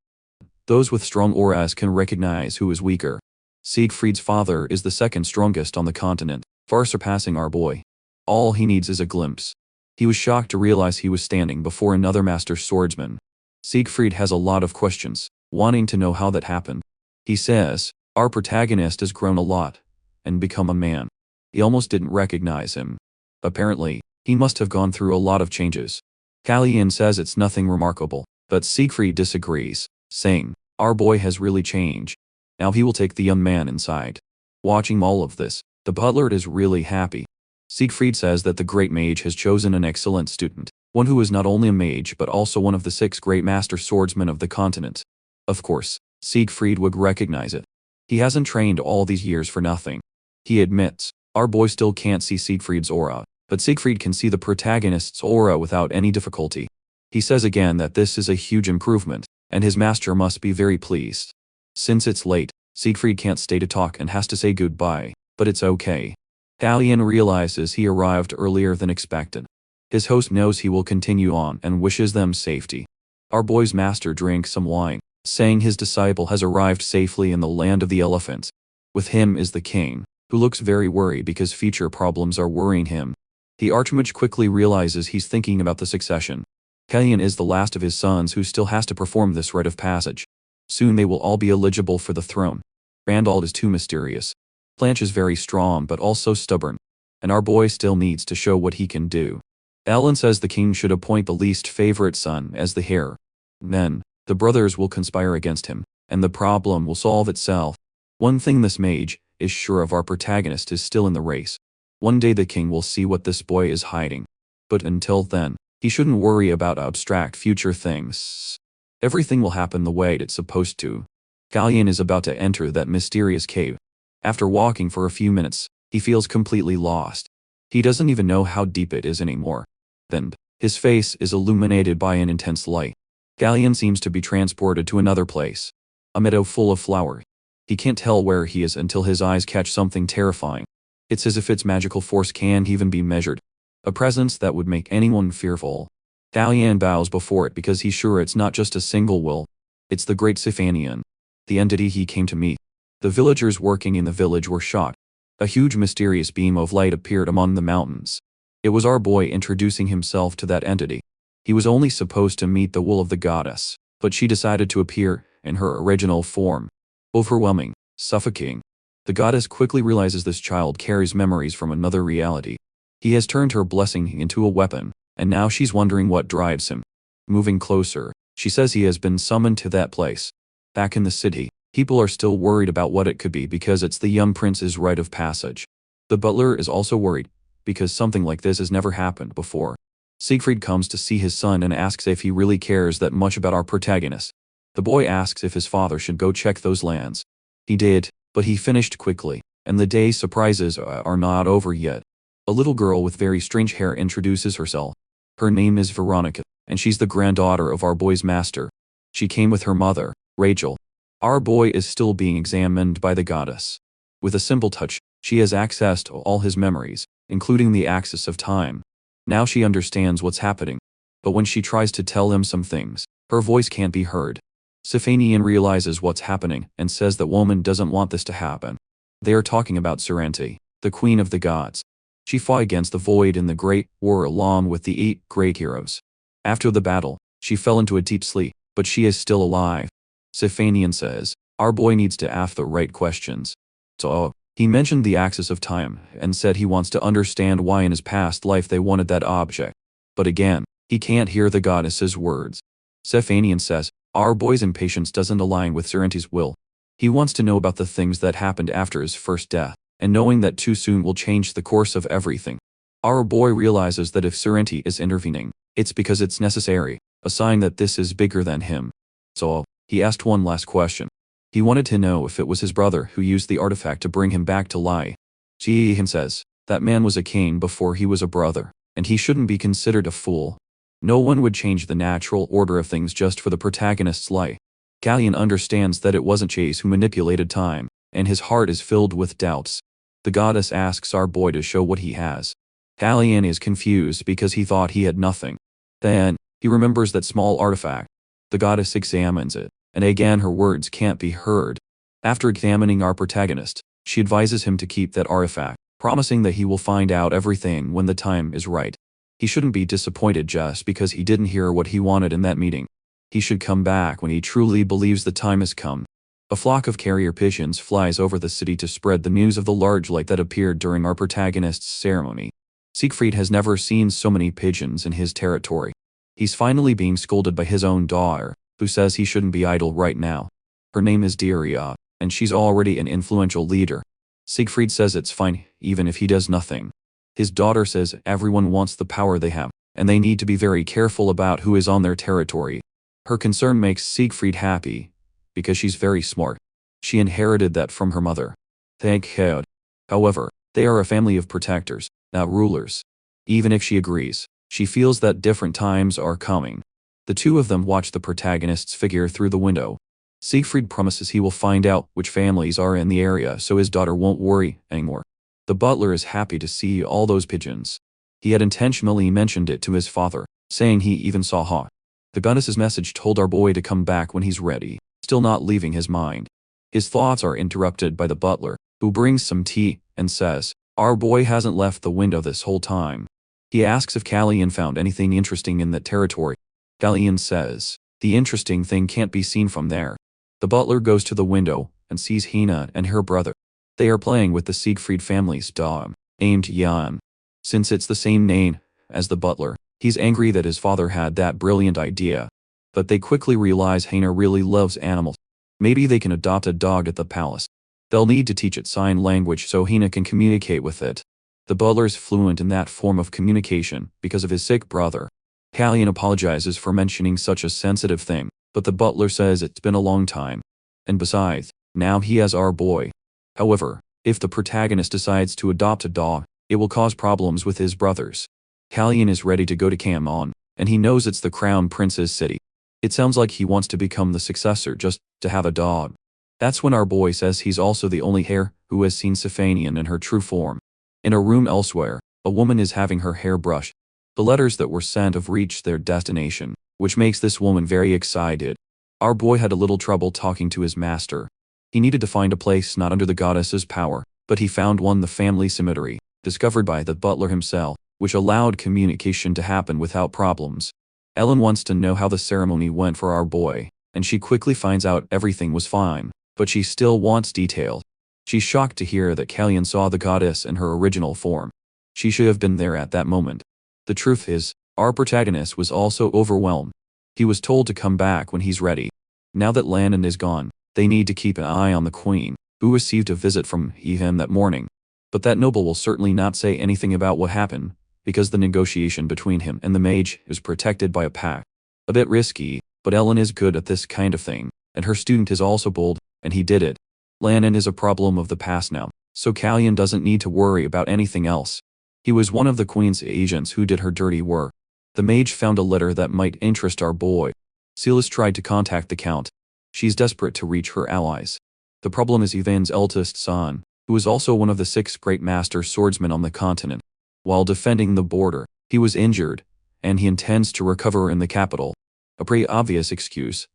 Those with strong auras can recognize who is weaker. Siegfried's father is the 2nd strongest on the continent, far surpassing our boy. All he needs is a glimpse. He was shocked to realize he was standing before another master swordsman. Siegfried has a lot of questions, wanting to know how that happened. He says, our protagonist has grown a lot, and become a man. He almost didn't recognize him. Apparently, he must have gone through a lot of changes. Galleon says it's nothing remarkable, but Siegfried disagrees, saying, our boy has really changed. Now he will take the young man inside. Watching all of this, the butler is really happy. Siegfried says that the great mage has chosen an excellent student, one who is not only a mage but also one of the 6 great master swordsmen of the continent. Of course, Siegfried would recognize it. He hasn't trained all these years for nothing. He admits, our boy still can't see Siegfried's aura, but Siegfried can see the protagonist's aura without any difficulty. He says again that this is a huge improvement, and his master must be very pleased. Since it's late, Siegfried can't stay to talk and has to say goodbye, but it's okay. Galleon realizes he arrived earlier than expected. His host knows he will continue on and wishes them safety. Our boy's master drinks some wine, saying his disciple has arrived safely in the land of the elephants. With him is the king, who looks very worried because future problems are worrying him. The archmage quickly realizes he's thinking about the succession. Galleon is the last of his sons who still has to perform this rite of passage. Soon they will all be eligible for the throne. Randall is too mysterious. Blanche is very strong but also stubborn. And our boy still needs to show what he can do. Alan says the king should appoint the least favorite son as the heir. Then, the brothers will conspire against him, and the problem will solve itself. One thing this mage is sure of: our protagonist is still in the race. One day the king will see what this boy is hiding. But until then, he shouldn't worry about abstract future things. Everything will happen the way it's supposed to. Galleon is about to enter that mysterious cave. After walking for a few minutes, he feels completely lost. He doesn't even know how deep it is anymore. Then, his face is illuminated by an intense light. Galleon seems to be transported to another place. A meadow full of flowers. He can't tell where he is until his eyes catch something terrifying. It's as if its magical force can't even be measured. A presence that would make anyone fearful. Galleon bows before it because he's sure it's not just a single will. It's the Great Siphanian, the entity he came to meet. The villagers working in the village were shocked. A huge mysterious beam of light appeared among the mountains. It was our boy introducing himself to that entity. He was only supposed to meet the will of the goddess, but she decided to appear in her original form. Overwhelming, suffocating. The goddess quickly realizes this child carries memories from another reality. He has turned her blessing into a weapon, and now she's wondering what drives him. Moving closer, she says he has been summoned to that place. Back in the city, people are still worried about what it could be because it's the young prince's rite of passage. The butler is also worried, because something like this has never happened before. Siegfried comes to see his son and asks if he really cares that much about our protagonist. The boy asks if his father should go check those lands. He did, but he finished quickly, and the day's surprises are not over yet. A little girl with very strange hair introduces herself. Her name is Veronica, and she's the granddaughter of our boy's master. She came with her mother, Rachel. Our boy is still being examined by the goddess. With a simple touch, she has access to all his memories, including the axis of time. Now she understands what's happening. But when she tries to tell him some things, her voice can't be heard. Sifanian realizes what's happening and says that woman doesn't want this to happen. They are talking about Serenity, the queen of the gods. She fought against the void in the Great War along with the 8 great heroes. After the battle, she fell into a deep sleep, but she is still alive. Sifanian says, our boy needs to ask the right questions. So, he mentioned the axis of time and said he wants to understand why in his past life they wanted that object. But again, he can't hear the goddess's words. Sifanian says, our boy's impatience doesn't align with Serenity's will. He wants to know about the things that happened after his first death, and knowing that too soon will change the course of everything. Our boy realizes that if Serenity is intervening, it's because it's necessary, a sign that this is bigger than him. So, he asked one last question. He wanted to know if it was his brother who used the artifact to bring him back to life. Ji-hin says, that man was a king before he was a brother, and he shouldn't be considered a fool. No one would change the natural order of things just for the protagonist's life. Galleon understands that it wasn't Chase who manipulated time, and his heart is filled with doubts. The goddess asks our boy to show what he has. Galleon is confused because he thought he had nothing. Then, he remembers that small artifact. The goddess examines it, and again her words can't be heard. After examining our protagonist, she advises him to keep that artifact, promising that he will find out everything when the time is right. He shouldn't be disappointed just because he didn't hear what he wanted in that meeting. He should come back when he truly believes the time has come. A flock of carrier pigeons flies over the city to spread the news of the large light that appeared during our protagonist's ceremony. Siegfried has never seen so many pigeons in his territory. He's finally being scolded by his own daughter, who says he shouldn't be idle right now. Her name is Diria, and she's already an influential leader. Siegfried says it's fine, even if he does nothing. His daughter says everyone wants the power they have, and they need to be very careful about who is on their territory. Her concern makes Siegfried happy, because she's very smart. She inherited that from her mother. Thank God. However, they are a family of protectors, not rulers. Even if she agrees, she feels that different times are coming. The two of them watch the protagonist's figure through the window. Siegfried promises he will find out which families are in the area so his daughter won't worry anymore. The butler is happy to see all those pigeons. He had intentionally mentioned it to his father, saying he even saw Hawk. The goddess's message told our boy to come back when he's ready, still not leaving his mind. His thoughts are interrupted by the butler, who brings some tea and says, our boy hasn't left the window this whole time. He asks if Galleon found anything interesting in that territory. Galleon says, the interesting thing can't be seen from there. The butler goes to the window and sees Hina and her brother. They are playing with the Siegfried family's dog, named Jan. Since it's the same name as the butler, he's angry that his father had that brilliant idea. But they quickly realize Hina really loves animals. Maybe they can adopt a dog at the palace. They'll need to teach it sign language so Hina can communicate with it. The butler's fluent in that form of communication because of his sick brother. Galleon apologizes for mentioning such a sensitive thing, but the butler says it's been a long time. And besides, now he has our boy. However, if the protagonist decides to adopt a dog, it will cause problems with his brothers. Galleon is ready to go to Camon, and he knows it's the crown prince's city. It sounds like he wants to become the successor just to have a dog. That's when our boy says he's also the only heir who has seen Sifanian in her true form. In a room elsewhere, a woman is having her hair brushed. The letters that were sent have reached their destination, which makes this woman very excited. Our boy had a little trouble talking to his master. He needed to find a place not under the goddess's power, but he found one, the family cemetery, discovered by the butler himself, which allowed communication to happen without problems. Ellen wants to know how the ceremony went for our boy, and she quickly finds out everything was fine, but she still wants details. She's shocked to hear that Galleon saw the goddess in her original form. She should have been there at that moment. The truth is, our protagonist was also overwhelmed. He was told to come back when he's ready. Now that Landon is gone, they need to keep an eye on the queen, who received a visit from him that morning. But that noble will certainly not say anything about what happened, because the negotiation between him and the mage is protected by a pact. A bit risky, but Ellen is good at this kind of thing, and her student is also bold, and he did it. Landon is a problem of the past now, so Galleon doesn't need to worry about anything else. He was one of the queen's agents who did her dirty work. The mage found a letter that might interest our boy. Silas tried to contact the count. She's desperate to reach her allies. The problem is Ivan's eldest son, who is also one of the 6 great master swordsmen on the continent. While defending the border, he was injured, and he intends to recover in the capital. A pretty obvious excuse,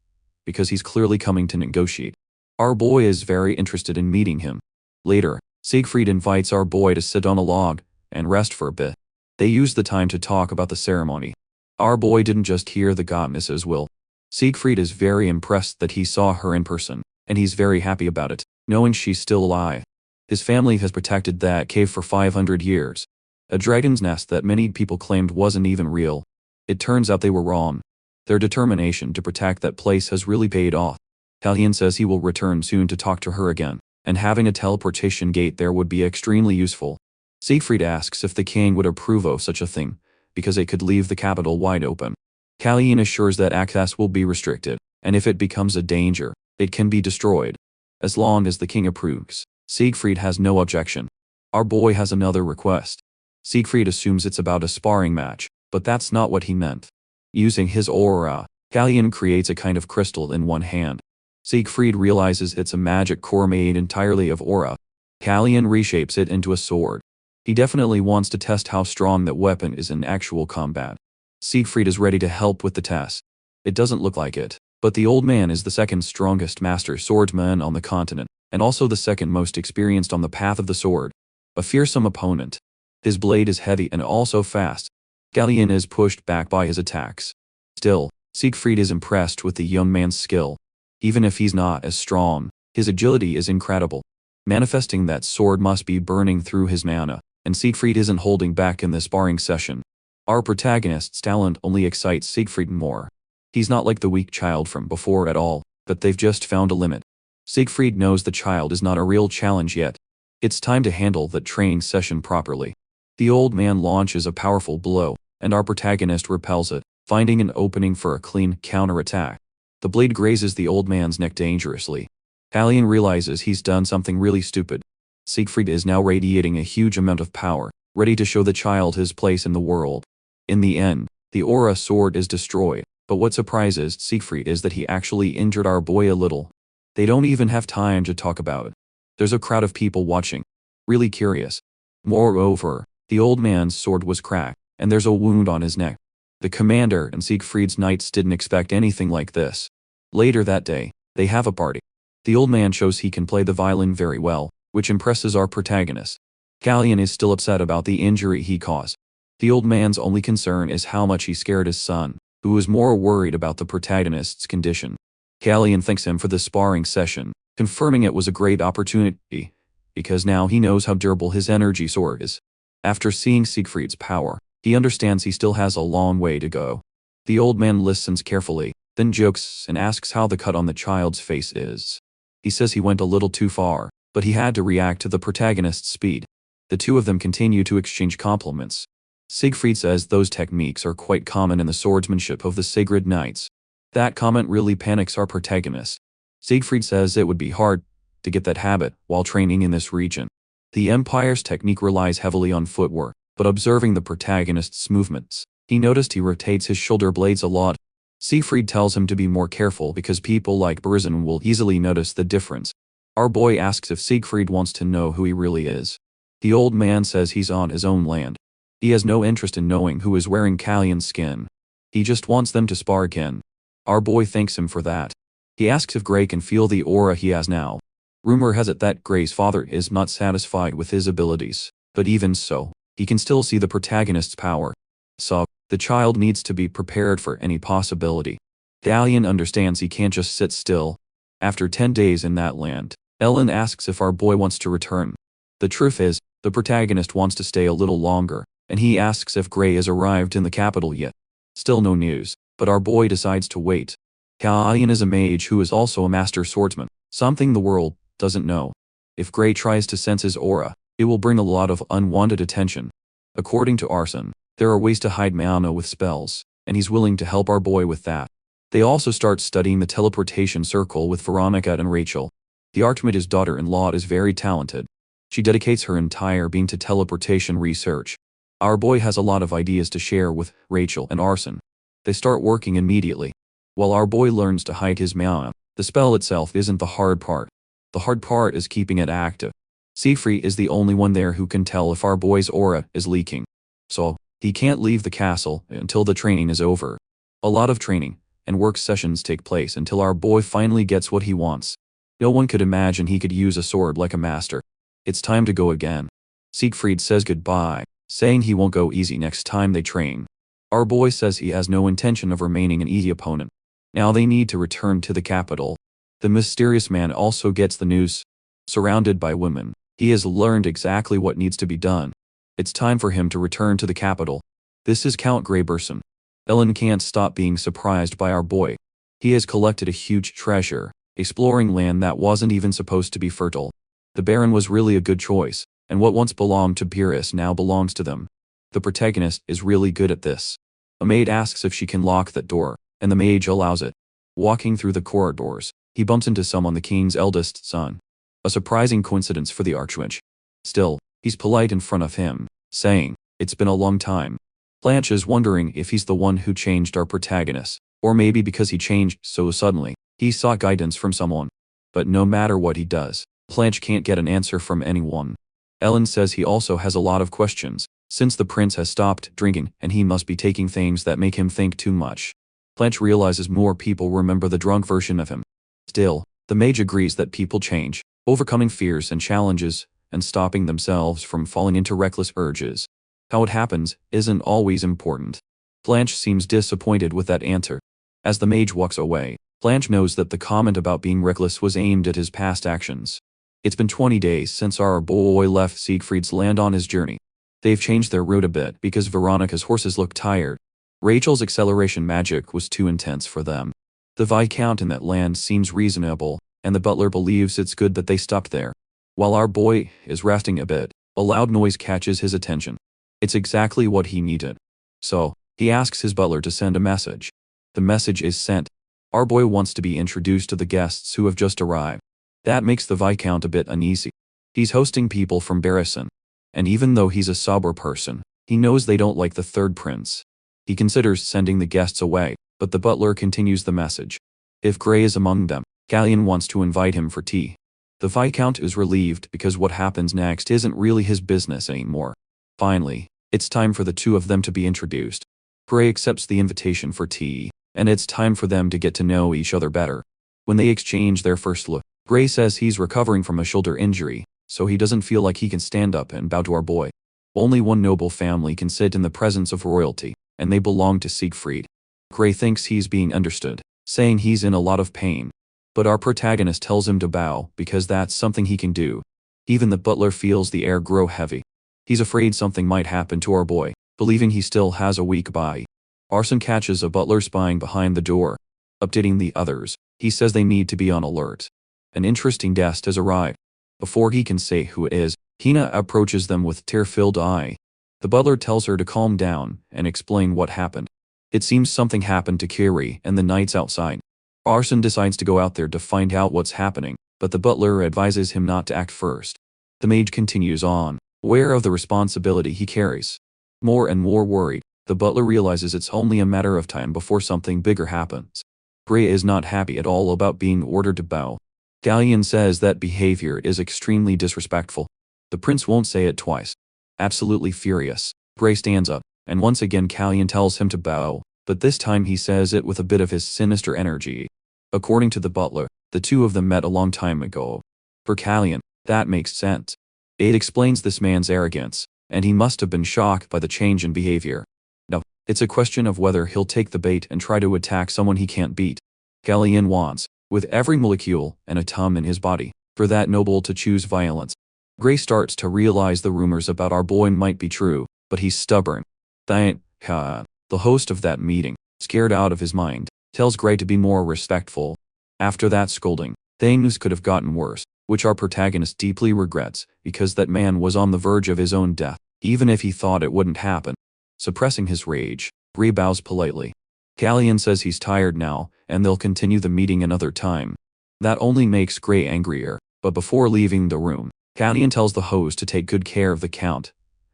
because he's clearly coming to negotiate. Our boy is very interested in meeting him. Later, Siegfried invites our boy to sit on a log and rest for a bit. They use the time to talk about the ceremony. Our boy didn't just hear the goddess's will. Siegfried is very impressed that he saw her in person, and he's very happy about it, knowing she's still alive. His family has protected that cave for 500 years. A dragon's nest that many people claimed wasn't even real. It turns out they were wrong. Their determination to protect that place has really paid off. Talion says he will return soon to talk to her again, and having a teleportation gate there would be extremely useful. Siegfried asks if the king would approve of such a thing, because it could leave the capital wide open. Talion assures that access will be restricted, and if it becomes a danger, it can be destroyed. As long as the king approves, Siegfried has no objection. Our boy has another request. Siegfried assumes it's about a sparring match, but that's not what he meant. Using his aura, Talion creates a kind of crystal in one hand. Siegfried realizes it's a magic core made entirely of aura. Talion reshapes it into a sword. He definitely wants to test how strong that weapon is in actual combat. Siegfried is ready to help with the test. It doesn't look like it, but the old man is the 2nd strongest master swordsman on the continent, and also the 2nd most experienced on the path of the sword. A fearsome opponent. His blade is heavy and also fast. Talion is pushed back by his attacks. Still, Siegfried is impressed with the young man's skill. Even if he's not as strong, his agility is incredible. Manifesting that sword must be burning through his mana, and Siegfried isn't holding back in this sparring session. Our protagonist's talent only excites Siegfried more. He's not like the weak child from before at all, but they've just found a limit. Siegfried knows the child is not a real challenge yet. It's time to handle the training session properly. The old man launches a powerful blow, and our protagonist repels it, finding an opening for a clean counterattack. The blade grazes the old man's neck dangerously. Talion realizes he's done something really stupid. Siegfried is now radiating a huge amount of power, ready to show the child his place in the world. In the end, the aura sword is destroyed, but what surprises Siegfried is that he actually injured our boy a little. They don't even have time to talk about it. There's a crowd of people watching, really curious. Moreover, the old man's sword was cracked, and there's a wound on his neck. The commander and Siegfried's knights didn't expect anything like this. Later that day, they have a party. The old man shows he can play the violin very well, which impresses our protagonist. Talion is still upset about the injury he caused. The old man's only concern is how much he scared his son, who is more worried about the protagonist's condition. Talion thanks him for the sparring session, confirming it was a great opportunity, because now he knows how durable his energy sword is. After seeing Siegfried's power, he understands he still has a long way to go. The old man listens carefully, then jokes and asks how the cut on the child's face is. He says he went a little too far, but he had to react to the protagonist's speed. The two of them continue to exchange compliments. Siegfried says those techniques are quite common in the swordsmanship of the Sigrid Knights. That comment really panics our protagonist. Siegfried says it would be hard to get that habit while training in this region. The Empire's technique relies heavily on footwork, but observing the protagonist's movements, he noticed he rotates his shoulder blades a lot. Siegfried tells him to be more careful because people like Berezin will easily notice the difference. Our boy asks if Siegfried wants to know who he really is. The old man says he's on his own land. He has no interest in knowing who is wearing Talien's skin. He just wants them to spar again. Our boy thanks him for that. He asks if Gray can feel the aura he has now. Rumor has it that Gray's father is not satisfied with his abilities, but even so, he can still see the protagonist's power. So, the child needs to be prepared for any possibility. Talion understands he can't just sit still. After 10 days in that land, Ellen asks if our boy wants to return. The truth is, the protagonist wants to stay a little longer, and he asks if Gray has arrived in the capital yet. Still no news, but our boy decides to wait. Talion is a mage who is also a master swordsman, something the world doesn't know. If Gray tries to sense his aura, it will bring a lot of unwanted attention. According to Arson, there are ways to hide mana with spells, and he's willing to help our boy with that. They also start studying the teleportation circle with Veronica and Rachel. The Artemida's daughter-in-law is very talented. She dedicates her entire being to teleportation research. Our boy has a lot of ideas to share with Rachel and Arson. They start working immediately. While our boy learns to hide his mana, the spell itself isn't the hard part. The hard part is keeping it active. Siegfried is the only one there who can tell if our boy's aura is leaking. So, he can't leave the castle until the training is over. A lot of training and work sessions take place until our boy finally gets what he wants. No one could imagine he could use a sword like a master. It's time to go again. Siegfried says goodbye, saying he won't go easy next time they train. Our boy says he has no intention of remaining an easy opponent. Now they need to return to the capital. The mysterious man also gets the news. Surrounded by women, he has learned exactly what needs to be done. It's time for him to return to the capital. This is Count Greyberson. Ellen can't stop being surprised by our boy. He has collected a huge treasure, exploring land that wasn't even supposed to be fertile. The Baron was really a good choice, and what once belonged to Pyrrhus now belongs to them. The protagonist is really good at this. A maid asks if she can lock that door, and the mage allows it. Walking through the corridors, he bumps into someone, the king's eldest son. A surprising coincidence for the archwitch. Still, he's polite in front of him, saying, "It's been a long time." Blanche is wondering if he's the one who changed our protagonist, or maybe because he changed so suddenly, he sought guidance from someone. But no matter what he does, Blanche can't get an answer from anyone. Ellen says he also has a lot of questions, since the prince has stopped drinking and he must be taking things that make him think too much. Blanche realizes more people remember the drunk version of him. Still, the mage agrees that people change, overcoming fears and challenges, and stopping themselves from falling into reckless urges. How it happens isn't always important. Blanche seems disappointed with that answer. As the mage walks away, Blanche knows that the comment about being reckless was aimed at his past actions. It's been 20 days since our boy left Siegfried's land on his journey. They've changed their route a bit because Veronica's horses look tired. Rachel's acceleration magic was too intense for them. The Viscount in that land seems reasonable, and the butler believes it's good that they stopped there. While our boy is resting a bit, a loud noise catches his attention. It's exactly what he needed. So, he asks his butler to send a message. The message is sent. Our boy wants to be introduced to the guests who have just arrived. That makes the Viscount a bit uneasy. He's hosting people from Barrison, and even though he's a sober person, he knows they don't like the third prince. He considers sending the guests away, but the butler continues the message. If Grey is among them, Gallion wants to invite him for tea. The Viscount is relieved because what happens next isn't really his business anymore. Finally, it's time for the two of them to be introduced. Grey accepts the invitation for tea, and it's time for them to get to know each other better. When they exchange their first look, Grey says he's recovering from a shoulder injury, so he doesn't feel like he can stand up and bow to our boy. Only one noble family can sit in the presence of royalty, and they belong to Siegfried. Grey thinks he's being understood, saying he's in a lot of pain. But our protagonist tells him to bow because that's something he can do. Even the butler feels the air grow heavy. He's afraid something might happen to our boy, believing he still has a weak body. Arson catches a butler spying behind the door. Updating the others, he says they need to be on alert. An interesting guest has arrived. Before he can say who it is, Hina approaches them with tear-filled eye. The butler tells her to calm down and explain what happened. It seems something happened to Kiri and the knights outside. Arson decides to go out there to find out what's happening, but the butler advises him not to act first. The mage continues on, aware of the responsibility he carries. More and more worried, the butler realizes it's only a matter of time before something bigger happens. Grey is not happy at all about being ordered to bow. Gallion says that behavior is extremely disrespectful. The prince won't say it twice. Absolutely furious, Grey stands up, and once again Gallion tells him to bow, but this time he says it with a bit of his sinister energy. According to the butler, the two of them met a long time ago. For Gallion, that makes sense. It explains this man's arrogance, and he must have been shocked by the change in behavior. Now, it's a question of whether he'll take the bait and try to attack someone he can't beat. Gallion wants, with every molecule and atom in his body, for that noble to choose violence. Grey starts to realize the rumors about our boy might be true, but he's stubborn. The host of that meeting, scared out of his mind, tells Grey to be more respectful. After that scolding, things could have gotten worse, which our protagonist deeply regrets, because that man was on the verge of his own death, even if he thought it wouldn't happen. Suppressing his rage, Grey bows politely. Gallion says he's tired now, and they'll continue the meeting another time. That only makes Grey angrier, but before leaving the room, Gallion tells the host to take good care of the count.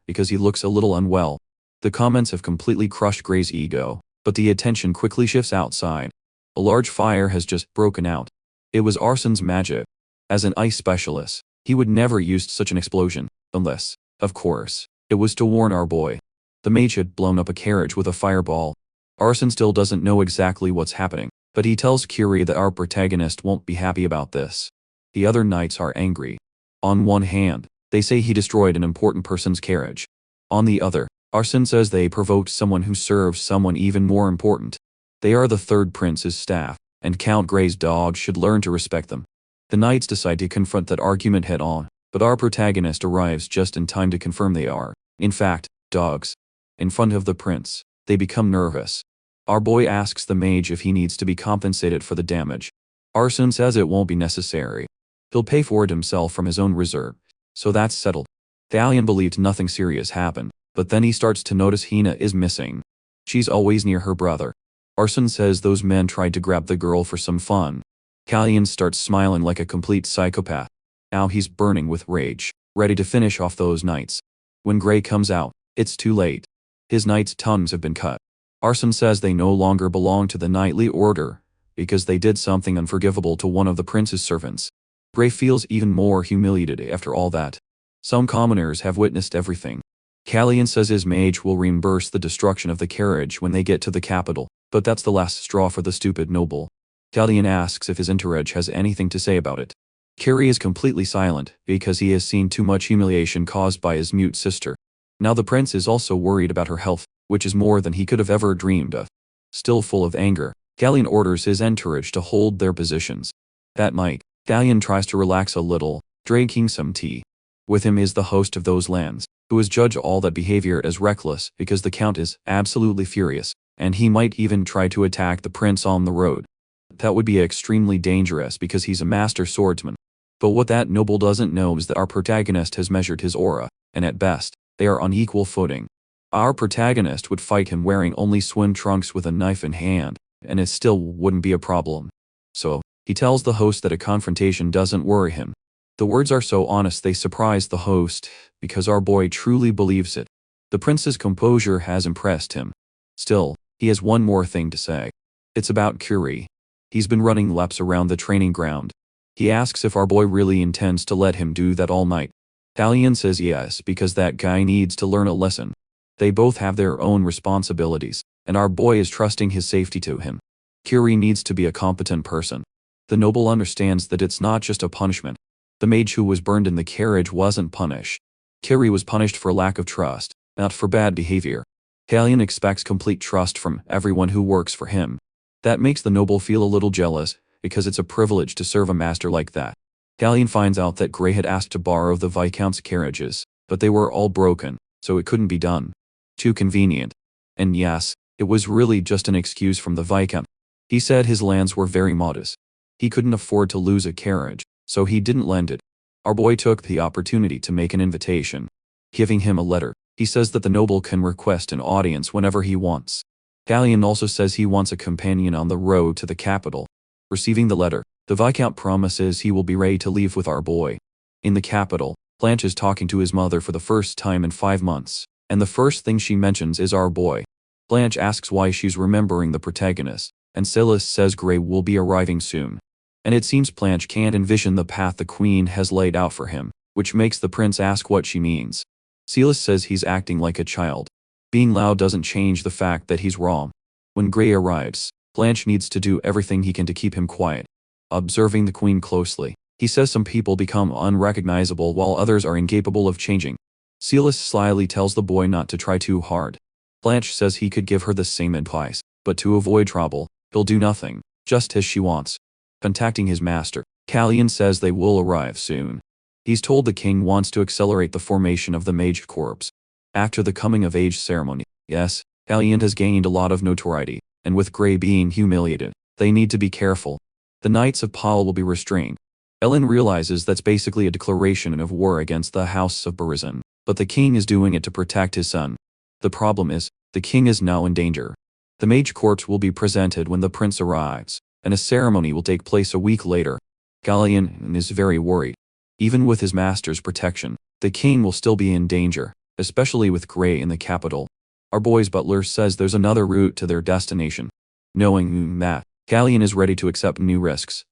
because he looks a little unwell. The comments have completely crushed Gray's ego, but the attention quickly shifts outside. A large fire has just broken out. It was Arsen's magic. As an ice specialist, he would never use such an explosion, unless, of course, it was to warn our boy. The mage had blown up a carriage with a fireball. Arsen still doesn't know exactly what's happening, but he tells Curie that our protagonist won't be happy about this. The other knights are angry. On one hand, they say he destroyed an important person's carriage. On the other, Arsen says they provoked someone who serves someone even more important. They are the third prince's staff, and Count Gray's dog should learn to respect them. The knights decide to confront that argument head-on, but our protagonist arrives just in time to confirm they are, in fact, dogs. In front of the prince, they become nervous. Our boy asks the mage if he needs to be compensated for the damage. Arsen says it won't be necessary. He'll pay for it himself from his own reserve, so that's settled. Thalion believed nothing serious happened, but then he starts to notice Hina is missing. She's always near her brother. Arsen says those men tried to grab the girl for some fun. Thalion starts smiling like a complete psychopath. Now he's burning with rage, ready to finish off those knights. When Gray comes out, it's too late. His knights' tongues have been cut. Arsen says they no longer belong to the knightly order, because they did something unforgivable to one of the prince's servants. Gray feels even more humiliated after all that. Some commoners have witnessed everything. Thalion says his mage will reimburse the destruction of the carriage when they get to the capital, but that's the last straw for the stupid noble. Thalion asks if his entourage has anything to say about it. Curie is completely silent, because he has seen too much humiliation caused by his mute sister. Now the prince is also worried about her health, which is more than he could have ever dreamed of. Still full of anger, Thalion orders his entourage to hold their positions. That night, Thalion tries to relax a little, drinking some tea. With him is the host of those lands, who has judged all that behavior as reckless because the count is absolutely furious, and he might even try to attack the prince on the road. That would be extremely dangerous because he's a master swordsman. But what that noble doesn't know is that our protagonist has measured his aura, and at best, they are on equal footing. Our protagonist would fight him wearing only swim trunks with a knife in hand, and it still wouldn't be a problem. So, he tells the host that a confrontation doesn't worry him. The words are so honest they surprise the host, because our boy truly believes it. The prince's composure has impressed him. Still, he has one more thing to say. It's about Curie. He's been running laps around the training ground. He asks if our boy really intends to let him do that all night. Thalion says yes, because that guy needs to learn a lesson. They both have their own responsibilities, and our boy is trusting his safety to him. Curie needs to be a competent person. The noble understands that it's not just a punishment. The mage who was burned in the carriage wasn't punished. Curie was punished for lack of trust, not for bad behavior. Thalion expects complete trust from everyone who works for him. That makes the noble feel a little jealous, because it's a privilege to serve a master like that. Thalion finds out that Gray had asked to borrow the Viscount's carriages, but they were all broken, so it couldn't be done. Too convenient. And yes, it was really just an excuse from the Viscount. He said his lands were very modest. He couldn't afford to lose a carriage, so he didn't lend it. Our boy took the opportunity to make an invitation. Giving him a letter, he says that the noble can request an audience whenever he wants. Thalion also says he wants a companion on the road to the capital. Receiving the letter, the Viscount promises he will be ready to leave with our boy. In the capital, Blanche is talking to his mother for the first time in 5 months, and the first thing she mentions is our boy. Blanche asks why she's remembering the protagonist, and Silas says Gray will be arriving soon. And it seems Blanche can't envision the path the queen has laid out for him, which makes the prince ask what she means. Silas says he's acting like a child. Being loud doesn't change the fact that he's wrong. When Gray arrives, Blanche needs to do everything he can to keep him quiet. Observing the queen closely, he says some people become unrecognizable while others are incapable of changing. Silas slyly tells the boy not to try too hard. Blanche says he could give her the same advice, but to avoid trouble, he'll do nothing, just as she wants. Contacting his master, Thalion says they will arrive soon. He's told the king wants to accelerate the formation of the Mage Corps. After the coming-of-age ceremony, yes, Thalion has gained a lot of notoriety, and with Gray being humiliated, they need to be careful. The Knights of Paul will be restrained. Ellen realizes that's basically a declaration of war against the House of Berezin, but the king is doing it to protect his son. The problem is, the king is now in danger. The Mage Corps will be presented when the prince arrives, and a ceremony will take place a week later. Thalion is very worried. Even with his master's protection, the king will still be in danger. especially with Gray in the capital. Our boy's butler says there's another route to their destination. Knowing that, Callion is ready to accept new risks,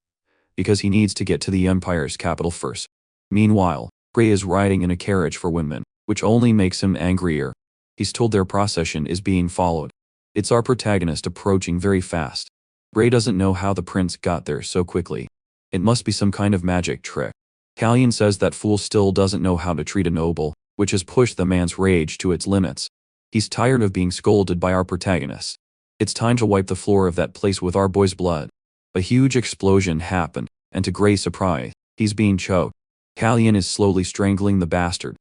because he needs to get to the Empire's capital first. Meanwhile, Gray is riding in a carriage for women, which only makes him angrier. He's told their procession is being followed. It's our protagonist approaching very fast. Gray doesn't know how the prince got there so quickly. It must be some kind of magic trick. Callion says that fool still doesn't know how to treat a noble, which has pushed the man's rage to its limits. He's tired of being scolded by our protagonist. It's time to wipe the floor of that place with our boy's blood. A huge explosion happened, and to Gray's surprise, he's being choked. Callion is slowly strangling the bastard.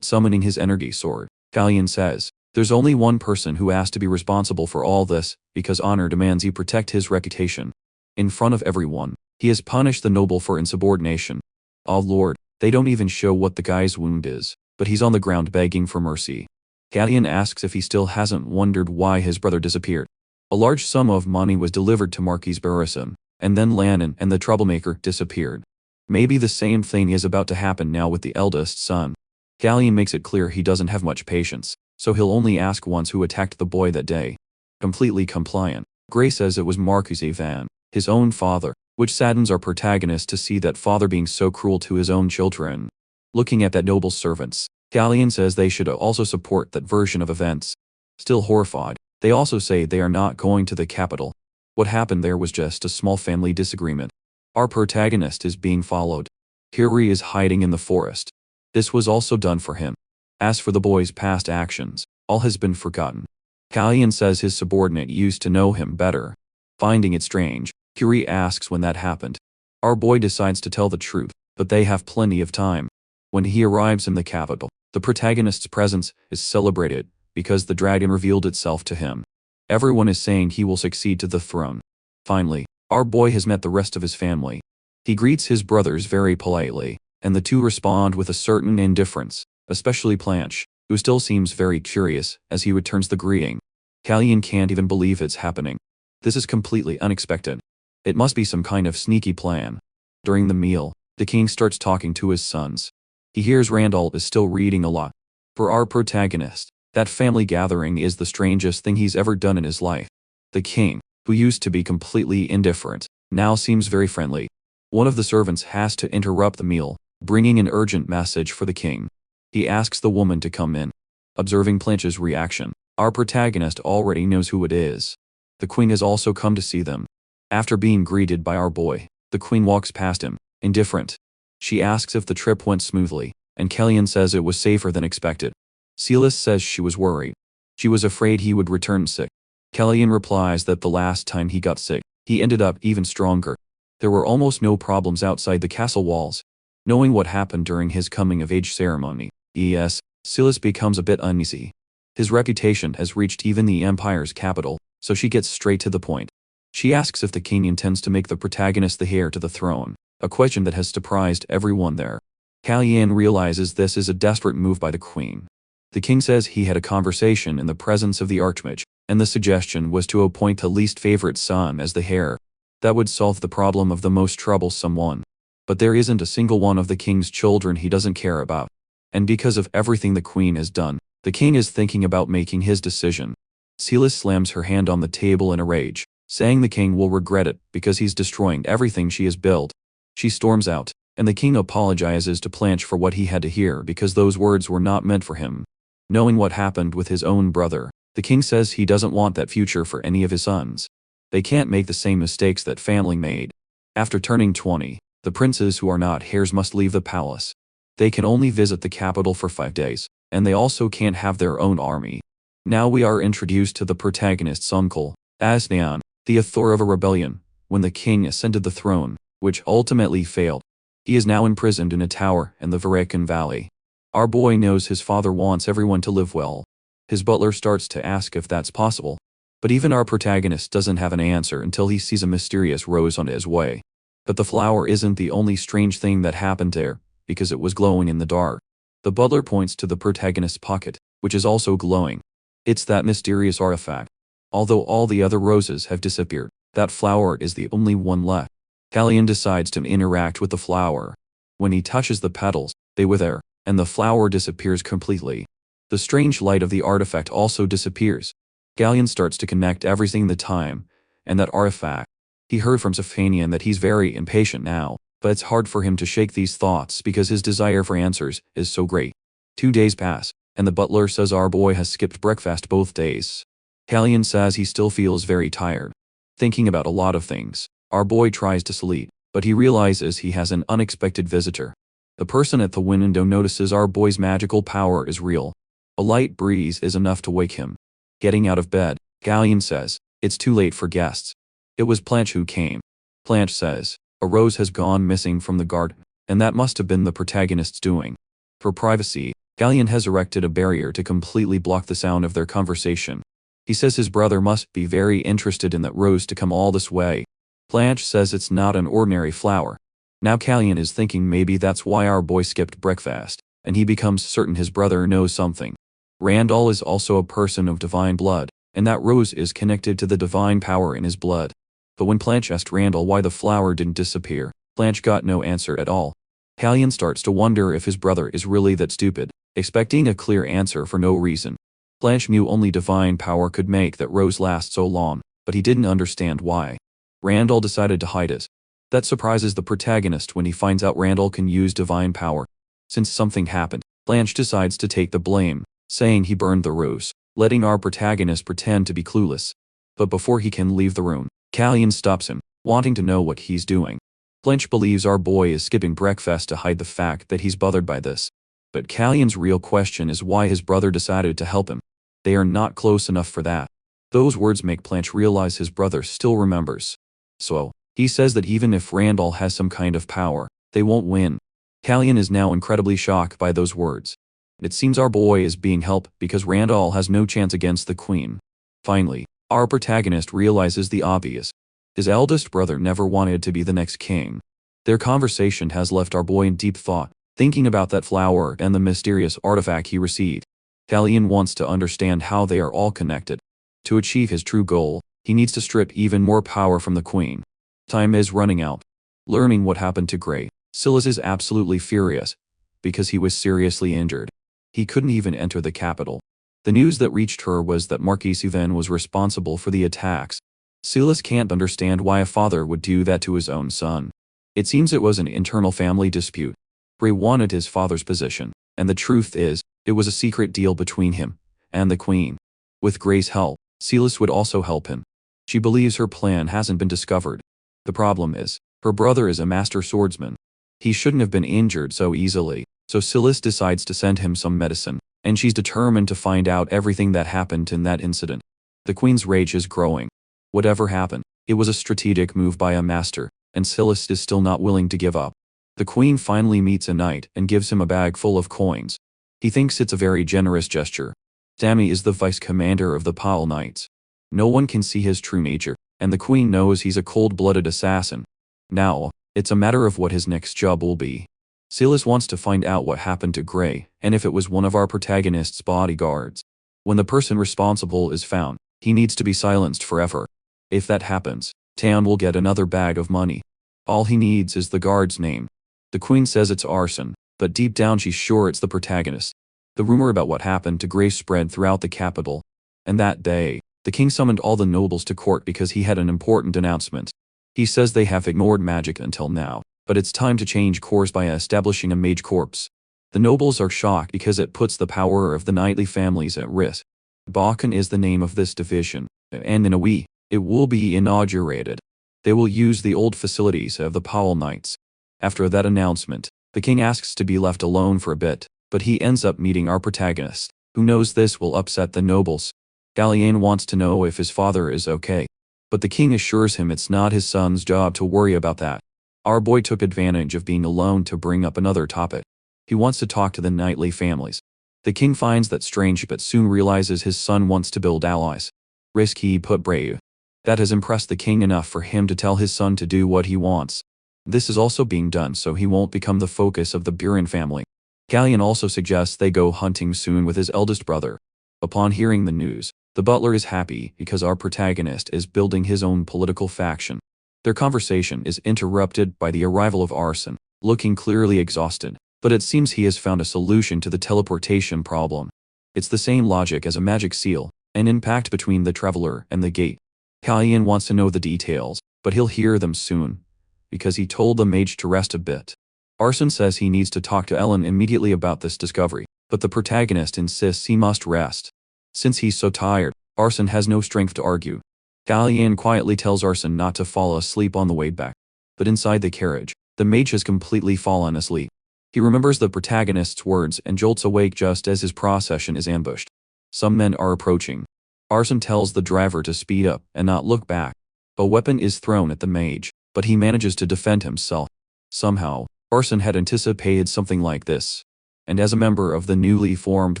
Summoning his energy sword, Callion says, there's only one person who has to be responsible for all this, because honor demands he protect his reputation. In front of everyone, he has punished the noble for insubordination. Oh Lord, they don't even show what the guy's wound is, but he's on the ground begging for mercy. Callion asks if he still hasn't wondered why his brother disappeared. A large sum of money was delivered to Marquis Barrison, and then Lannon and the troublemaker disappeared. Maybe the same thing is about to happen now with the eldest son. Callion makes it clear he doesn't have much patience, so he'll only ask once who attacked the boy that day. Completely compliant, Gray says it was Marquis Van, his own father, which saddens our protagonist to see that father being so cruel to his own children. Looking at that noble's servants, Callion says they should also support that version of events. Still horrified, they also say they are not going to the capital. What happened there was just a small family disagreement. Our protagonist is being followed. Kiri is hiding in the forest. This was also done for him. As for the boy's past actions, all has been forgotten. Callion says his subordinate used to know him better. Finding it strange, Kiri asks when that happened. Our boy decides to tell the truth, but they have plenty of time. When he arrives in the capital, the protagonist's presence is celebrated because the dragon revealed itself to him. Everyone is saying he will succeed to the throne. Finally, our boy has met the rest of his family. He greets his brothers very politely, and the two respond with a certain indifference, especially Planche, who still seems very curious as he returns the greeting. Callion can't even believe it's happening. This is completely unexpected. It must be some kind of sneaky plan. During the meal, the king starts talking to his sons. He hears Randall is still reading a lot. For our protagonist, that family gathering is the strangest thing he's ever done in his life. The king, who used to be completely indifferent, now seems very friendly. One of the servants has to interrupt the meal, bringing an urgent message for the king. He asks the woman to come in. Observing Planche's reaction, our protagonist already knows who it is. The queen has also come to see them. After being greeted by our boy, the queen walks past him, indifferent. She asks if the trip went smoothly, and Callion says it was safer than expected. Celis says she was worried. She was afraid he would return sick. Callion replies that the last time he got sick, he ended up even stronger. There were almost no problems outside the castle walls. Knowing what happened during his coming-of-age ceremony, Celis becomes a bit uneasy. His reputation has reached even the Empire's capital, so she gets straight to the point. She asks if the king intends to make the protagonist the heir to the throne, a question that has surprised everyone there. Callion realizes this is a desperate move by the queen. The king says he had a conversation in the presence of the Archmage, and the suggestion was to appoint the least favorite son as the heir. That would solve the problem of the most troublesome one. But there isn't a single one of the king's children he doesn't care about. And because of everything the queen has done, the king is thinking about making his decision. Celis slams her hand on the table in a rage, saying the king will regret it because he's destroying everything she has built. She storms out, and the king apologizes to Planche for what he had to hear because those words were not meant for him. Knowing what happened with his own brother, the king says he doesn't want that future for any of his sons. They can't make the same mistakes that family made. After turning 20, the princes who are not heirs must leave the palace. They can only visit the capital for 5 days, and they also can't have their own army. Now we are introduced to the protagonist's uncle, Asnion, the author of a rebellion, when the king ascended the throne, which ultimately failed. He is now imprisoned in a tower in the Varekan Valley. Our boy knows his father wants everyone to live well. His butler starts to ask if that's possible. But even our protagonist doesn't have an answer until he sees a mysterious rose on his way. But the flower isn't the only strange thing that happened there, because it was glowing in the dark. The butler points to the protagonist's pocket, which is also glowing. It's that mysterious artifact. Although all the other roses have disappeared, that flower is the only one left. Callion decides to interact with the flower. When he touches the petals, they wither, and the flower disappears completely. The strange light of the artifact also disappears. Galleon starts to connect everything the time, and that artifact. He heard from Zephanian that he's very impatient now, but it's hard for him to shake these thoughts because his desire for answers is so great. 2 days pass, and the butler says our boy has skipped breakfast both days. Galleon says he still feels very tired, thinking about a lot of things. Our boy tries to sleep, but he realizes he has an unexpected visitor. The person at the window notices our boy's magical power is real. A light breeze is enough to wake him. Getting out of bed, Galleon says, it's too late for guests. It was Planche who came. Planche says, a rose has gone missing from the garden, and that must have been the protagonist's doing. For privacy, Galleon has erected a barrier to completely block the sound of their conversation. He says his brother must be very interested in that rose to come all this way. Planche says it's not an ordinary flower. Now Galleon is thinking maybe that's why our boy skipped breakfast, and he becomes certain his brother knows something. Randall is also a person of divine blood, and that rose is connected to the divine power in his blood. But when Planche asked Randall why the flower didn't disappear, Planche got no answer at all. Galleon starts to wonder if his brother is really that stupid, expecting a clear answer for no reason. Planche knew only divine power could make that rose last so long, but he didn't understand why. Randall decided to hide it. That surprises the protagonist when he finds out Randall can use divine power. Since something happened, Planche decides to take the blame, saying he burned the rose, letting our protagonist pretend to be clueless. But before he can leave the room, Galleon stops him, wanting to know what he's doing. Planche believes our boy is skipping breakfast to hide the fact that he's bothered by this. But Gallion's real question is why his brother decided to help him. They are not close enough for that. Those words make Planche realize his brother still remembers. So, he says that even if Randall has some kind of power, they won't win. Galleon is now incredibly shocked by those words. It seems our boy is being helped because Randall has no chance against the queen. Finally, our protagonist realizes the obvious. His eldest brother never wanted to be the next king. Their conversation has left our boy in deep thought, thinking about that flower and the mysterious artifact he received. Galleon wants to understand how they are all connected. To achieve his true goal, he needs to strip even more power from the queen. Time is running out. Learning what happened to Gray, Silas is absolutely furious, because he was seriously injured. He couldn't even enter the capital. The news that reached her was that Marquis Ivan was responsible for the attacks. Silas can't understand why a father would do that to his own son. It seems it was an internal family dispute. Gray wanted his father's position, and the truth is, it was a secret deal between him and the queen. With Gray's help, Silas would also help him. She believes her plan hasn't been discovered. The problem is, her brother is a master swordsman. He shouldn't have been injured so easily, so Silas decides to send him some medicine, and she's determined to find out everything that happened in that incident. The queen's rage is growing. Whatever happened, it was a strategic move by a master, and Silas is still not willing to give up. The queen finally meets a knight and gives him a bag full of coins. He thinks it's a very generous gesture. Sammy is the vice commander of the Pile Knights. No one can see his true nature, and the queen knows he's a cold-blooded assassin. Now, it's a matter of what his next job will be. Silas wants to find out what happened to Gray, and if it was one of our protagonist's bodyguards. When the person responsible is found, he needs to be silenced forever. If that happens, Town will get another bag of money. All he needs is the guard's name. The queen says it's arson, but deep down she's sure it's the protagonist. The rumor about what happened to Gray spread throughout the capital. And that day, the king summoned all the nobles to court because he had an important announcement. He says they have ignored magic until now, but it's time to change course by establishing a mage corps. The nobles are shocked because it puts the power of the knightly families at risk. Bakken is the name of this division, and in a week, it will be inaugurated. They will use the old facilities of the Powell Knights. After that announcement, the king asks to be left alone for a bit, but he ends up meeting our protagonist, who knows this will upset the nobles. Galleon wants to know if his father is okay, but the king assures him it's not his son's job to worry about that. Our boy took advantage of being alone to bring up another topic. He wants to talk to the knightly families. The king finds that strange but soon realizes his son wants to build allies. Risky put brave. That has impressed the king enough for him to tell his son to do what he wants. This is also being done so he won't become the focus of the Buren family. Galleon also suggests they go hunting soon with his eldest brother. Upon hearing the news, the butler is happy because our protagonist is building his own political faction. Their conversation is interrupted by the arrival of Arson, looking clearly exhausted, but it seems he has found a solution to the teleportation problem. It's the same logic as a magic seal, an impact between the traveler and the gate. Kalyan wants to know the details, but he'll hear them soon, because he told the mage to rest a bit. Arsene says he needs to talk to Ellen immediately about this discovery, but the protagonist insists he must rest. Since he's so tired, Arsene has no strength to argue. Kalyan quietly tells Arsene not to fall asleep on the way back. But inside the carriage, the mage has completely fallen asleep. He remembers the protagonist's words and jolts awake just as his procession is ambushed. Some men are approaching. Arsene tells the driver to speed up and not look back. A weapon is thrown at the mage, but he manages to defend himself. Somehow, Arsene had anticipated something like this. And as a member of the newly formed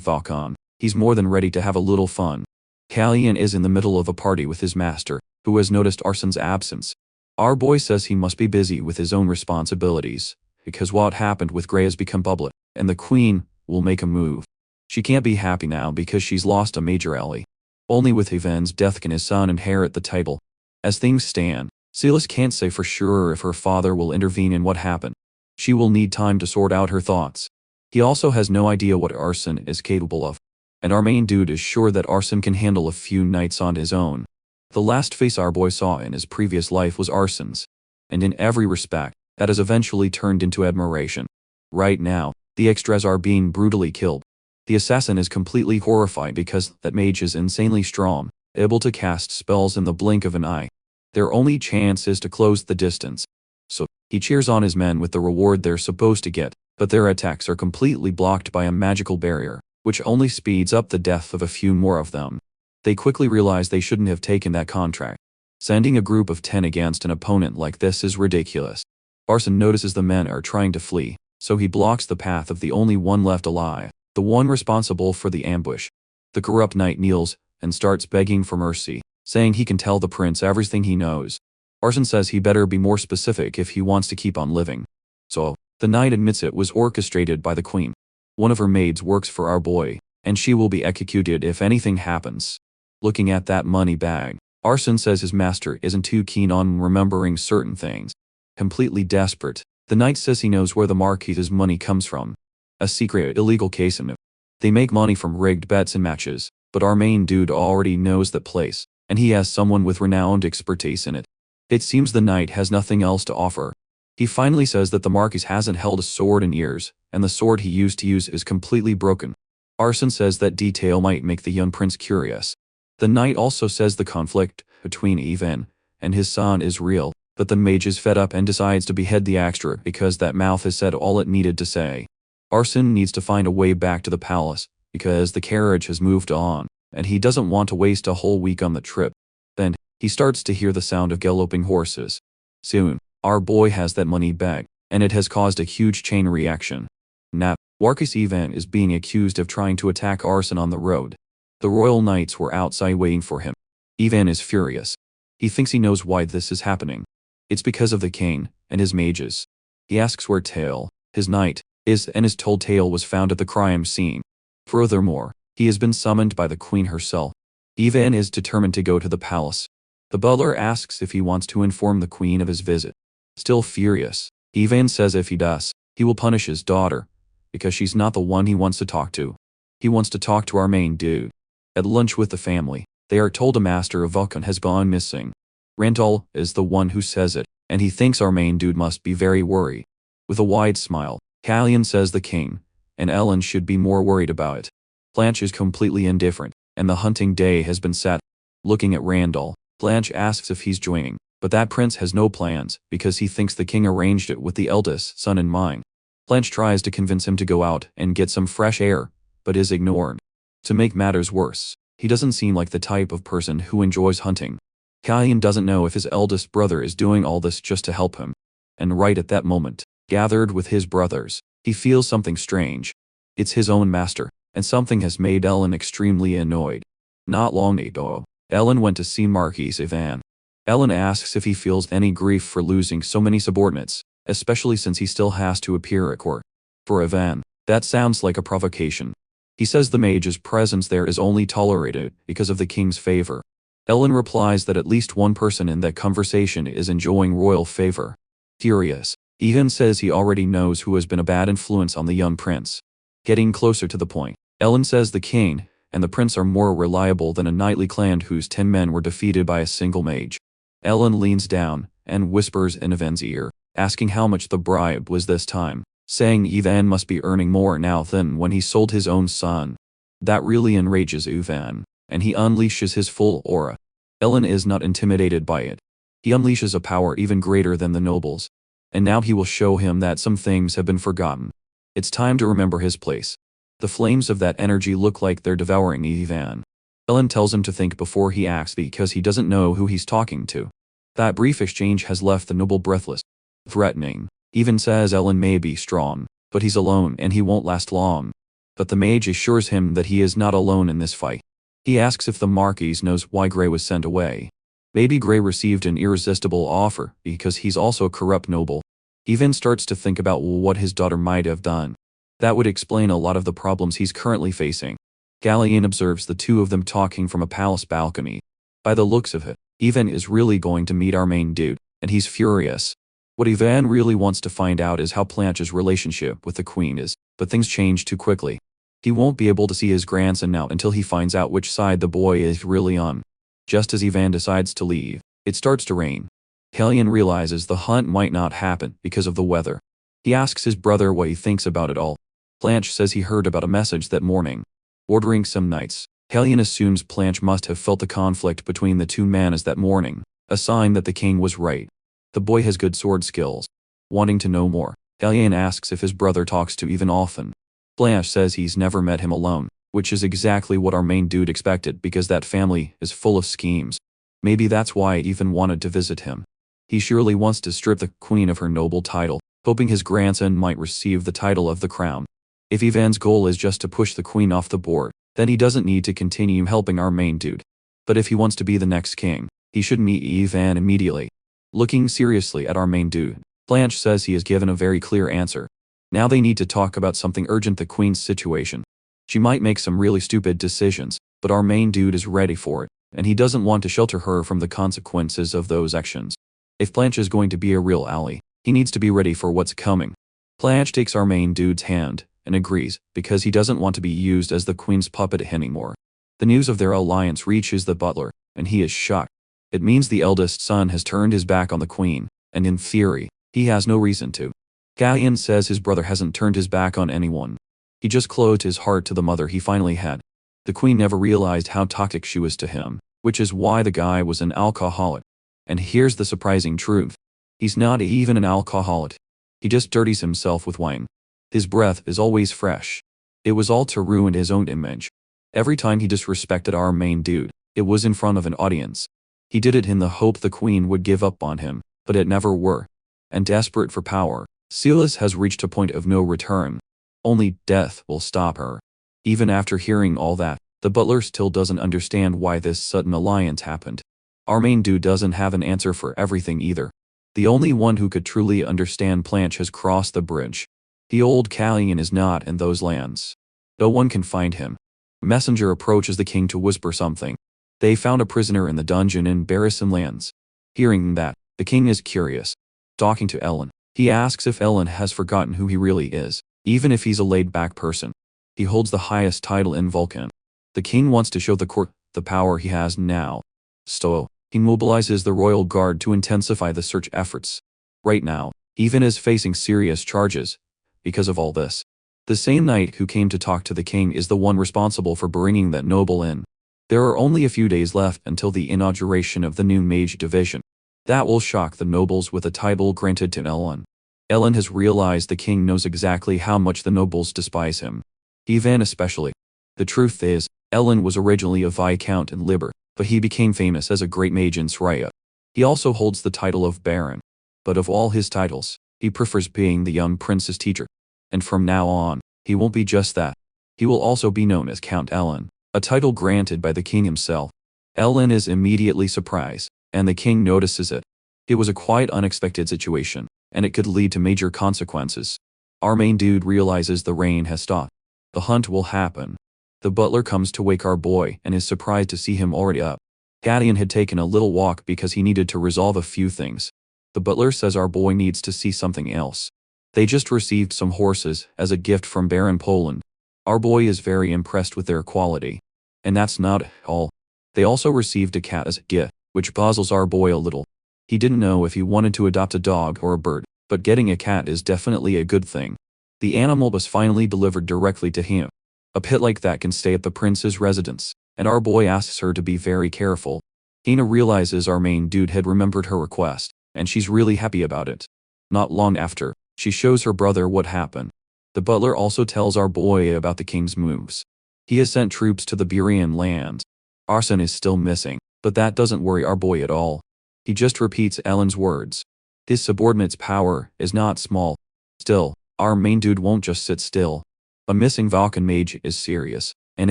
Valkon, he's more than ready to have a little fun. Kalyan is in the middle of a party with his master, who has noticed Arsene's absence. Our boy says he must be busy with his own responsibilities, because what happened with Grey has become public, and the queen will make a move. She can't be happy now because she's lost a major ally. Only with Yvain's death can his son inherit the title. As things stand, Silas can't say for sure if her father will intervene in what happened. She will need time to sort out her thoughts. He also has no idea what Arsene is capable of. And our main dude is sure that Arsene can handle a few nights on his own. The last face our boy saw in his previous life was Arsene's. And in every respect, that has eventually turned into admiration. Right now, the extras are being brutally killed. The assassin is completely horrified because that mage is insanely strong, able to cast spells in the blink of an eye. Their only chance is to close the distance. So, he cheers on his men with the reward they're supposed to get, but their attacks are completely blocked by a magical barrier, which only speeds up the death of a few more of them. They quickly realize they shouldn't have taken that contract. Sending a group of 10 against an opponent like this is ridiculous. Arsene notices the men are trying to flee, so he blocks the path of the only one left alive, the one responsible for the ambush. The corrupt knight kneels and starts begging for mercy, saying he can tell the prince everything he knows. Arsene says he better be more specific if he wants to keep on living. So, the knight admits it was orchestrated by the queen. One of her maids works for our boy, and she will be executed if anything happens. Looking at that money bag, Arsene says his master isn't too keen on remembering certain things. Completely desperate, the knight says he knows where the Marquis's money comes from. A secret illegal case in it. They make money from rigged bets and matches, but our main dude already knows that place, and he has someone with renowned expertise in it. It seems the knight has nothing else to offer. He finally says that the Marquis hasn't held a sword in years, and the sword he used to use is completely broken. Arsene says that detail might make the young prince curious. The knight also says the conflict between Yvain and his son is real, but the mage is fed up and decides to behead the extra because that mouth has said all it needed to say. Arsene needs to find a way back to the palace, because the carriage has moved on, and he doesn't want to waste a whole week on the trip. Then, he starts to hear the sound of galloping horses. Soon, our boy has that money bag, and it has caused a huge chain reaction. Now, Marquis Yvain is being accused of trying to attack Arsene on the road. The royal knights were outside waiting for him. Yvain is furious. He thinks he knows why this is happening. It's because of the king and his mages. He asks where Tail, his knight, is and is told Tail was found at the crime scene. Furthermore, he has been summoned by the queen herself. Yvain is determined to go to the palace. The butler asks if he wants to inform the queen of his visit. Still furious, Yvain says if he does, he will punish his daughter, because she's not the one he wants to talk to. He wants to talk to our main dude. At lunch with the family, they are told a master of Vulcan has gone missing. Randall is the one who says it, and he thinks our main dude must be very worried. With a wide smile, Kalyan says the king, and Ellen should be more worried about it. Blanche is completely indifferent, and the hunting day has been set. Looking at Randall, Blanche asks if he's joining, but that prince has no plans because he thinks the king arranged it with the eldest son in mind. Blanche tries to convince him to go out and get some fresh air, but is ignored. To make matters worse, he doesn't seem like the type of person who enjoys hunting. Kalyan doesn't know if his eldest brother is doing all this just to help him. And right at that moment, gathered with his brothers, he feels something strange. It's his own master, and something has made Ellen extremely annoyed. Not long ago, Ellen went to see Marquis Yvain. Ellen asks if he feels any grief for losing so many subordinates, especially since he still has to appear at court. For Yvain, that sounds like a provocation. He says the mage's presence there is only tolerated because of the king's favor. Ellen replies that at least one person in that conversation is enjoying royal favor. Furious, Yvain says he already knows who has been a bad influence on the young prince. Getting closer to the point, Ellen says the king and the prince are more reliable than a knightly clan whose 10 men were defeated by a single mage. Ellen leans down and whispers in Ivan's ear, asking how much the bribe was this time, saying Ivan must be earning more now than when he sold his own son. That really enrages Ivan, and he unleashes his full aura. Ellen is not intimidated by it. He unleashes a power even greater than the nobles. And now he will show him that some things have been forgotten. It's time to remember his place. The flames of that energy look like they're devouring Ivan. Ellen tells him to think before he acts because he doesn't know who he's talking to. That brief exchange has left the noble breathless, threatening. Ivan says Ellen may be strong, but he's alone and he won't last long. But the mage assures him that he is not alone in this fight. He asks if the Marquis knows why Grey was sent away. Maybe Grey received an irresistible offer because he's also a corrupt noble. Ivan starts to think about what his daughter might have done. That would explain a lot of the problems he's currently facing. Gallian observes the two of them talking from a palace balcony. By the looks of it, Ivan is really going to meet our main dude, and he's furious. What Ivan really wants to find out is how Blanche's relationship with the queen is, but things change too quickly. He won't be able to see his grandson now until he finds out which side the boy is really on. Just as Ivan decides to leave, it starts to rain. Gallian realizes the hunt might not happen because of the weather. He asks his brother what he thinks about it all. Blanche says he heard about a message that morning, ordering some knights. Gallian assumes Blanche must have felt the conflict between the two manas that morning, a sign that the king was right. The boy has good sword skills. Wanting to know more, Gallian asks if his brother talks to Ivan often. Blanche says he's never met him alone, which is exactly what our main dude expected because that family is full of schemes. Maybe that's why Ivan wanted to visit him. He surely wants to strip the queen of her noble title, hoping his grandson might receive the title of the crown. If Ivan's goal is just to push the queen off the board, then he doesn't need to continue helping our main dude. But if he wants to be the next king, he should meet Ivan immediately. Looking seriously at our main dude, Blanche says he has given a very clear answer. Now they need to talk about something urgent, the queen's situation. She might make some really stupid decisions, but our main dude is ready for it, and he doesn't want to shelter her from the consequences of those actions. If Blanche is going to be a real ally, he needs to be ready for what's coming. Blanche takes our main dude's hand and agrees because he doesn't want to be used as the queen's puppet anymore. The news of their alliance reaches the butler, and he is shocked. It means the eldest son has turned his back on the queen, and in theory, he has no reason to. Gallian says his brother hasn't turned his back on anyone. He just closed his heart to the mother he finally had. The queen never realized how toxic she was to him, which is why the guy was an alcoholic. And here's the surprising truth. He's not even an alcoholic. He just dirties himself with wine. His breath is always fresh. It was all to ruin his own image. Every time he disrespected our main dude, it was in front of an audience. He did it in the hope the queen would give up on him, but it never were. And desperate for power, Silas has reached a point of no return. Only death will stop her. Even after hearing all that, the butler still doesn't understand why this sudden alliance happened. Our main dude doesn't have an answer for everything either. The only one who could truly understand Blanche has crossed the bridge. The old Gallian is not in those lands. No one can find him. A messenger approaches the king to whisper something. They found a prisoner in the dungeon in Barrison lands. Hearing that, the king is curious. Talking to Ellen, he asks if Ellen has forgotten who he really is, even if he's a laid-back person. He holds the highest title in Vulcan. The king wants to show the court the power he has now. So, he mobilizes the royal guard to intensify the search efforts. Right now, Ivan is facing serious charges because of all this. The same knight who came to talk to the king is the one responsible for bringing that noble in. There are only a few days left until the inauguration of the new mage division. That will shock the nobles with a title granted to Ellen. Ellen has realized the king knows exactly how much the nobles despise him. Ivan especially. The truth is, Ellen was originally a viscount in Liber, but he became famous as a great mage in Sraya. He also holds the title of baron. But of all his titles, he prefers being the young prince's teacher. And from now on, he won't be just that. He will also be known as Count Ellen, a title granted by the king himself. Ellen is immediately surprised, and the king notices it. It was a quite unexpected situation, and it could lead to major consequences. Our main dude realizes the rain has stopped. The hunt will happen. The butler comes to wake our boy and is surprised to see him already up. Gallian had taken a little walk because he needed to resolve a few things. The butler says our boy needs to see something else. They just received some horses as a gift from Baron Poland. Our boy is very impressed with their quality. And that's not all. They also received a cat as a gift, which puzzles our boy a little. He didn't know if he wanted to adopt a dog or a bird, but getting a cat is definitely a good thing. The animal was finally delivered directly to him. A pet like that can stay at the prince's residence, and our boy asks her to be very careful. Hina realizes our main dude had remembered her request, and she's really happy about it. Not long after, she shows her brother what happened. The butler also tells our boy about the king's moves. He has sent troops to the Burian lands. Arson is still missing, but that doesn't worry our boy at all. He just repeats Ellen's words. His subordinate's power is not small. Still, our main dude won't just sit still. A missing Vulcan mage is serious, and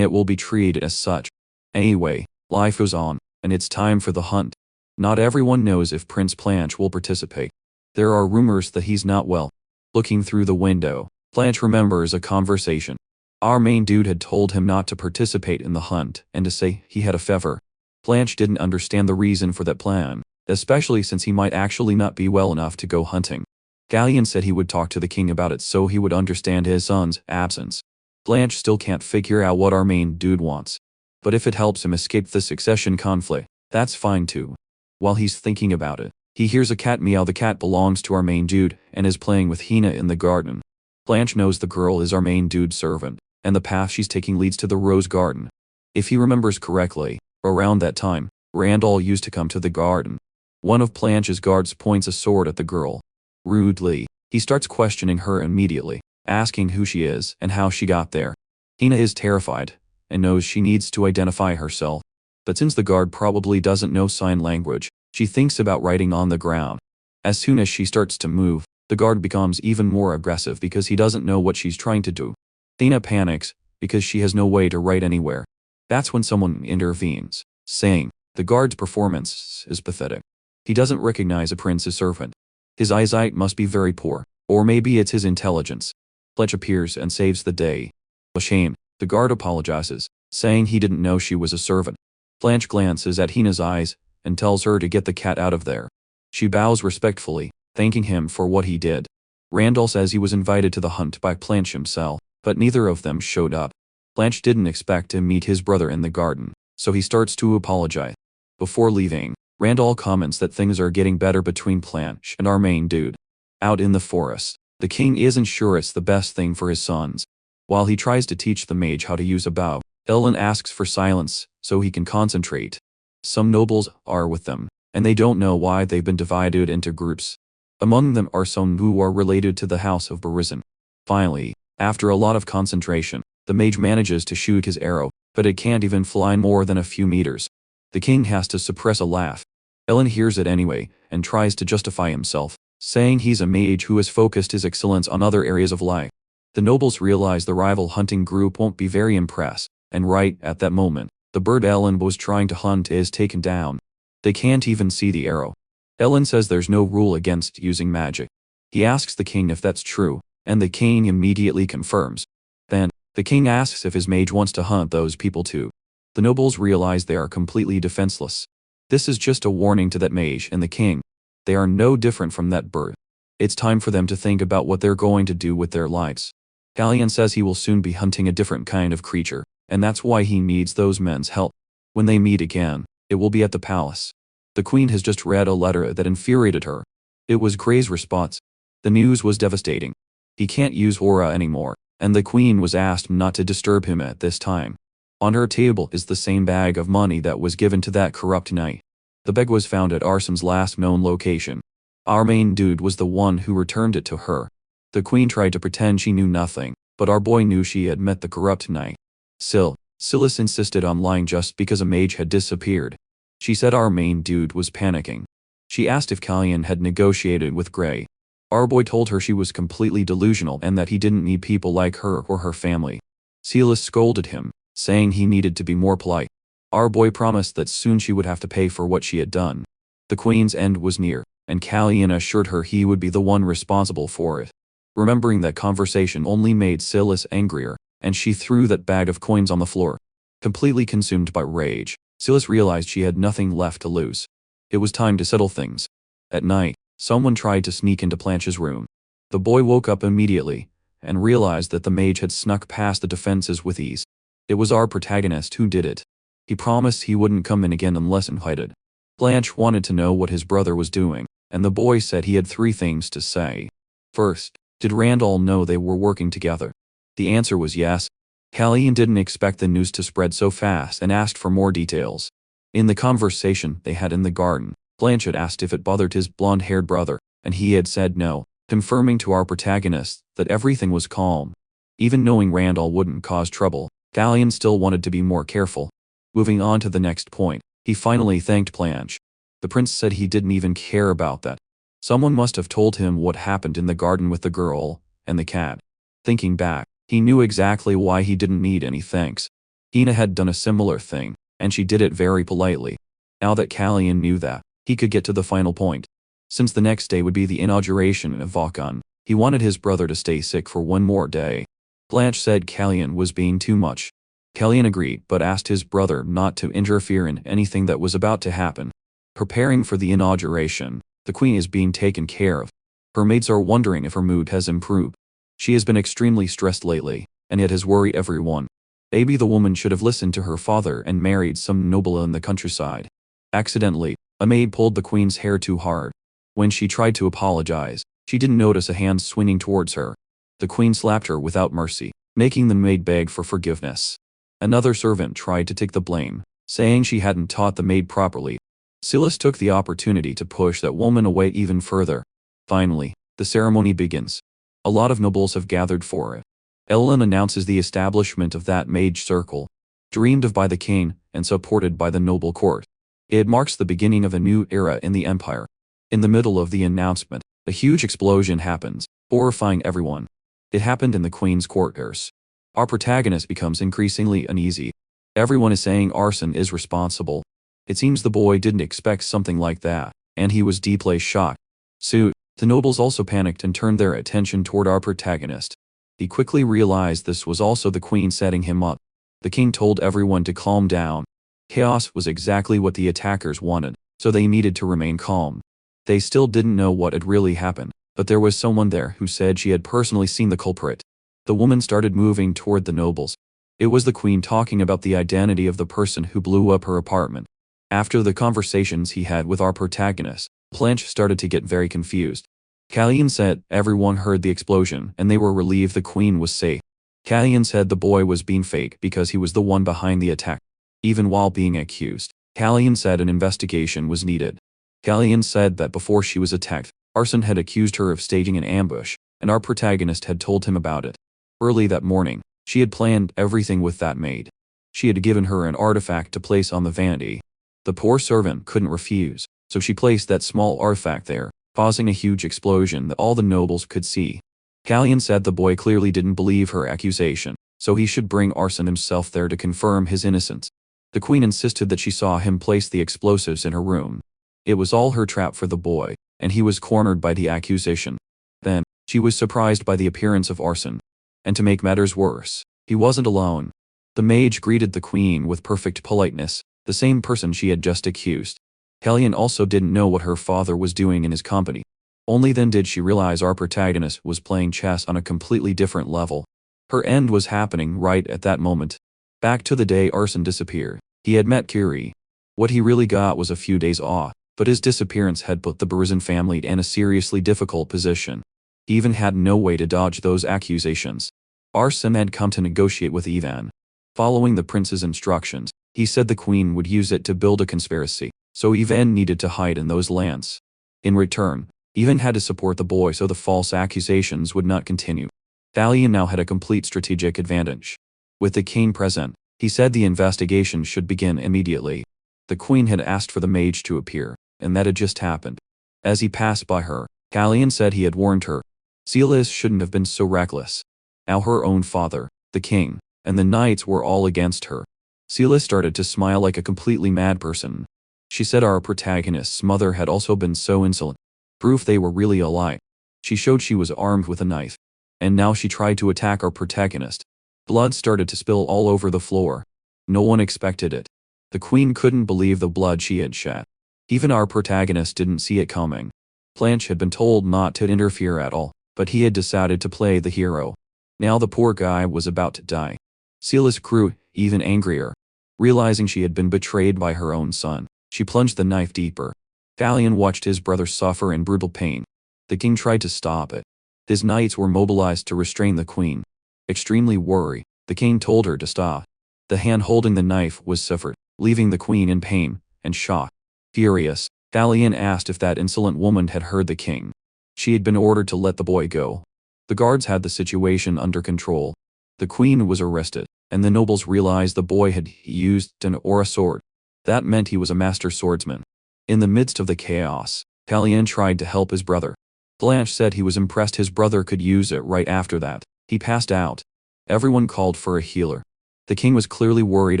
it will be treated as such. Anyway, life goes on, and it's time for the hunt. Not everyone knows if Prince Blanche will participate. There are rumors that he's not well. Looking through the window, Blanche remembers a conversation. Our main dude had told him not to participate in the hunt and to say he had a fever. Blanche didn't understand the reason for that plan, especially since he might actually not be well enough to go hunting. Galleon said he would talk to the king about it so he would understand his son's absence. Blanche still can't figure out what our main dude wants. But if it helps him escape the succession conflict, that's fine too. While he's thinking about it, he hears a cat meow. The cat belongs to our main dude and is playing with Hina in the garden. Blanche knows the girl is our main dude's servant, and the path she's taking leads to the rose garden. If he remembers correctly, around that time, Randall used to come to the garden. One of Blanche's guards points a sword at the girl. Rudely, he starts questioning her immediately, asking who she is and how she got there. Hina is terrified, and knows she needs to identify herself. But since the guard probably doesn't know sign language, she thinks about writing on the ground. As soon as she starts to move, the guard becomes even more aggressive because he doesn't know what she's trying to do. Hina panics, because she has no way to write anywhere. That's when someone intervenes, saying, the guard's performance is pathetic. He doesn't recognize a prince's servant. His eyesight must be very poor, or maybe it's his intelligence. Blanche appears and saves the day. Ashamed, the guard apologizes, saying he didn't know she was a servant. Blanche glances at Hina's eyes and tells her to get the cat out of there. She bows respectfully, thanking him for what he did. Randall says he was invited to the hunt by Blanche himself, but neither of them showed up. Blanche didn't expect to meet his brother in the garden, so he starts to apologize. Before leaving, Randall comments that things are getting better between Blanche and our main dude. Out in the forest, the king isn't sure it's the best thing for his sons. While he tries to teach the mage how to use a bow, Ellen asks for silence so he can concentrate. Some nobles are with them, and they don't know why they've been divided into groups. Among them are some who are related to the House of Berrizon. Finally, after a lot of concentration, the mage manages to shoot his arrow, but it can't even fly more than a few meters. The king has to suppress a laugh. Ellen hears it anyway, and tries to justify himself, saying he's a mage who has focused his excellence on other areas of life. The nobles realize the rival hunting group won't be very impressed, and right at that moment, the bird Ellen was trying to hunt is taken down. They can't even see the arrow. Ellen says there's no rule against using magic. He asks the king if that's true, and the king immediately confirms. Then, the king asks if his mage wants to hunt those people too. The nobles realize they are completely defenseless. This is just a warning to that mage and the king. They are no different from that bird. It's time for them to think about what they're going to do with their lives. Galleon says he will soon be hunting a different kind of creature, and that's why he needs those men's help. When they meet again, it will be at the palace. The queen has just read a letter that infuriated her. It was Gray's response. The news was devastating. He can't use aura anymore, and the queen was asked not to disturb him at this time. On her table is the same bag of money that was given to that corrupt knight. The bag was found at Arson's last known location. Our main dude was the one who returned it to her. The queen tried to pretend she knew nothing, but our boy knew she had met the corrupt knight. Silas insisted on lying just because a mage had disappeared. She said our main dude was panicking. She asked if Callion had negotiated with Gray. Our boy told her she was completely delusional and that he didn't need people like her or her family. Silas scolded him, saying he needed to be more polite. Our boy promised that soon she would have to pay for what she had done. The queen's end was near, and Callion assured her he would be the one responsible for it. Remembering that conversation only made Silas angrier, and she threw that bag of coins on the floor. Completely consumed by rage, Silas realized she had nothing left to lose. It was time to settle things. At night, someone tried to sneak into Blanche's room. The boy woke up immediately, and realized that the mage had snuck past the defenses with ease. It was our protagonist who did it. He promised he wouldn't come in again unless invited. Blanche wanted to know what his brother was doing, and the boy said he had 3 things to say. First, did Randall know they were working together? The answer was yes. Callian didn't expect the news to spread so fast and asked for more details. In the conversation they had in the garden, Blanche had asked if it bothered his blonde-haired brother, and he had said no, confirming to our protagonist that everything was calm. Even knowing Randall wouldn't cause trouble, Callian still wanted to be more careful. Moving on to the next point, he finally thanked Blanche. The prince said he didn't even care about that. Someone must have told him what happened in the garden with the girl and the cat. Thinking back, he knew exactly why he didn't need any thanks. Hina had done a similar thing, and she did it very politely. Now that Callian knew that, he could get to the final point. Since the next day would be the inauguration of Volcan, he wanted his brother to stay sick for 1 more day. Blanche said Callian was being too much. Callian agreed but asked his brother not to interfere in anything that was about to happen. Preparing for the inauguration, the queen is being taken care of. Her maids are wondering if her mood has improved. She has been extremely stressed lately, and it has worried everyone. Maybe the woman should have listened to her father and married some noble in the countryside. Accidentally, a maid pulled the queen's hair too hard. When she tried to apologize, she didn't notice a hand swinging towards her. The queen slapped her without mercy, making the maid beg for forgiveness. Another servant tried to take the blame, saying she hadn't taught the maid properly. Silas took the opportunity to push that woman away even further. Finally, the ceremony begins. A lot of nobles have gathered for it. Ellen announces the establishment of that mage circle, dreamed of by the king and supported by the noble court. It marks the beginning of a new era in the empire. In the middle of the announcement, a huge explosion happens, horrifying everyone. It happened in the queen's quarters. Our protagonist becomes increasingly uneasy. Everyone is saying arson is responsible. It seems the boy didn't expect something like that, and he was deeply shocked. Soon, the nobles also panicked and turned their attention toward our protagonist. He quickly realized this was also the queen setting him up. The king told everyone to calm down. Chaos was exactly what the attackers wanted, so they needed to remain calm. They still didn't know what had really happened, but there was someone there who said she had personally seen the culprit. The woman started moving toward the nobles. It was the queen talking about the identity of the person who blew up her apartment. After the conversations he had with our protagonist, Blanche started to get very confused. Callian said everyone heard the explosion and they were relieved the queen was safe. Callian said the boy was being fake because he was the one behind the attack. Even while being accused, Callian said an investigation was needed. Callian said that before she was attacked, Arson had accused her of staging an ambush, and our protagonist had told him about it. Early that morning, she had planned everything with that maid. She had given her an artifact to place on the vanity. The poor servant couldn't refuse, so she placed that small artifact there, causing a huge explosion that all the nobles could see. Callian said the boy clearly didn't believe her accusation, so he should bring Arson himself there to confirm his innocence. The queen insisted that she saw him place the explosives in her room. It was all her trap for the boy, and he was cornered by the accusation. Then, she was surprised by the appearance of Arson. And to make matters worse, he wasn't alone. The mage greeted the queen with perfect politeness, the same person she had just accused. Callian also didn't know what her father was doing in his company. Only then did she realize our protagonist was playing chess on a completely different level. Her end was happening right at that moment. Back to the day Arson disappeared, he had met Kiri. What he really got was a few days off, but his disappearance had put the Berezin family in a seriously difficult position. He even had no way to dodge those accusations. Arson had come to negotiate with Ivan. Following the prince's instructions, he said the queen would use it to build a conspiracy, so Ivan needed to hide in those lands. In return, Ivan had to support the boy so the false accusations would not continue. Thalian now had a complete strategic advantage. With the king present, he said the investigation should begin immediately. The queen had asked for the mage to appear, and that had just happened. As he passed by her, Callian said he had warned her. Silas shouldn't have been so reckless. Now her own father, the king, and the knights were all against her. Silas started to smile like a completely mad person. She said our protagonist's mother had also been so insolent. Proof they were really alike. She showed she was armed with a knife. And now she tried to attack our protagonist. Blood started to spill all over the floor. No one expected it. The queen couldn't believe the blood she had shed. Even our protagonist didn't see it coming. Blanche had been told not to interfere at all, but he had decided to play the hero. Now the poor guy was about to die. Silas grew even angrier. Realizing she had been betrayed by her own son, she plunged the knife deeper. Talion watched his brother suffer in brutal pain. The king tried to stop it. His knights were mobilized to restrain the queen. Extremely worried, the king told her to stop. The hand holding the knife was severed, leaving the queen in pain and shock. Furious, Talion asked if that insolent woman had heard the king. She had been ordered to let the boy go. The guards had the situation under control. The queen was arrested, and the nobles realized the boy had used an aura sword. That meant he was a master swordsman. In the midst of the chaos, Talion tried to help his brother. Blanche said he was impressed his brother could use it. Right after that, he passed out. Everyone called for a healer. The king was clearly worried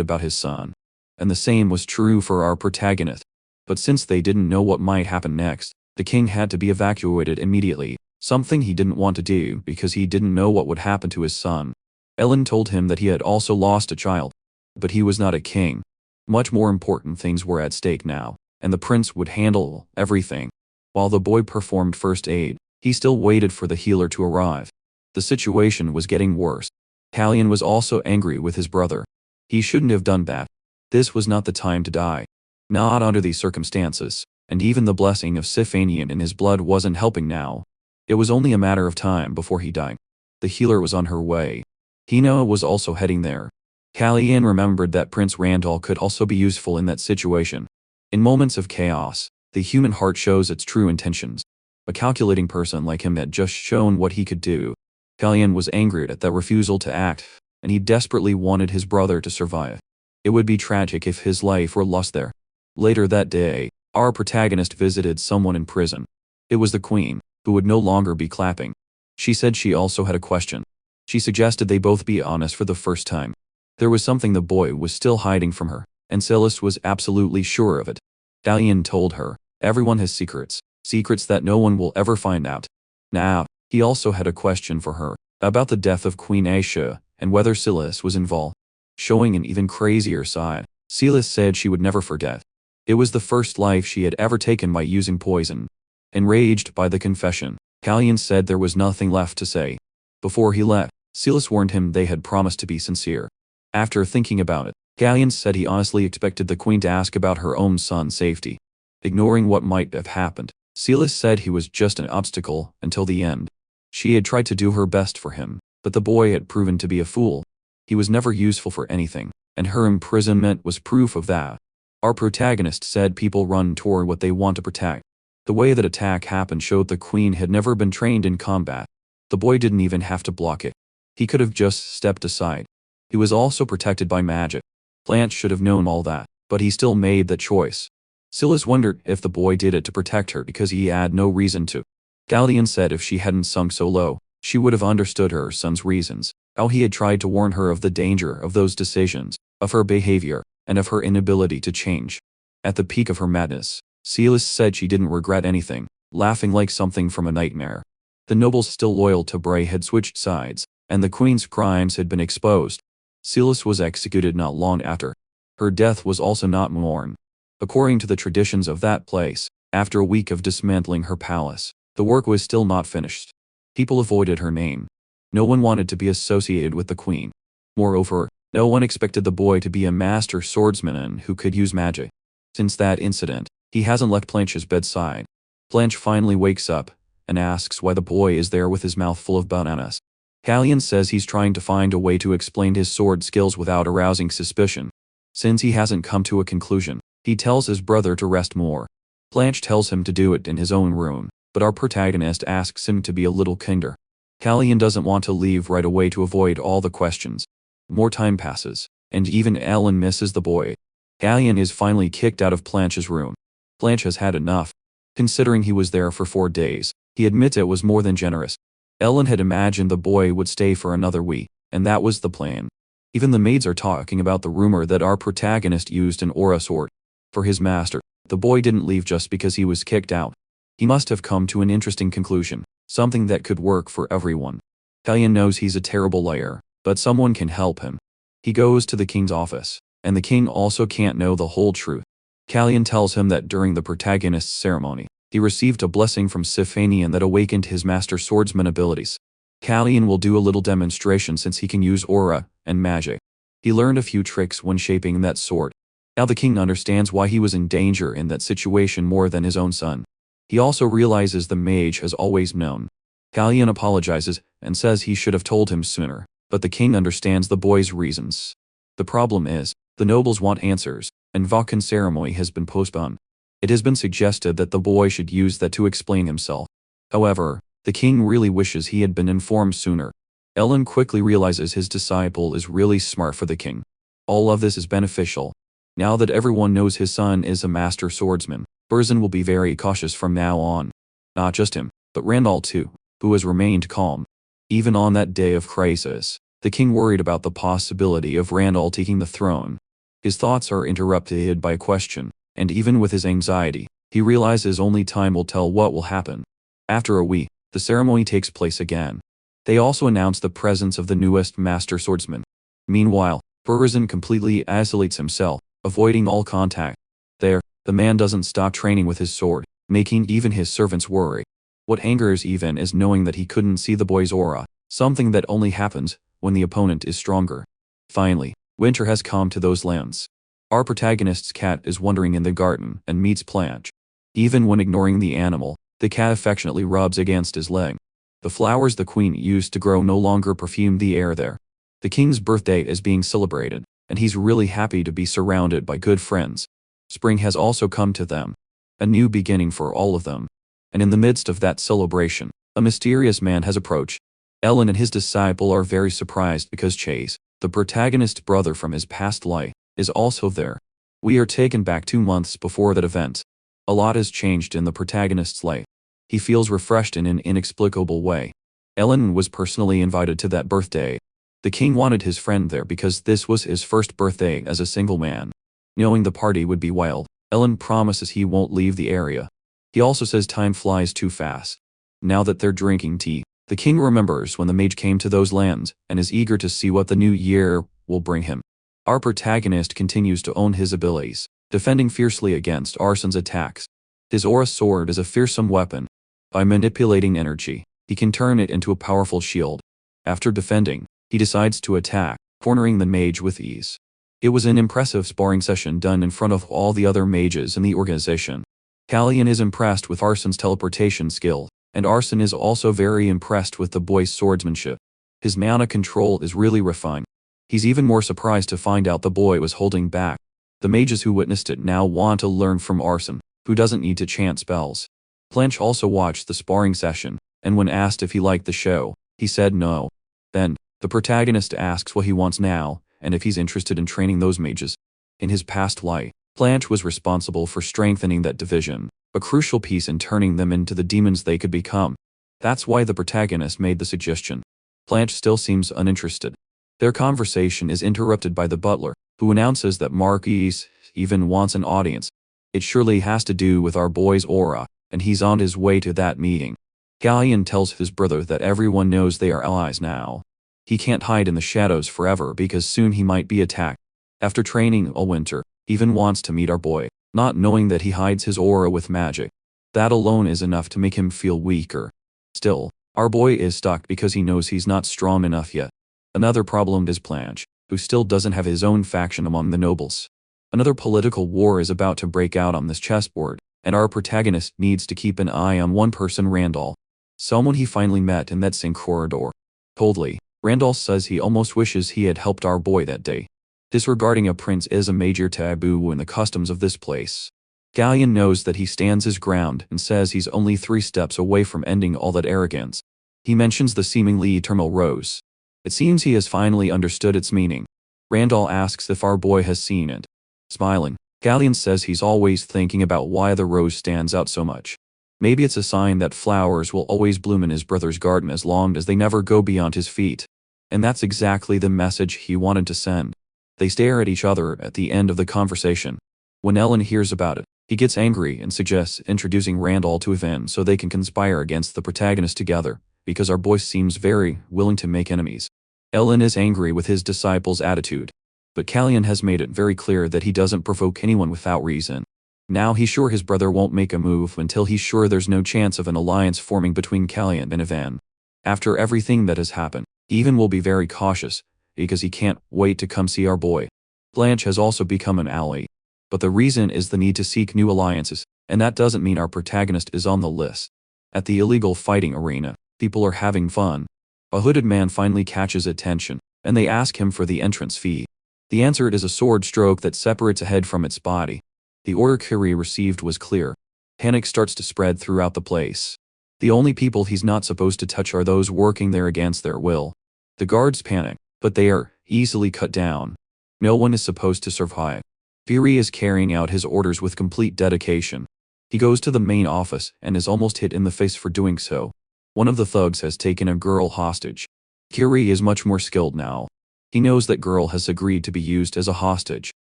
about his son. And the same was true for our protagonist. But since they didn't know what might happen next, the king had to be evacuated immediately, something he didn't want to do because he didn't know what would happen to his son. Ellen told him that he had also lost a child. But he was not a king. Much more important things were at stake now, and the prince would handle everything. While the boy performed first aid, he still waited for the healer to arrive. The situation was getting worse. Talion was also angry with his brother. He shouldn't have done that. This was not the time to die. Not under these circumstances, and even the blessing of Sifanian in his blood wasn't helping now. It was only a matter of time before he died. The healer was on her way. Hina was also heading there. Talion remembered that Prince Randall could also be useful in that situation. In moments of chaos, the human heart shows its true intentions. A calculating person like him had just shown what he could do. Talion was angry at that refusal to act, and he desperately wanted his brother to survive. It would be tragic if his life were lost there. Later that day, our protagonist visited someone in prison. It was the queen, who would no longer be clapping. She said she also had a question. She suggested they both be honest for the first time. There was something the boy was still hiding from her, and Silas was absolutely sure of it. Talion told her, everyone has secrets, secrets that no one will ever find out. Now, he also had a question for her, about the death of Queen Aisha, and whether Silas was involved. Showing an even crazier side, Silas said she would never forget. It was the first life she had ever taken by using poison. Enraged by the confession, Talion said there was nothing left to say. Before he left, Silas warned him they had promised to be sincere. After thinking about it, Talion said he honestly expected the queen to ask about her own son's safety. Ignoring what might have happened, Silas said he was just an obstacle until the end. She had tried to do her best for him, but the boy had proven to be a fool. He was never useful for anything, and her imprisonment was proof of that. Our protagonist said people run toward what they want to protect. The way that attack happened showed the queen had never been trained in combat. The boy didn't even have to block it. He could have just stepped aside. He was also protected by magic. Blanche should have known all that, but he still made that choice. Silas wondered if the boy did it to protect her because he had no reason to. Talion said if she hadn't sunk so low, she would have understood her son's reasons, how he had tried to warn her of the danger of those decisions, of her behavior, and of her inability to change. At the peak of her madness, Silas said she didn't regret anything, laughing like something from a nightmare. The nobles still loyal to Bray had switched sides, and the queen's crimes had been exposed. Silas was executed not long after. Her death was also not mourned. According to the traditions of that place, after a week of dismantling her palace, the work was still not finished. People avoided her name. No one wanted to be associated with the queen. Moreover, no one expected the boy to be a master swordsman who could use magic. Since that incident, he hasn't left Blanche's bedside. Blanche finally wakes up and asks why the boy is there with his mouth full of bananas. Talion says he's trying to find a way to explain his sword skills without arousing suspicion. Since he hasn't come to a conclusion, he tells his brother to rest more. Blanche tells him to do it in his own room, but our protagonist asks him to be a little kinder. Talion doesn't want to leave right away to avoid all the questions. More time passes, and even Ellen misses the boy. Talion is finally kicked out of Blanche's room. Blanche has had enough. Considering he was there for 4 days, he admits it was more than generous. Ellen had imagined the boy would stay for another week, and that was the plan. Even the maids are talking about the rumor that our protagonist used an aura sword. For his master, the boy didn't leave just because he was kicked out. He must have come to an interesting conclusion, something that could work for everyone. Talion knows he's a terrible liar, but someone can help him. He goes to the king's office, and the king also can't know the whole truth. Talion tells him that during the protagonist's ceremony, he received a blessing from Sifanian that awakened his master swordsman abilities. Callian will do a little demonstration since he can use aura and magic. He learned a few tricks when shaping that sword. Now the king understands why he was in danger in that situation more than his own son. He also realizes the mage has always known. Callian apologizes and says he should have told him sooner, but the king understands the boy's reasons. The problem is, the nobles want answers, and Vulcan's ceremony has been postponed. It has been suggested that the boy should use that to explain himself. However, the king really wishes he had been informed sooner. Ellen quickly realizes his disciple is really smart for the king. All of this is beneficial. Now that everyone knows his son is a master swordsman, Burzin will be very cautious from now on. Not just him, but Randall too, who has remained calm. Even on that day of crisis, the king worried about the possibility of Randall taking the throne. His thoughts are interrupted by a question, and even with his anxiety, he realizes only time will tell what will happen. After a week, the ceremony takes place again. They also announce the presence of the newest master swordsman. Meanwhile, Burzin completely isolates himself, avoiding all contact. There, the man doesn't stop training with his sword, making even his servants worry. What angers even is knowing that he couldn't see the boy's aura, something that only happens when the opponent is stronger. Finally, winter has come to those lands. Our protagonist's cat is wandering in the garden and meets Blanche. Even when ignoring the animal, the cat affectionately rubs against his leg. The flowers the queen used to grow no longer perfume the air there. The king's birthday is being celebrated, and he's really happy to be surrounded by good friends. Spring has also come to them. A new beginning for all of them. And in the midst of that celebration, a mysterious man has approached. Ellen and his disciple are very surprised because Chase, the protagonist's brother from his past life, is also there. We are taken back 2 months before that event. A lot has changed in the protagonist's life. He feels refreshed in an inexplicable way. Ellen was personally invited to that birthday. The king wanted his friend there because this was his first birthday as a single man. Knowing the party would be wild, Ellen promises he won't leave the area. He also says time flies too fast. Now that they're drinking tea, the king remembers when the mage came to those lands and is eager to see what the new year will bring him. Our protagonist continues to own his abilities, defending fiercely against Arsen's attacks. His aura sword is a fearsome weapon. By manipulating energy, he can turn it into a powerful shield. After defending, he decides to attack, cornering the mage with ease. It was an impressive sparring session done in front of all the other mages in the organization. Callian is impressed with Arsen's teleportation skill, and Arsen is also very impressed with the boy's swordsmanship. His mana control is really refined. He's even more surprised to find out the boy was holding back. The mages who witnessed it now want to learn from Arsen, who doesn't need to chant spells. Blanche also watched the sparring session, and when asked if he liked the show, he said no. Then, the protagonist asks what he wants now, and if he's interested in training those mages. In his past life, Blanche was responsible for strengthening that division, a crucial piece in turning them into the demons they could become. That's why the protagonist made the suggestion. Blanche still seems uninterested. Their conversation is interrupted by the butler, who announces that Marquise even wants an audience. It surely has to do with our boy's aura, and he's on his way to that meeting. Callian tells his brother that everyone knows they are allies now. He can't hide in the shadows forever because soon he might be attacked. After training all winter, he even wants to meet our boy, not knowing that he hides his aura with magic. That alone is enough to make him feel weaker. Still, our boy is stuck because he knows he's not strong enough yet. Another problem is Blanche, who still doesn't have his own faction among the nobles. Another political war is about to break out on this chessboard, and our protagonist needs to keep an eye on one person, Randall. Someone he finally met in that same corridor. Coldly, Randall says he almost wishes he had helped our boy that day. Disregarding a prince is a major taboo in the customs of this place. Callian knows that he stands his ground and says he's only 3 steps away from ending all that arrogance. He mentions the seemingly eternal rose. It seems he has finally understood its meaning. Randall asks if our boy has seen it. Smiling, Callian says he's always thinking about why the rose stands out so much. Maybe it's a sign that flowers will always bloom in his brother's garden as long as they never go beyond his feet. And that's exactly the message he wanted to send. They stare at each other at the end of the conversation. When Ellen hears about it, he gets angry and suggests introducing Randall to Yvonne so they can conspire against the protagonist together, because our boy seems very willing to make enemies. Ellen is angry with his disciple's attitude. But Callian has made it very clear that he doesn't provoke anyone without reason. Now he's sure his brother won't make a move until he's sure there's no chance of an alliance forming between Callian and Yvonne. After everything that has happened, he even will be very cautious, because he can't wait to come see our boy. Blanche has also become an ally. But the reason is the need to seek new alliances, and that doesn't mean our protagonist is on the list. At the illegal fighting arena, people are having fun. A hooded man finally catches attention, and they ask him for the entrance fee. The answer is a sword stroke that separates a head from its body. The order Curie received was clear. Panic starts to spread throughout the place. The only people he's not supposed to touch are those working there against their will. The guards panic, but they are easily cut down. No one is supposed to survive. Fury is carrying out his orders with complete dedication. He goes to the main office and is almost hit in the face for doing so. One of the thugs has taken a girl hostage. Curie is much more skilled now. He knows that girl has agreed to be used as a hostage,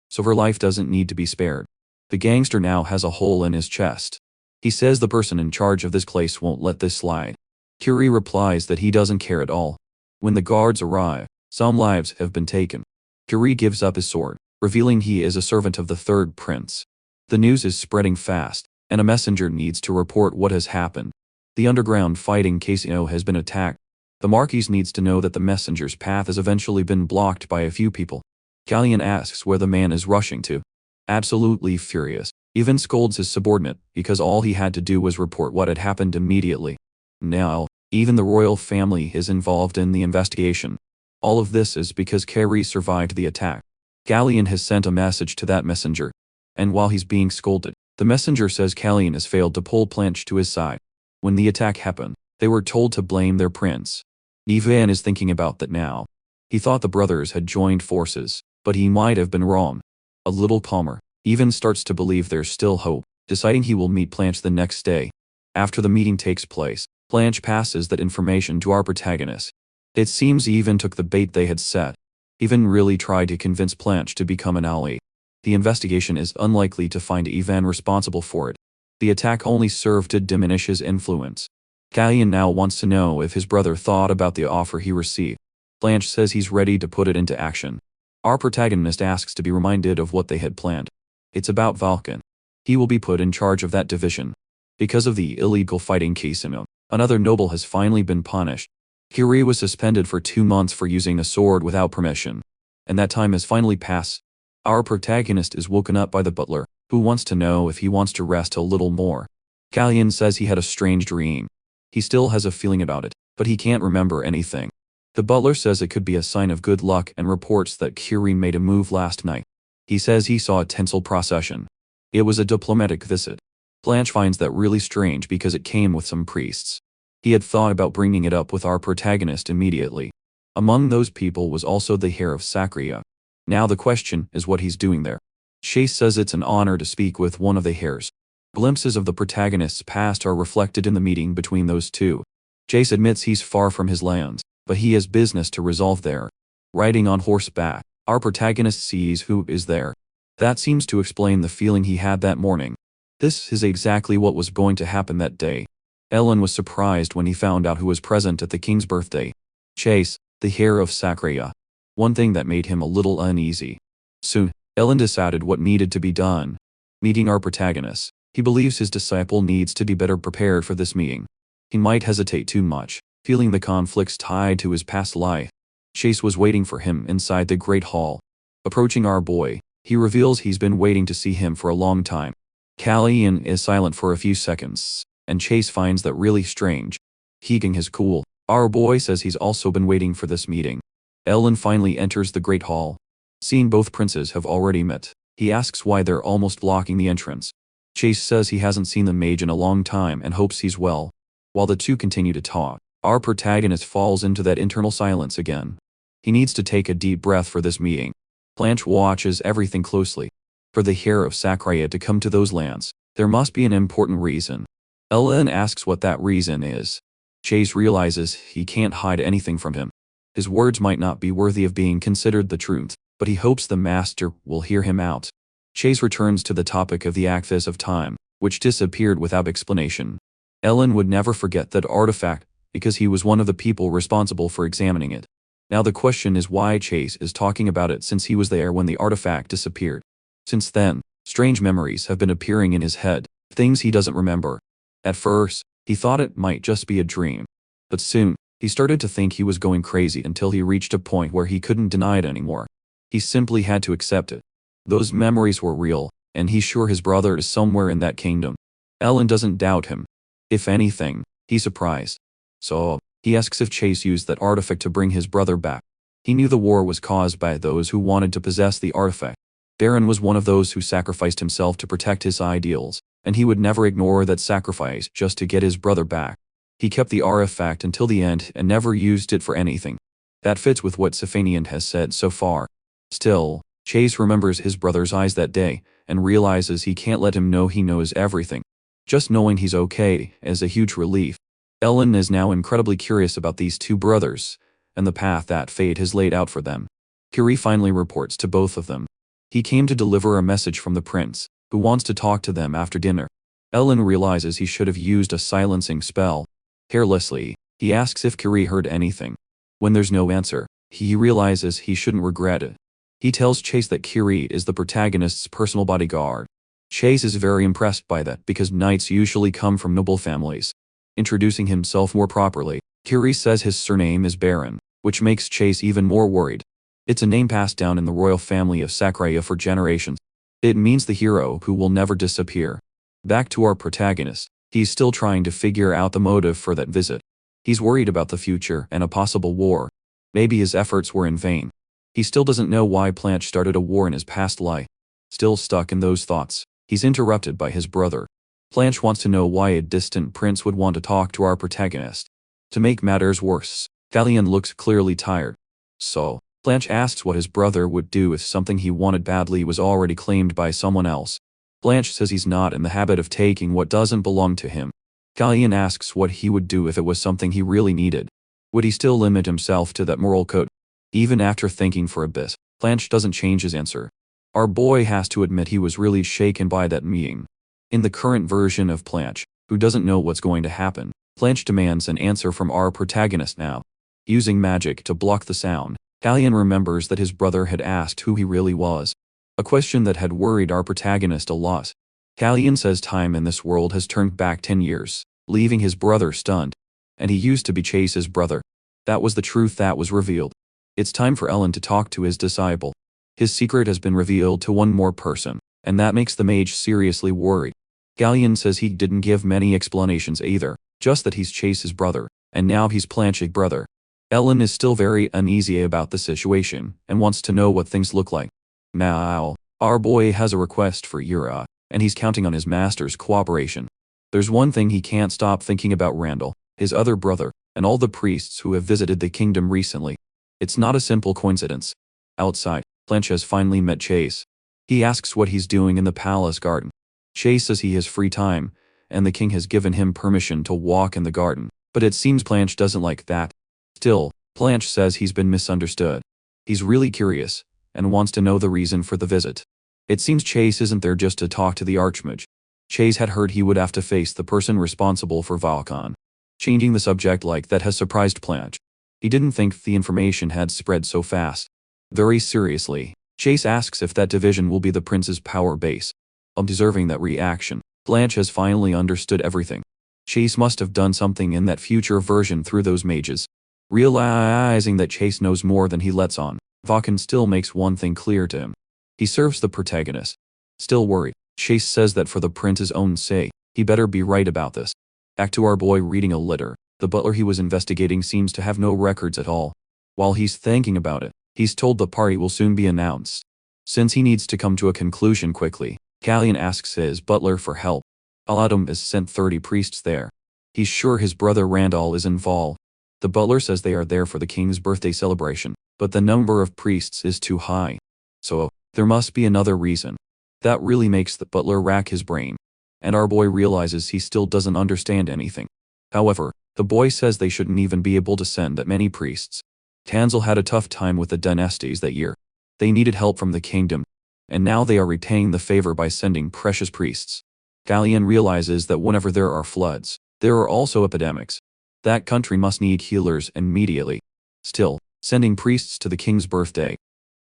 so her life doesn't need to be spared. The gangster now has a hole in his chest. He says the person in charge of this place won't let this slide. Curie replies that he doesn't care at all. When the guards arrive, some lives have been taken. Curie gives up his sword, revealing he is a servant of the third prince. The news is spreading fast, and a messenger needs to report what has happened. The underground fighting casino has been attacked. The Marquis needs to know that the messenger's path has eventually been blocked by a few people. Galleon asks where the man is rushing to. Absolutely furious, even scolds his subordinate because all he had to do was report what had happened immediately. Now, even the royal family is involved in the investigation. All of this is because Carrie survived the attack. Galleon has sent a message to that messenger, and while he's being scolded, the messenger says Galleon has failed to pull Blanche to his side. When the attack happened, they were told to blame their prince. Yvan is thinking about that now. He thought the brothers had joined forces, but he might have been wrong. A little calmer, Yvan starts to believe there's still hope, deciding he will meet Blanche the next day. After the meeting takes place, Blanche passes that information to our protagonist. It seems Yvan took the bait they had set. Yvan really tried to convince Blanche to become an ally. The investigation is unlikely to find Yvan responsible for it. The attack only served to diminish his influence. Galleon now wants to know if his brother thought about the offer he received. Blanche says he's ready to put it into action. Our protagonist asks to be reminded of what they had planned. It's about Vulcan. He will be put in charge of that division. Because of the illegal fighting casino, another noble has finally been punished. Curie was suspended for 2 months for using a sword without permission. And that time has finally passed. Our protagonist is woken up by the butler, who wants to know if he wants to rest a little more. Galleon says he had a strange dream. He still has a feeling about it, but he can't remember anything. The butler says it could be a sign of good luck and reports that Curie made a move last night. He says he saw a tinsel procession. It was a diplomatic visit. Blanche finds that really strange because it came with some priests. He had thought about bringing it up with our protagonist immediately. Among those people was also the heir of Sacria. Now the question is what he's doing there. Chase says it's an honor to speak with one of the heirs. Glimpses of the protagonist's past are reflected in the meeting between those two. Chase admits he's far from his lands, but he has business to resolve there. Riding on horseback, our protagonist sees who is there. That seems to explain the feeling he had that morning. This is exactly what was going to happen that day. Ellen was surprised when he found out who was present at the king's birthday. Chase, the heir of Sacria. One thing that made him a little uneasy. Soon, Ellen decided what needed to be done. Meeting our protagonist, he believes his disciple needs to be better prepared for this meeting. He might hesitate too much, feeling the conflicts tied to his past life. Chase was waiting for him inside the Great Hall. Approaching our boy, he reveals he's been waiting to see him for a long time. Galleon is silent for a few seconds, and Chase finds that really strange. Keeping his cool, our boy says he's also been waiting for this meeting. Ellen finally enters the Great Hall. Seeing both princes have already met, he asks why they're almost blocking the entrance. Chase says he hasn't seen the mage in a long time and hopes he's well. While the two continue to talk, our protagonist falls into that internal silence again. He needs to take a deep breath for this meeting. Blanche watches everything closely. For the heir of Sacria to come to those lands, there must be an important reason. Ellen asks what that reason is. Chase realizes he can't hide anything from him. His words might not be worthy of being considered the truth, but he hopes the master will hear him out. Chase returns to the topic of the Axis of Time, which disappeared without explanation. Ellen would never forget that artifact, because he was one of the people responsible for examining it. Now the question is why Chase is talking about it since he was there when the artifact disappeared. Since then, strange memories have been appearing in his head, things he doesn't remember. At first, he thought it might just be a dream. But soon, He started to think he was going crazy until he reached a point where he couldn't deny it anymore. He simply had to accept it. Those memories were real, and he's sure his brother is somewhere in that kingdom. Ellen doesn't doubt him. If anything, he's surprised. So, he asks if Chase used that artifact to bring his brother back. He knew the war was caused by those who wanted to possess the artifact. Baron was one of those who sacrificed himself to protect his ideals, and he would never ignore that sacrifice just to get his brother back. He kept the artifact until the end and never used it for anything. That fits with what Safanian has said so far. Still, Chase remembers his brother's eyes that day, and realizes he can't let him know he knows everything. Just knowing he's okay is a huge relief. Ellen is now incredibly curious about these two brothers, and the path that fate has laid out for them. Kiri finally reports to both of them. He came to deliver a message from the prince, who wants to talk to them after dinner. Ellen realizes he should have used a silencing spell. Carelessly, he asks if Kiri heard anything. When there's no answer, he realizes he shouldn't regret it. He tells Chase that Kiri is the protagonist's personal bodyguard. Chase is very impressed by that because knights usually come from noble families. Introducing himself more properly, Kiri says his surname is Baron, which makes Chase even more worried. It's a name passed down in the royal family of Sakurai for generations. It means the hero who will never disappear. Back to our protagonist. He's still trying to figure out the motive for that visit. He's worried about the future and a possible war. Maybe his efforts were in vain. He still doesn't know why Blanche started a war in his past life. Still stuck in those thoughts, he's interrupted by his brother. Blanche wants to know why a distant prince would want to talk to our protagonist. To make matters worse, Galleon looks clearly tired. So, Blanche asks what his brother would do if something he wanted badly was already claimed by someone else. Blanche says he's not in the habit of taking what doesn't belong to him. Galleon asks what he would do if it was something he really needed. Would he still limit himself to that moral code? Even after thinking for a bit, Blanche doesn't change his answer. Our boy has to admit he was really shaken by that meeting. In the current version of Blanche, who doesn't know what's going to happen, Blanche demands an answer from our protagonist now. Using magic to block the sound, Galleon remembers that his brother had asked who he really was. A question that had worried our protagonist a lot. Galleon says time in this world has turned back 10 years, leaving his brother stunned. And he used to be Chase's brother. That was the truth that was revealed. It's time for Ellen to talk to his disciple. His secret has been revealed to one more person, and that makes the mage seriously worried. Galleon says he didn't give many explanations either, just that he's Chase's brother, and now he's Blanche's brother. Ellen is still very uneasy about the situation, and wants to know what things look like. Now, our boy has a request for Yura, and he's counting on his master's cooperation. There's one thing he can't stop thinking about: Randall, his other brother, and all the priests who have visited the kingdom recently. It's not a simple coincidence. Outside, Blanche has finally met Chase. He asks what he's doing in the palace garden. Chase says he has free time, and the king has given him permission to walk in the garden, but it seems Blanche doesn't like that. Still, Blanche says he's been misunderstood. He's really curious, and wants to know the reason for the visit. It seems Chase isn't there just to talk to the Archmage. Chase had heard he would have to face the person responsible for Valcon. Changing the subject like that has surprised Blanche. He didn't think the information had spread so fast. Very seriously, Chase asks if that division will be the prince's power base. Observing that reaction, Blanche has finally understood everything. Chase must have done something in that future version through those mages. Realizing that Chase knows more than he lets on, Valcon still makes one thing clear to him. He serves the protagonist. Still worried, Chase says that for the prince's own sake, he better be right about this. Back to our boy reading a letter. The butler he was investigating seems to have no records at all. While he's thinking about it, he's told the party will soon be announced. Since he needs to come to a conclusion quickly, Galleon asks his butler for help. Aladdin has sent 30 priests there. He's sure his brother Randall is involved. The butler says they are there for the king's birthday celebration, but the number of priests is too high. So, there must be another reason. That really makes the butler rack his brain. And our boy realizes he still doesn't understand anything. However, the boy says they shouldn't even be able to send that many priests. Tanzil had a tough time with the dynasties that year. They needed help from the kingdom, and now they are repaying the favor by sending precious priests. Galleon realizes that whenever there are floods, there are also epidemics. That country must need healers immediately. Still, sending priests to the king's birthday.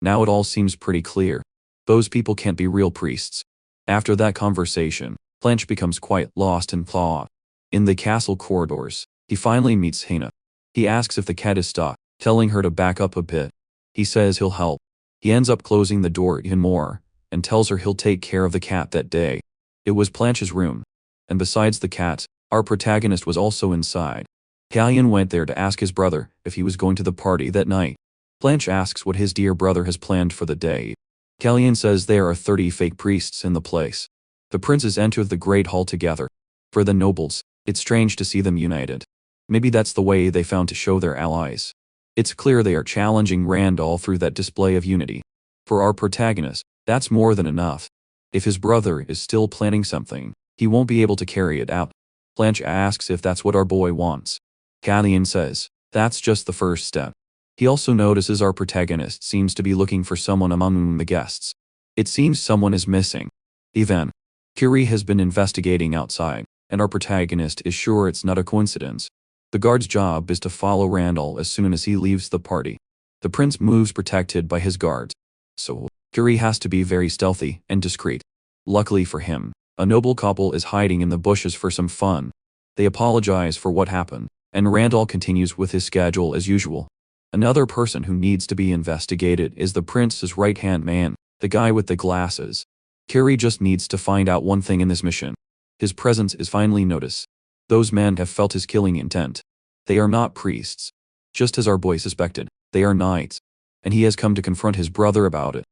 Now it all seems pretty clear. Those people can't be real priests. After that conversation, Blanche becomes quite lost in thought. In the castle corridors, he finally meets Hina. He asks if the cat is stuck, telling her to back up a bit. He says he'll help. He ends up closing the door even more, and tells her he'll take care of the cat that day. It was Blanche's room. And besides the cat, our protagonist was also inside. Callion went there to ask his brother if he was going to the party that night. Blanche asks what his dear brother has planned for the day. Callion says there are 30 fake priests in the place. The princes enter the great hall together. For the nobles, it's strange to see them united. Maybe that's the way they found to show their allies. It's clear they are challenging Randall through that display of unity. For our protagonist, that's more than enough. If his brother is still planning something, he won't be able to carry it out. Blanche asks if that's what our boy wants. Callion says, that's just the first step. He also notices our protagonist seems to be looking for someone among the guests. It seems someone is missing. Even Curie has been investigating outside, and our protagonist is sure it's not a coincidence. The guard's job is to follow Randall as soon as he leaves the party. The prince moves protected by his guards. So, Curie has to be very stealthy and discreet. Luckily for him, a noble couple is hiding in the bushes for some fun. They apologize for what happened, and Randall continues with his schedule as usual. Another person who needs to be investigated is the prince's right-hand man, the guy with the glasses. Curie just needs to find out one thing in this mission. His presence is finally noticed. Those men have felt his killing intent. They are not priests. Just as our boy suspected, they are knights. And he has come to confront his brother about it.